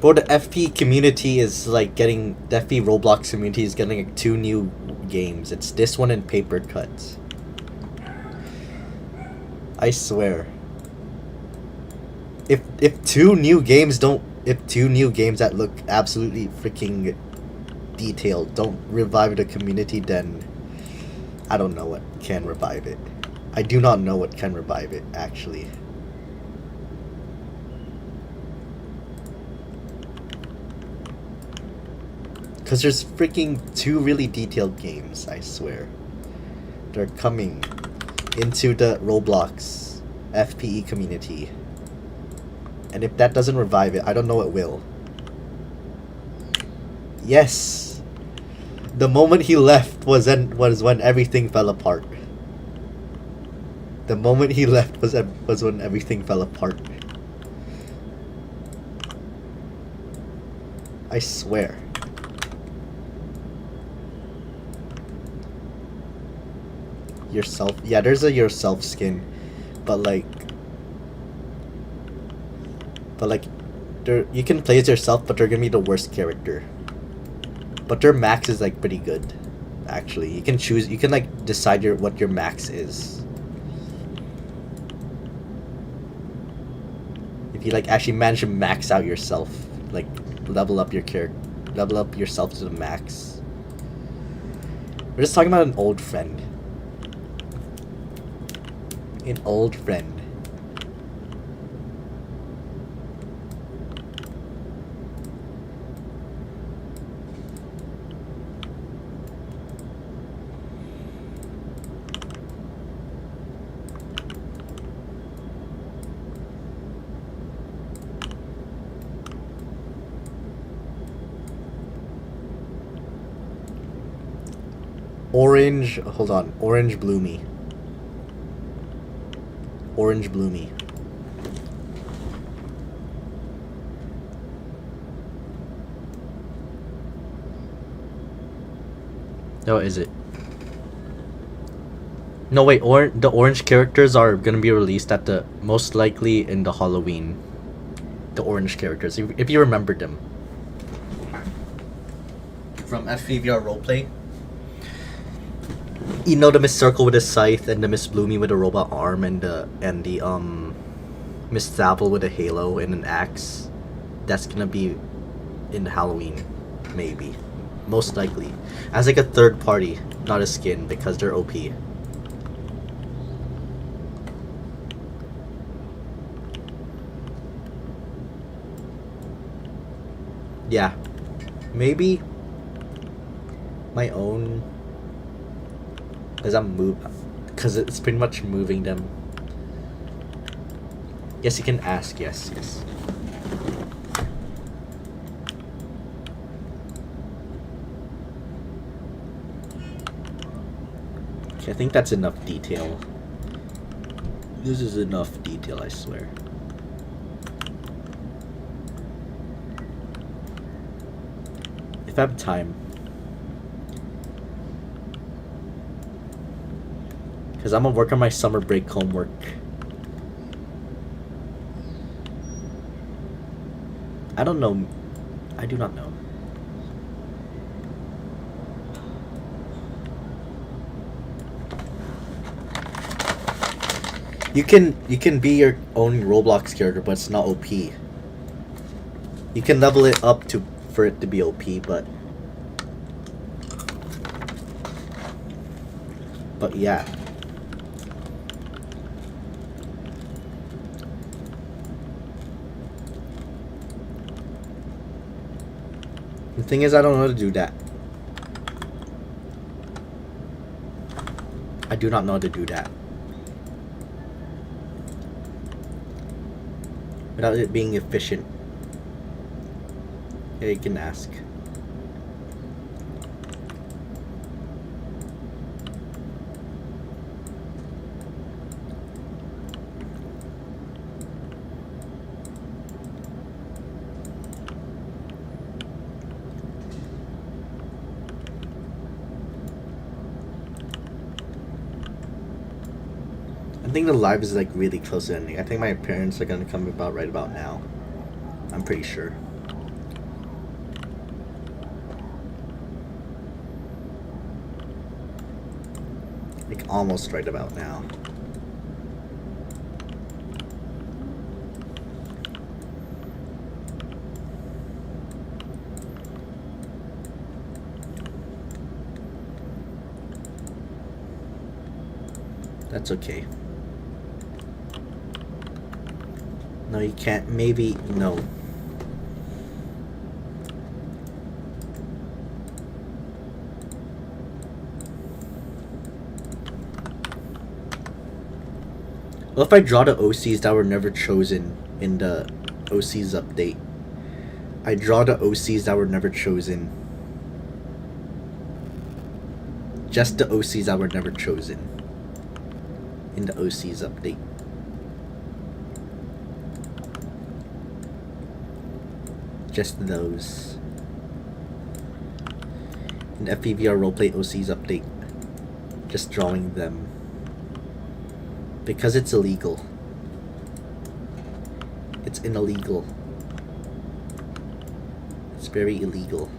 Speaker 1: Bro, the FP community is like getting... The FP Roblox community is getting like 2 new games. It's this one and Paper Cuts. I swear. If 2 new games don't... If 2 new games that look absolutely freaking detailed don't revive the community, then... I don't know what can revive it. I do not know what can revive it, actually. Because there's freaking 2 really detailed games, I swear. They're coming into the Roblox FPE community. And if that doesn't revive it, I don't know what will. Yes! The moment he left was when everything fell apart. The moment he left was when everything fell apart. I swear. Yourself, yeah, there's a yourself skin, but like you can play as yourself, but they're gonna be the worst character. But their max is like pretty good, actually. You can choose, you can like decide what your max is. If you like actually manage to max out yourself, like level up your character, level up yourself to the max. We're just talking about an old friend. An old friend. Orange, hold on. Orange Bloomy. Orange Bloomy. Oh, is it? No, wait. The orange characters are gonna be released at the most likely in the Halloween. The orange characters, if you remember them from FVR roleplay. You know the Miss Circle with a scythe and the Miss Bloomy with a robot arm and the Miss Thapple with a halo and an axe. That's gonna be in Halloween, maybe, most likely, as like a third party, not a skin, because they're OP. Yeah, maybe my own, because it's pretty much moving them. Yes, you can ask. Yes. Okay, I think that's enough detail. This is enough detail, I swear. If I have time. Because I'm gonna work on my summer break homework. I don't know. I do not know. You can be your own Roblox character, but it's not OP. You can level it up for it to be OP, but yeah. The thing is, I don't know how to do that. I do not know how to do that. Without it being efficient. Yeah, you can ask. I think the live is like really close to ending. I think my parents are gonna come about right about now. I'm pretty sure. Like almost right about now. That's okay. No, you can't. Maybe. No. What if I draw the OCs that were never chosen in the OCs update? I draw the OCs that were never chosen. Just the OCs that were never chosen in the OCs update. Just those. In FPVR roleplay OCs update. Just drawing them. Because it's illegal. It's illegal. It's very illegal.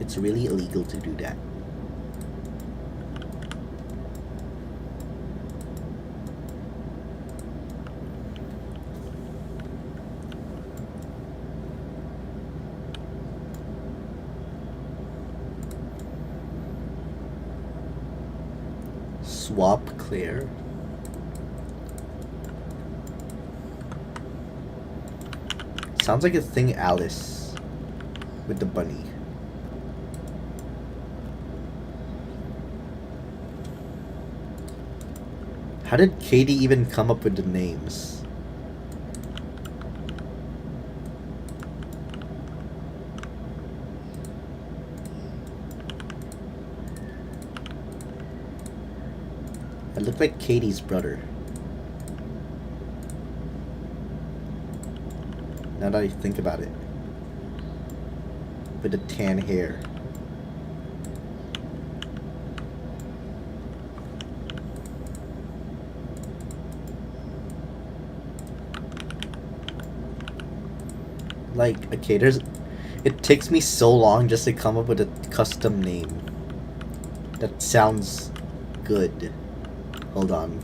Speaker 1: It's really illegal to do that. Swap Claire. Sounds like a thing Alice with the bunny. How did Katie even come up with the names? I look like Katie's brother. Now that I think about it. With the tan hair. Like, okay, it takes me so long just to come up with a custom name that sounds good. Hold on.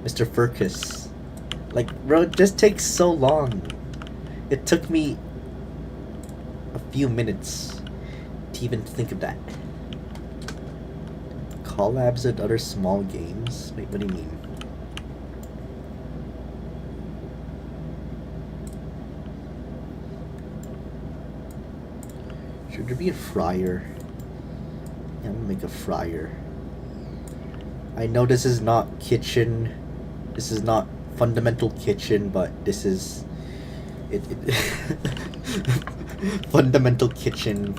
Speaker 1: Mr. Furcus. Like, bro, it just takes so long. It took me a few minutes to even think of that. Collabs with other small games? Wait, what do you mean? Should there be a fryer? Yeah, I'm gonna make a fryer. I know this is not kitchen. This is not fundamental kitchen, but this is it fundamental kitchen.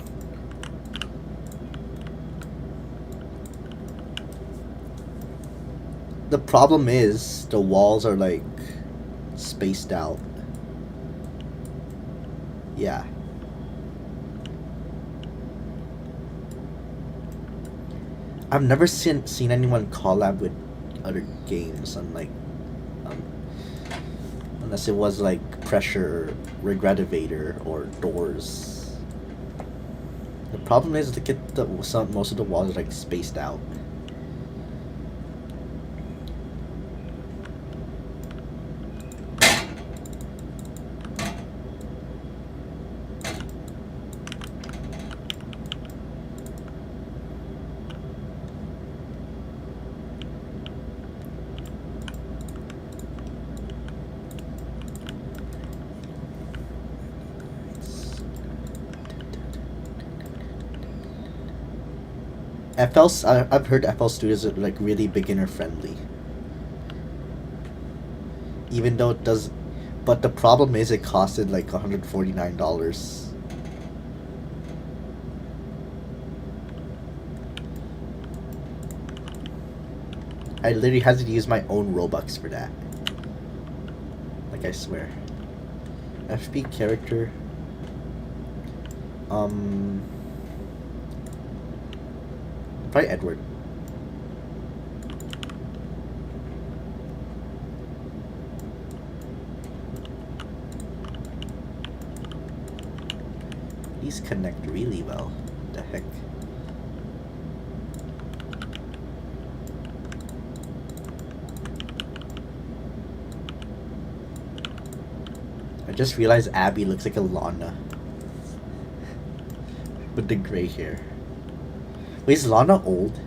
Speaker 1: The problem is the walls are like spaced out. Yeah. I've never seen anyone collab with other games on like unless it was like Pressure, Regretivator, or Doors. The problem is to get most of the walls are like spaced out. I've heard FL Studios are like really beginner friendly. Even though it does, but the problem is it costed like $149. I literally had to use my own Robux for that. Like, I swear. FP character. Probably Edward. These connect really well. The heck? I just realized Abby looks like a Lana. With the gray hair. Wait, is Lana old?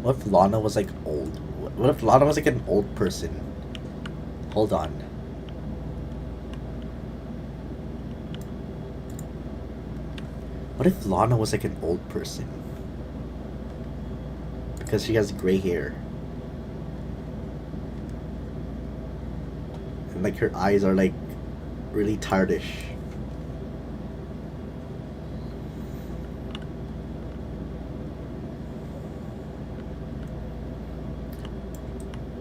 Speaker 1: What if Lana was like old? What if Lana was like an old person? Hold on. What if Lana was like an old person? Because she has gray hair. And like her eyes are like really tardish.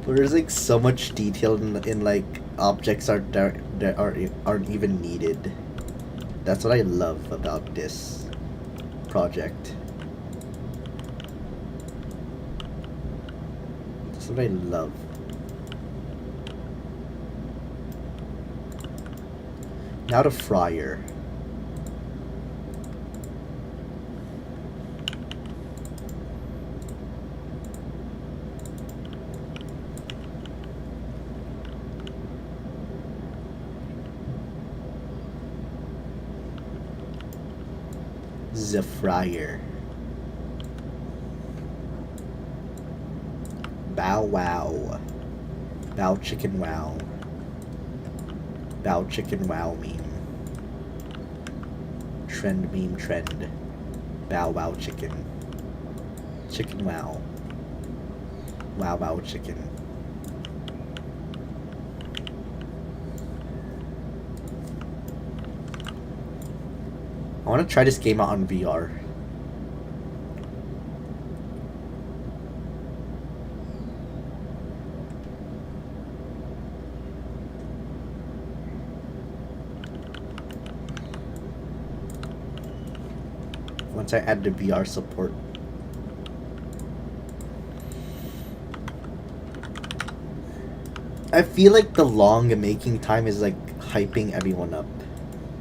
Speaker 1: But there's like so much detail in like objects aren't even needed. That's what I love about this project. That's what I love. Now the fryer. The fryer. Bow wow. Bow chicken wow. Bow chicken wow meme. Trend meme trend. Bow wow chicken. Chicken wow. Wow wow chicken. I want to try this game out on VR. Once I add the VR support. I feel like the long making time is like hyping everyone up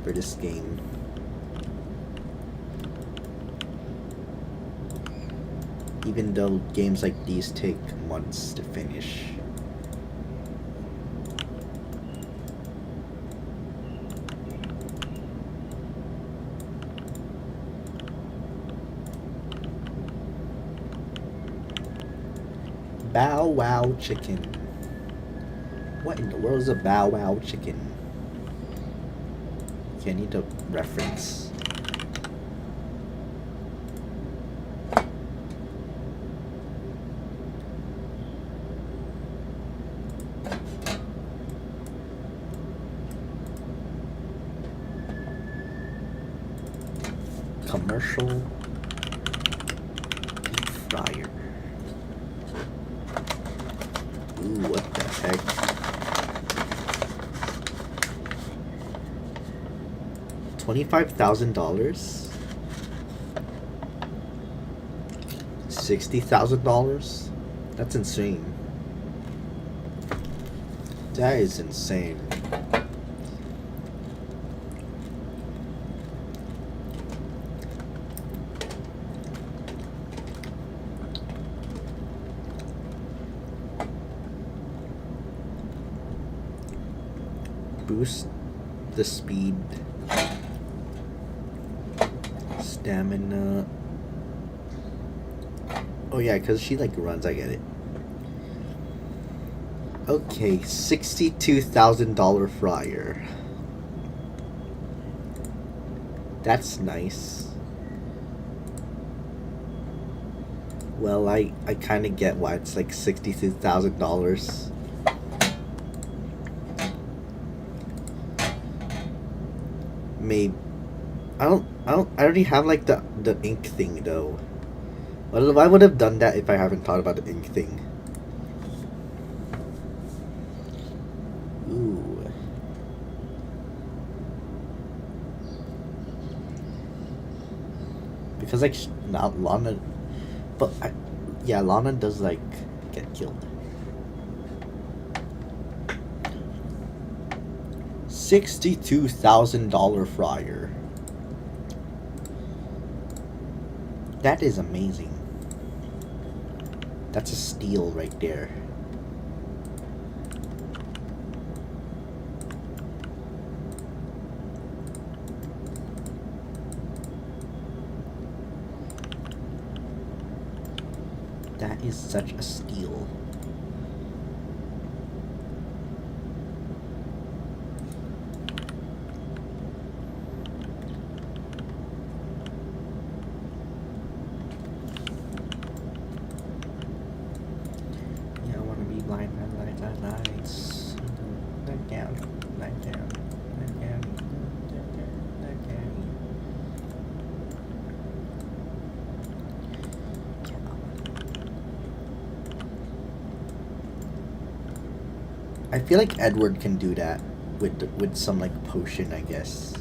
Speaker 1: for this game. Even though games like these take months to finish. Bow wow chicken. What in the world is a bow wow chicken? Okay, I need a reference. Commercial deep fryer. Ooh, what the heck? $25,000? $60,000? That's insane. That is insane. Boost the speed, stamina. Oh yeah, because she like runs, I get it. Okay, $62,000 fryer. That's nice. Well, I kind of get why it's like $62,000. Maybe I already have like the ink thing though. I would have done that if I haven't thought about the ink thing. Ooh. Because like not Lana, but yeah, Lana does like get killed. $62,000 fryer. That is amazing. That's a steal right there. That is such a steal. I feel like Edward can do that with some like potion, I guess.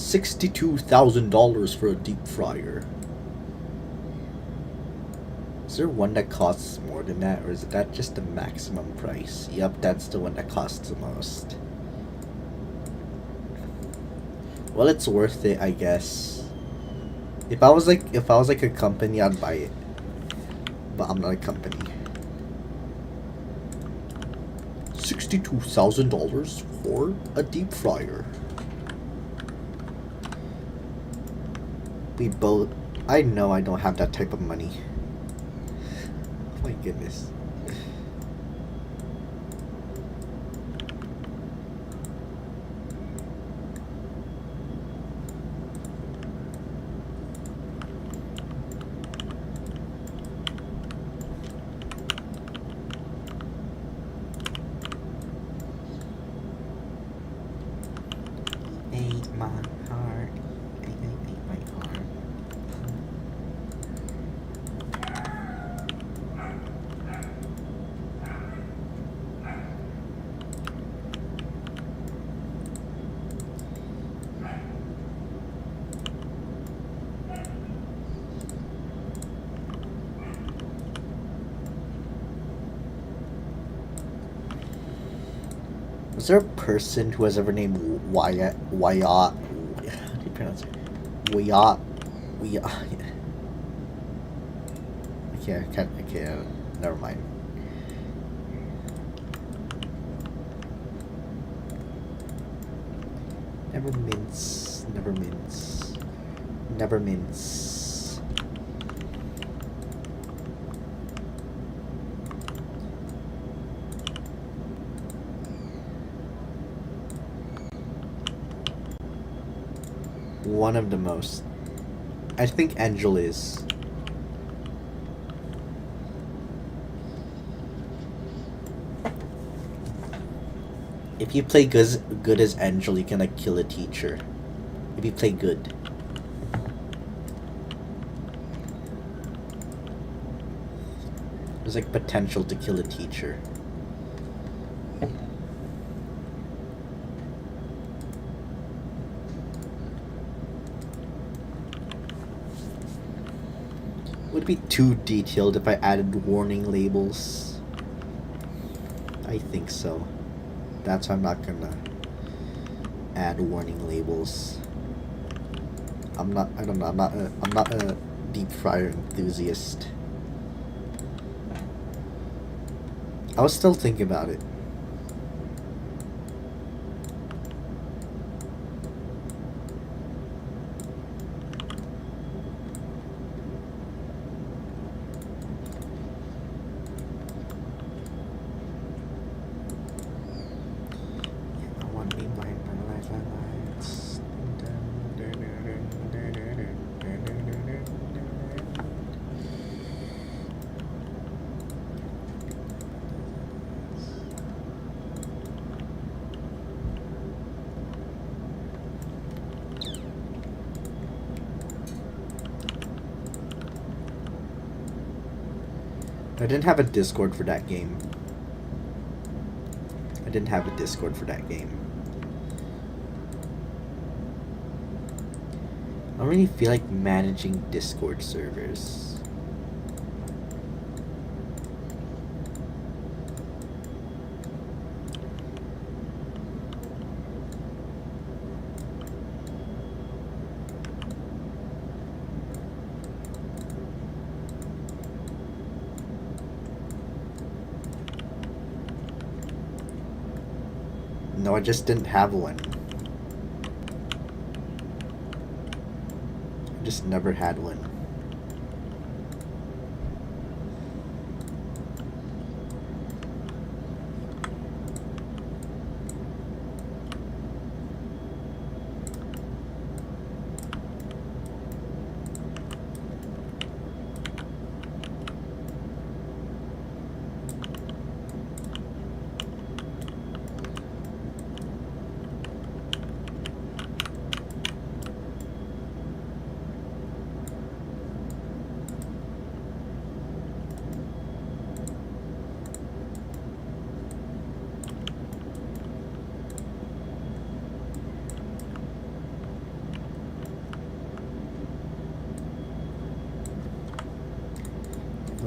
Speaker 1: $62,000 for a deep fryer. Is there one that costs more than that, or is that just the maximum price? Yep, that's the one that costs the most. Well, it's worth it, I guess. If I was like a company, I'd buy it. But I'm not a company. $62,000 for a deep fryer. We both. I know I don't have that type of money. Oh my goodness. Ate my heart. Ate my heart. Was there a person who has ever named Wyatt? How do you pronounce it? Wyatt. Okay, never mind. Never mince. One of the most. I think Angel is. If you play good as Angel, you can like kill a teacher. If you play good. There's like potential to kill a teacher. Would it be too detailed if I added warning labels? I think so. That's why I'm not gonna add warning labels. I'm not a deep fryer enthusiast. I was still thinking about it. I didn't have a Discord for that game. I don't really feel like managing Discord servers. No, I just didn't have one. I just never had one.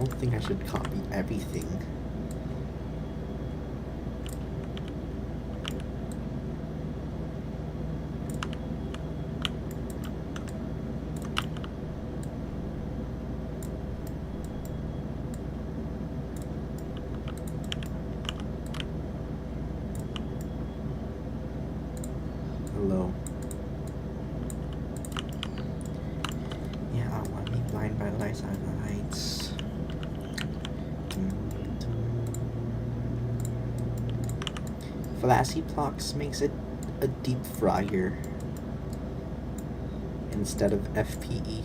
Speaker 1: don't think I should copy everything. Hello. Yeah, I want to be blind by the lights. Flashy Plox makes it a deep fryer instead of FPE.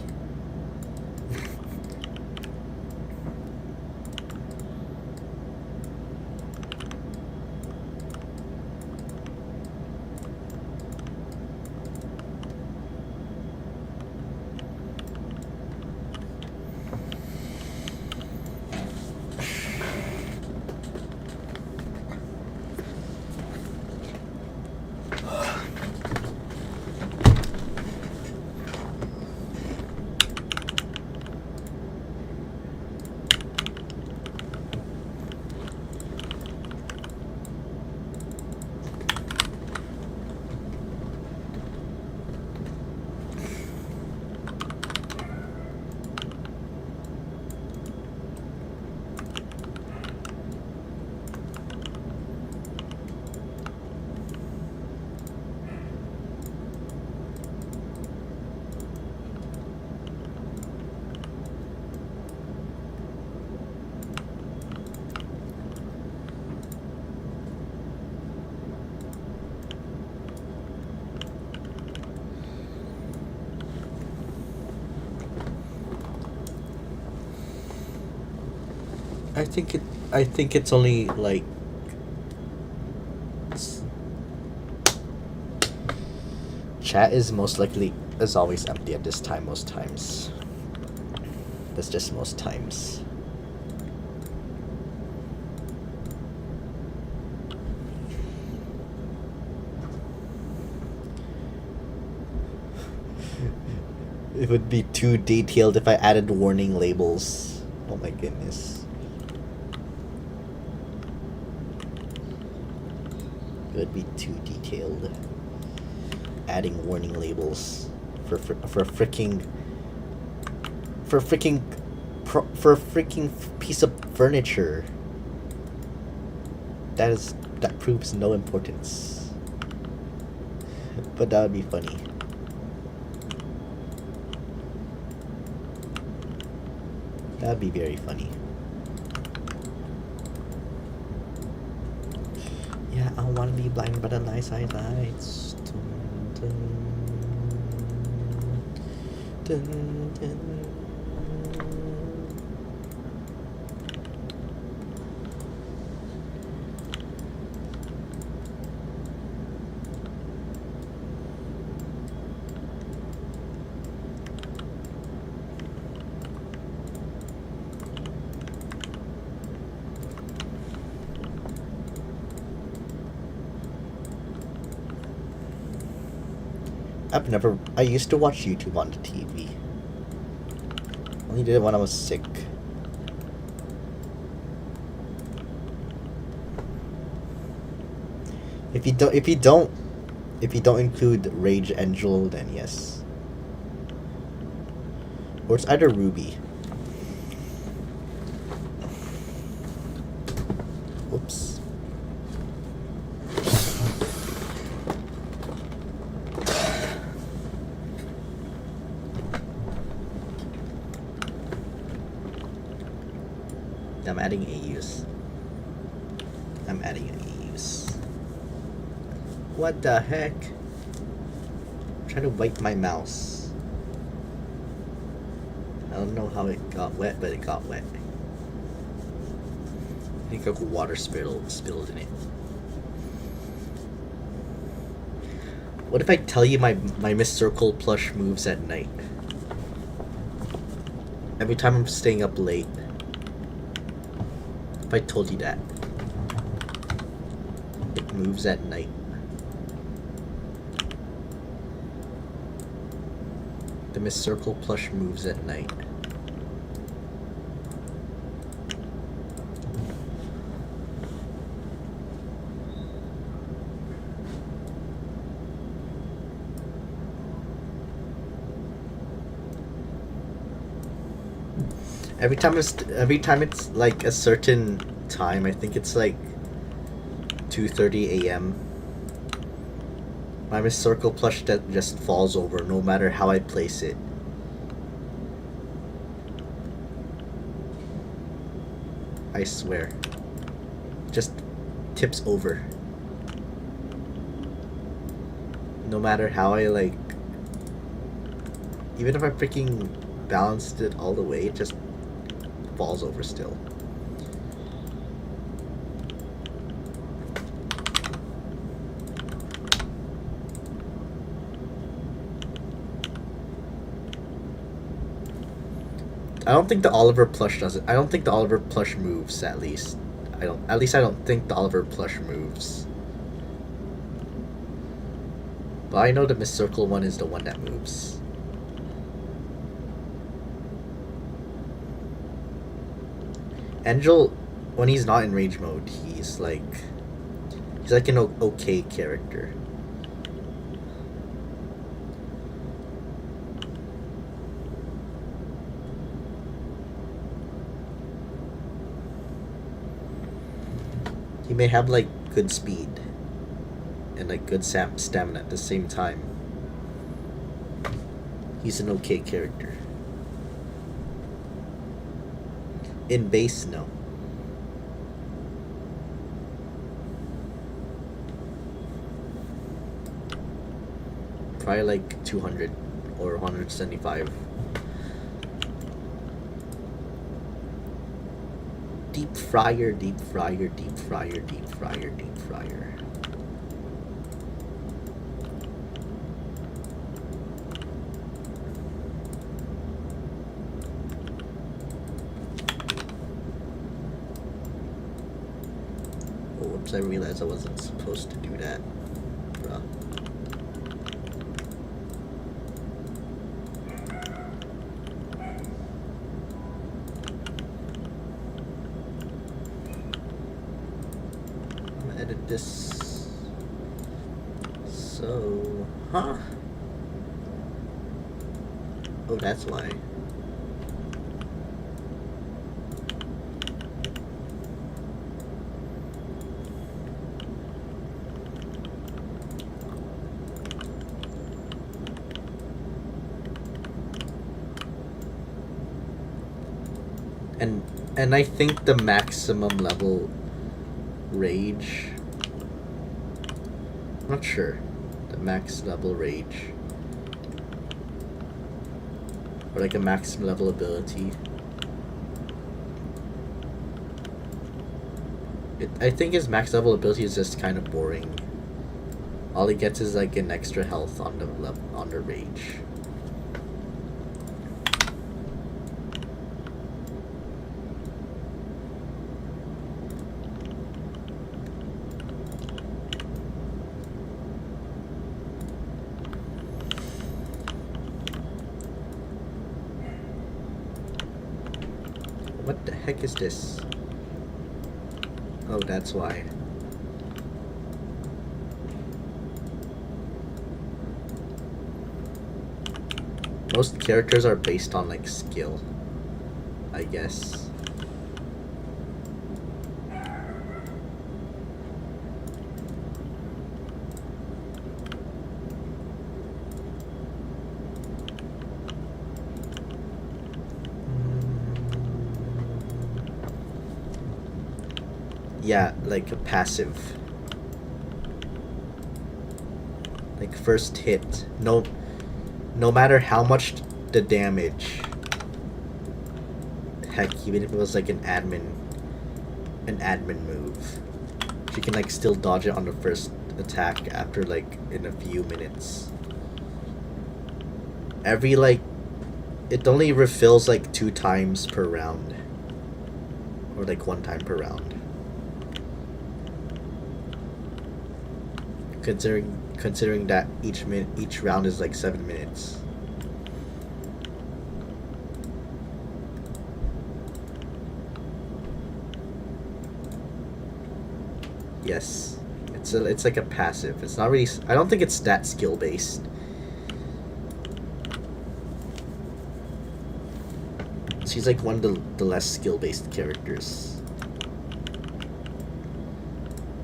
Speaker 1: I think it's only like chat is always empty at this time most times. That's just most times. It would be too detailed if I added warning labels. Oh my goodness. It would be too detailed. Adding warning labels for a freaking piece of furniture. That proves no importance. But that would be funny. That'd be very funny. Yeah, I want to be blind by the lights. Dun, dun. I used to watch YouTube on the TV. Only did it when I was sick. If you don't include Rage Angel, then yes. Or it's either Ruby. Whoops. I'm adding AUs. What the heck? I'm trying to wipe my mouse. I don't know how it got wet, but it got wet. I think a water spilled in it. What if I tell you my Miss Circle plush moves at night? Every time I'm staying up late. If I told you that. It moves at night. The Miss Circle plush moves at night. Every time it's like a certain time, I think it's like 2:30 a.m. My Miss Circle plush that just falls over no matter how I place it. I swear. Just tips over. No matter how I like... Even if I freaking balanced it all the way, it just falls over still. I don't think the Oliver plush does it. I don't think the Oliver plush moves, at least. At least I don't think the Oliver plush moves. But I know the Miss Circle one is the one that moves. Angel, when he's not in rage mode, he's like an okay character. He may have like good speed and like good stamina at the same time. He's an okay character. In base, no. Probably like 200 or 175. Deep fryer, deep fryer, deep fryer, deep fryer, deep fryer. Oh, whoops, I realized I wasn't supposed to do that. Bruh. Edit this. So, huh? Oh, that's why. And I think the maximum level rage, I'm not sure, the max level rage or like a maximum level ability, I think his max level ability is just kind of boring. All he gets is like an extra health on the rage. What the heck is this? Oh, that's why. Most characters are based on like skill, I guess. Yeah, like a passive. Like first hit. No matter how much the damage. Heck, even if it was like an admin move. She can like still dodge it on the first attack after like in a few minutes. Every like, it only refills like 2 times per round. Or like 1 time per round. Considering that each round is like 7 minutes. Yes, it's like a passive. It's not really. I don't think it's that skill based. She's like one of the less skill-based characters.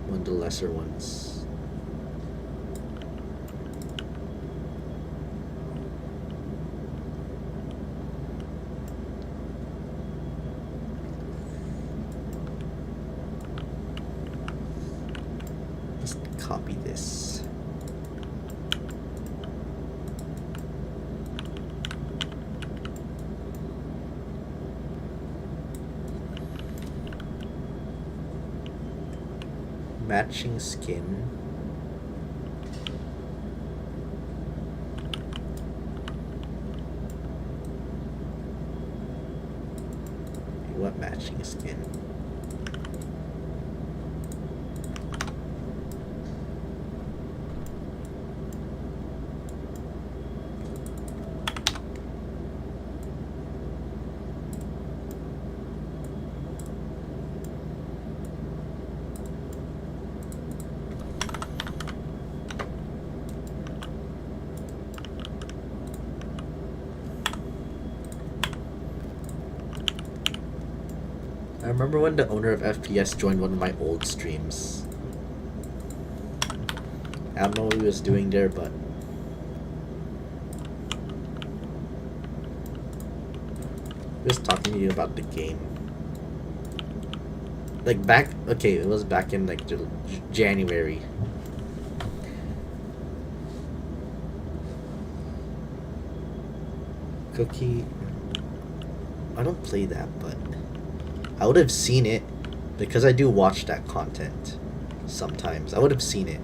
Speaker 1: One of the lesser ones. Just copy this. Matching skin. What matching skin? I remember when the owner of FPS joined one of my old streams. I don't know what he was doing there, but he was talking to you about the game. Like back, okay, it was back in like January. Cookie. I don't play that, but I would have seen it because I do watch that content sometimes. I would have seen it.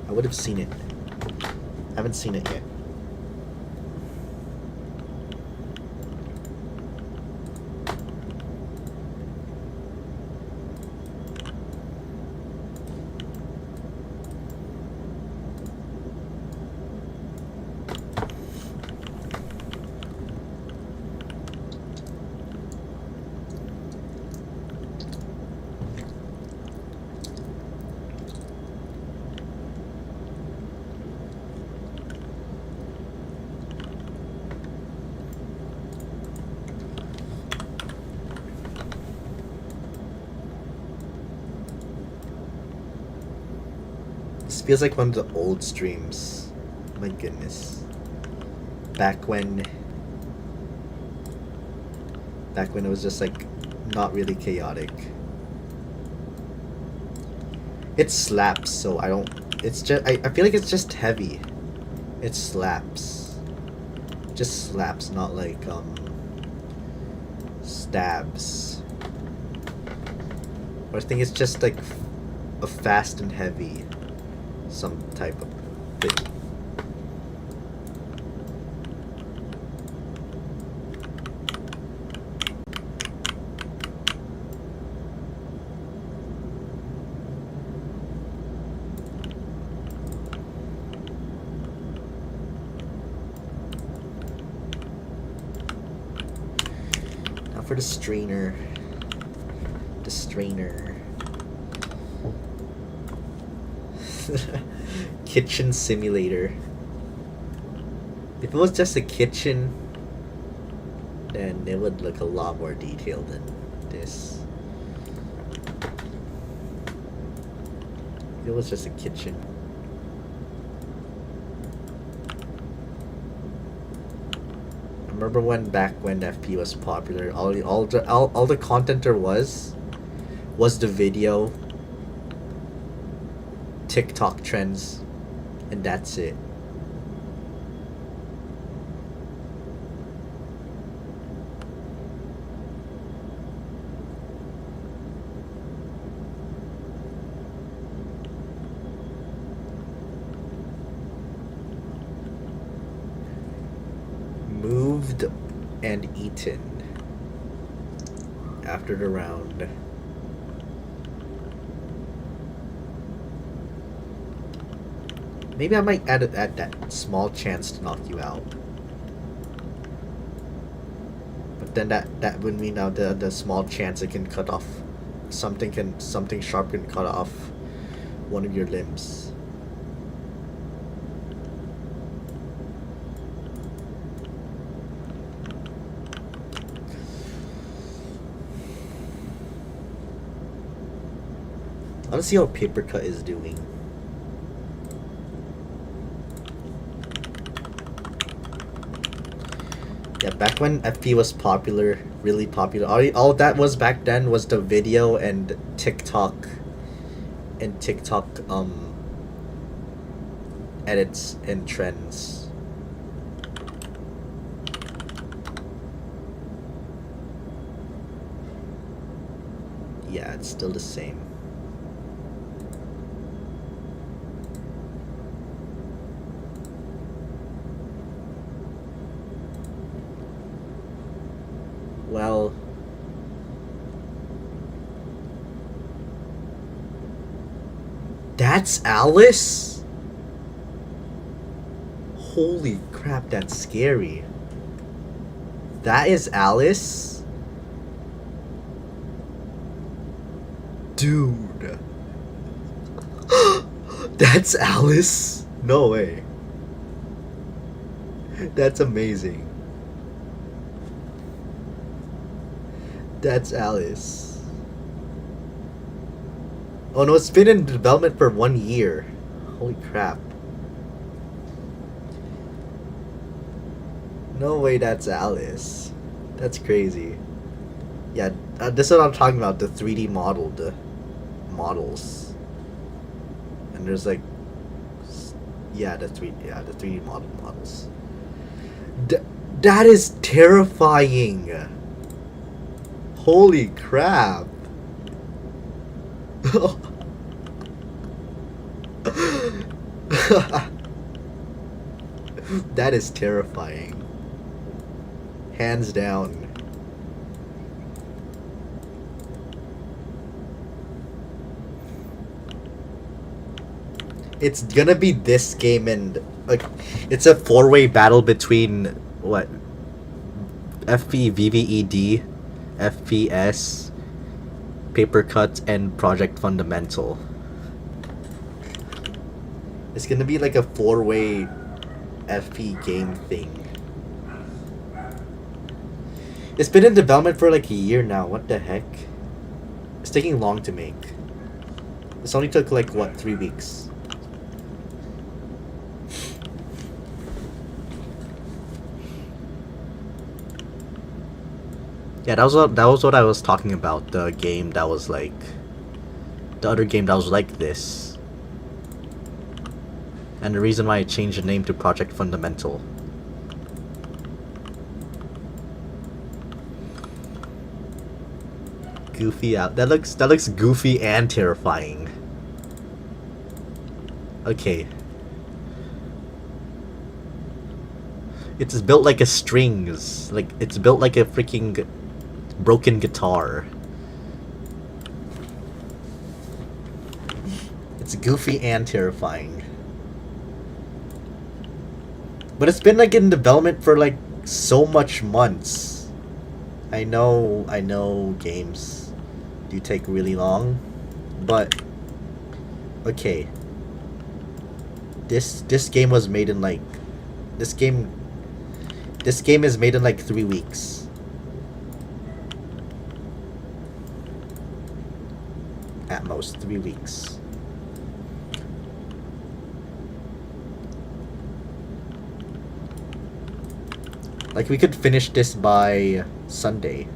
Speaker 1: I would have seen it. I haven't seen it yet. This feels like one of the old streams. My goodness. Back when it was just like not really chaotic. It slaps, so I don't, it's just, I feel like it's just heavy. It slaps. Just slaps, not like stabs. But I think it's just like a fast and heavy some type of thing. Now for the strainer. The strainer. Kitchen simulator. If it was just a kitchen, then it would look a lot more detailed than this. If it was just a kitchen. I remember back when FP was popular, all the content there was the video, TikTok trends, and that's it. Moved and eaten after the round. Maybe I might add that small chance to knock you out. But then that would mean now the small chance it can cut off something sharp can cut off one of your limbs. want to see how Paper Cut is doing. Yeah, back when FP was popular, really popular. All that was back then was the video and TikTok edits and trends. Yeah, it's still the same. Well, that's Alice? Holy crap, that's scary. That is Alice? Dude. That's Alice? No way. That's amazing. That's Alice. Oh no, it's been in development for 1 year. Holy crap. No way that's Alice. That's crazy. Yeah, this is what I'm talking about, the 3D modeled models. And there's like, yeah, the 3D modeled models. That is terrifying. Holy crap. That is terrifying. Hands down. It's gonna be this game and like it's a 4-way battle between what? FP, VVED, FPS, Paper Cut, and Project Fundamental. It's gonna be like a 4-way FP game thing. It's been in development for like a year now. What the heck? It's taking long to make. This only took like what, 3 weeks? Yeah, that was what I was talking about. The game that was like, the other game that was like this, and the reason why I changed the name to Project Fundamental. Goofy out. That looks goofy and terrifying. Okay. It's built like a strings. Like it's built like a freaking broken guitar. It's goofy and terrifying. But it's been like in development for like so much months. I know games do take really long, but okay. This game was made in like this game is made in like 3 weeks. At most 3 weeks. Like we could finish this by Sunday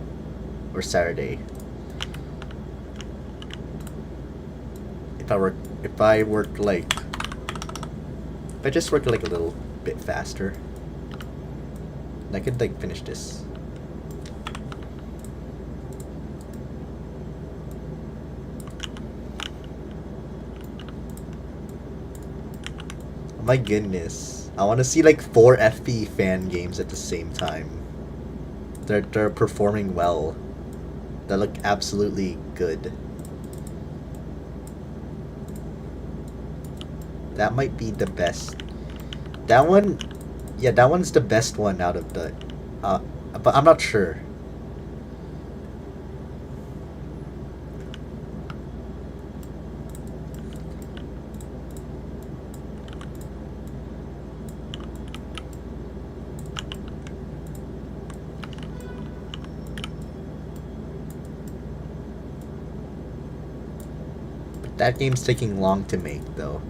Speaker 1: or Saturday. If I worked like, if I just worked like a little bit faster, I could like finish this. My goodness, I want to see like 4 FP fan games at the same time. They're performing well. They look absolutely good. That might be the best. That one, yeah, that one's the best one out of the, but I'm not sure. That game's taking long to make though.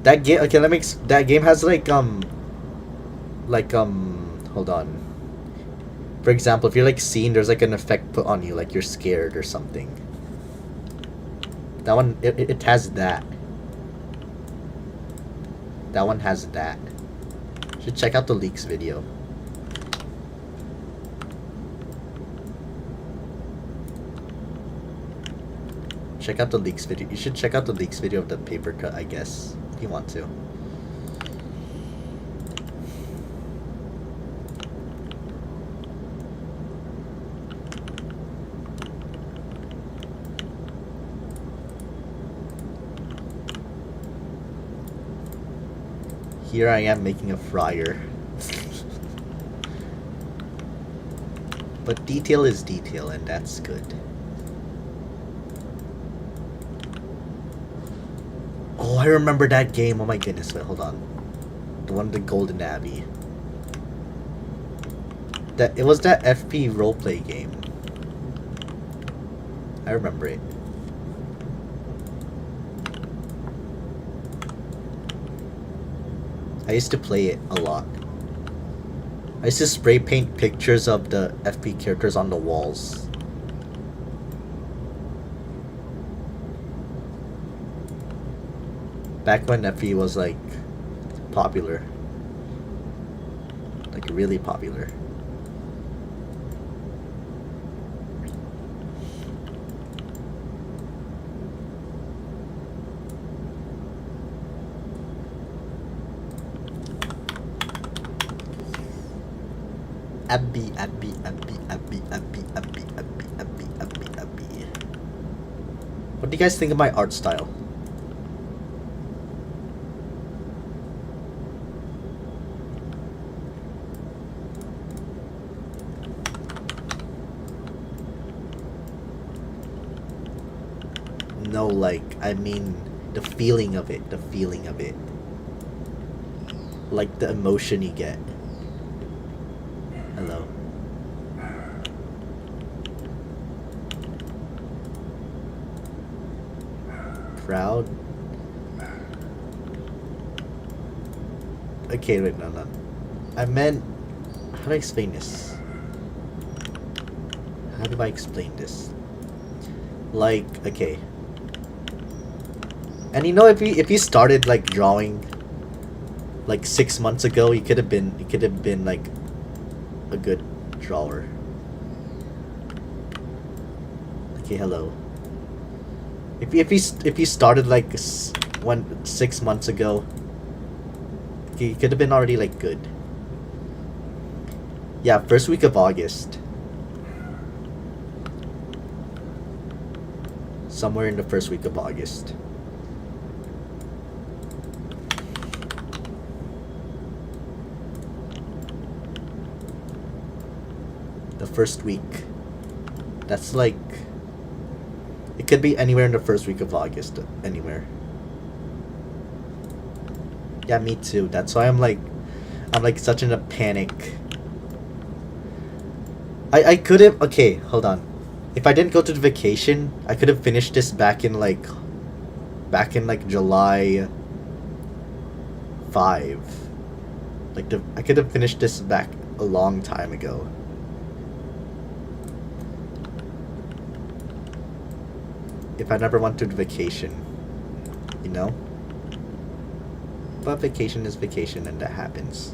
Speaker 1: That game, okay, that game has hold on. For example, if you're like seen, there's like an effect put on you, like you're scared or something. That one, it has that. That one has that. Should check out the leaks video. Check out the leaks video. You should check out the leaks video of the paper cut, I guess, if you want to. Here I am making a fryer. But detail is detail, and that's good. Oh, I remember that game. Oh my goodness. Wait, hold on. The one with the Golden Abbey. It was that FP roleplay game. I remember it. I used to play it a lot. I used to spray paint pictures of the FP characters on the walls. Back when FP was like popular. Like really popular. Abby. What do you guys think of my art style? No, like, I mean, the feeling of it. Like, the emotion you get. Hello. Proud? Okay, wait, no. I meant... How do I explain this? How do I explain this? Like, okay. And you know, if you started like drawing like 6 months ago, you could have been like a good drawer. Okay, hello. If you started like 6 months ago, you could have been already like good. Yeah, first week of August. Somewhere in the first week of August. The first week. That's like... It could be anywhere in the first week of August. Anywhere. Yeah, me too. That's why I'm like such in a panic. I could have... Okay, hold on. If I didn't go to the vacation, I could have finished this back in like July 5. Like I could have finished this back a long time ago. If I never went to the vacation, you know? But vacation is vacation, and that happens.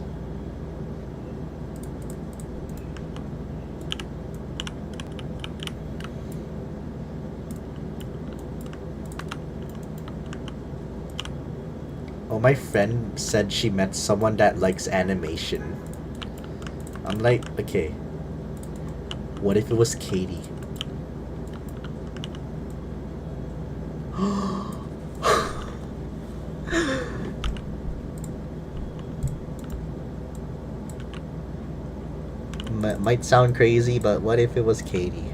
Speaker 1: Oh, my friend said she met someone that likes animation. I'm like, okay. What if it was Katie? Might sound crazy, but what if it was Katie?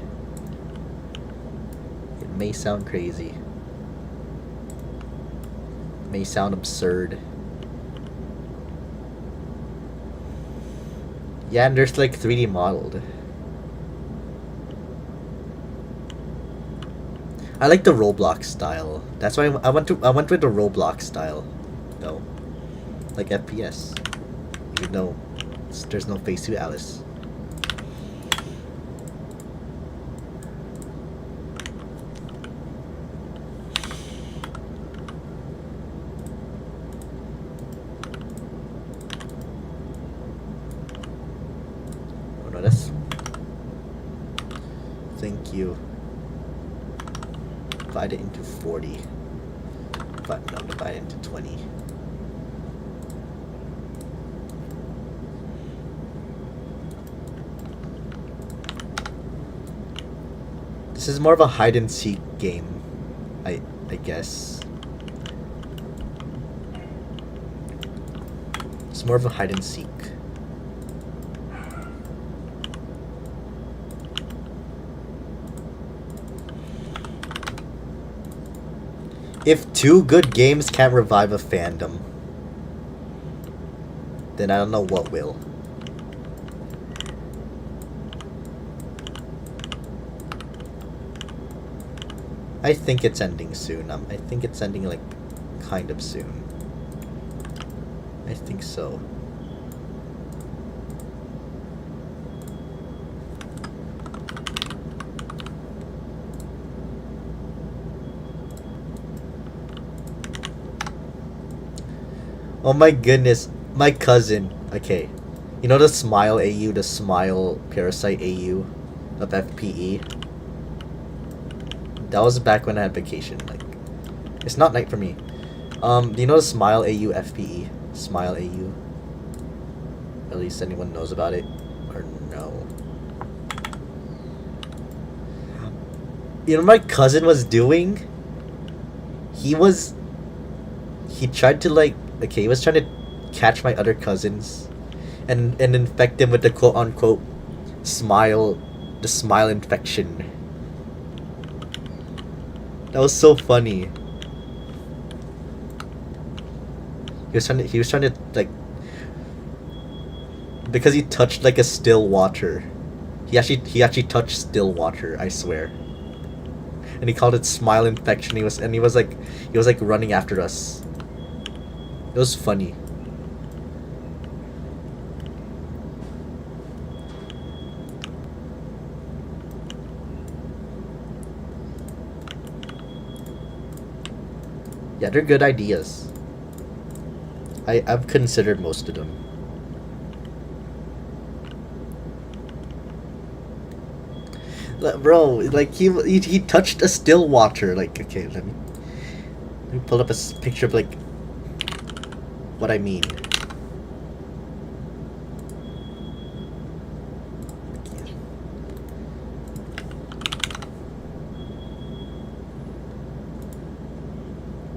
Speaker 1: It may sound crazy. May sound absurd. Yeah, and there's like 3D modeled. I like the Roblox style. That's why I went with the Roblox style, though, like FPS. Even though there's no face to Alice. Oh no, that's. Thank you. Divide it into 40. But no, divide it into 20. This is more of a hide and seek game, I guess. It's more of a hide and seek. If two good games can't revive a fandom, then I don't know what will. I think it's ending soon. I think it's ending like kind of soon. I think so. Oh my goodness, my cousin. Okay, you know the Smile AU, the Smile Parasite AU of FPE. That was back when I had vacation. Like, it's not night for me. Do you know the Smile AU FPE? Smile AU. At least anyone knows about it, or no? You know what my cousin was doing? He was. He tried to like. Okay, he was trying to catch my other cousins, and infect them with the quote unquote smile, the smile infection. That was so funny. He was trying to like, because he touched like a still water. He actually touched still water, I swear. And he called it smile infection. He was like running after us. It was funny. Yeah, they're good ideas. I've considered most of them. Bro, like he touched a still water. Like, okay, let me pull up a picture of like what I mean.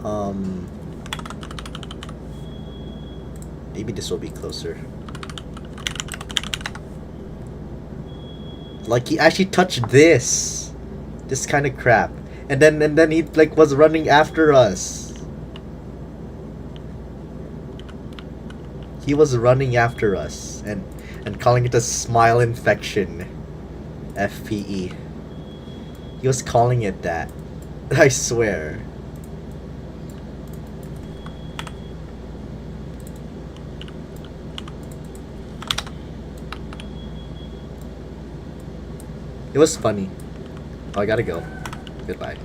Speaker 1: Um, maybe this will be closer. Like he actually touched this kind of crap, and then he like was running after us. He was running after us and calling it a smile infection. FPE. He was calling it that. I swear. It was funny. Oh, I gotta go. Goodbye.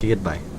Speaker 1: Goodbye.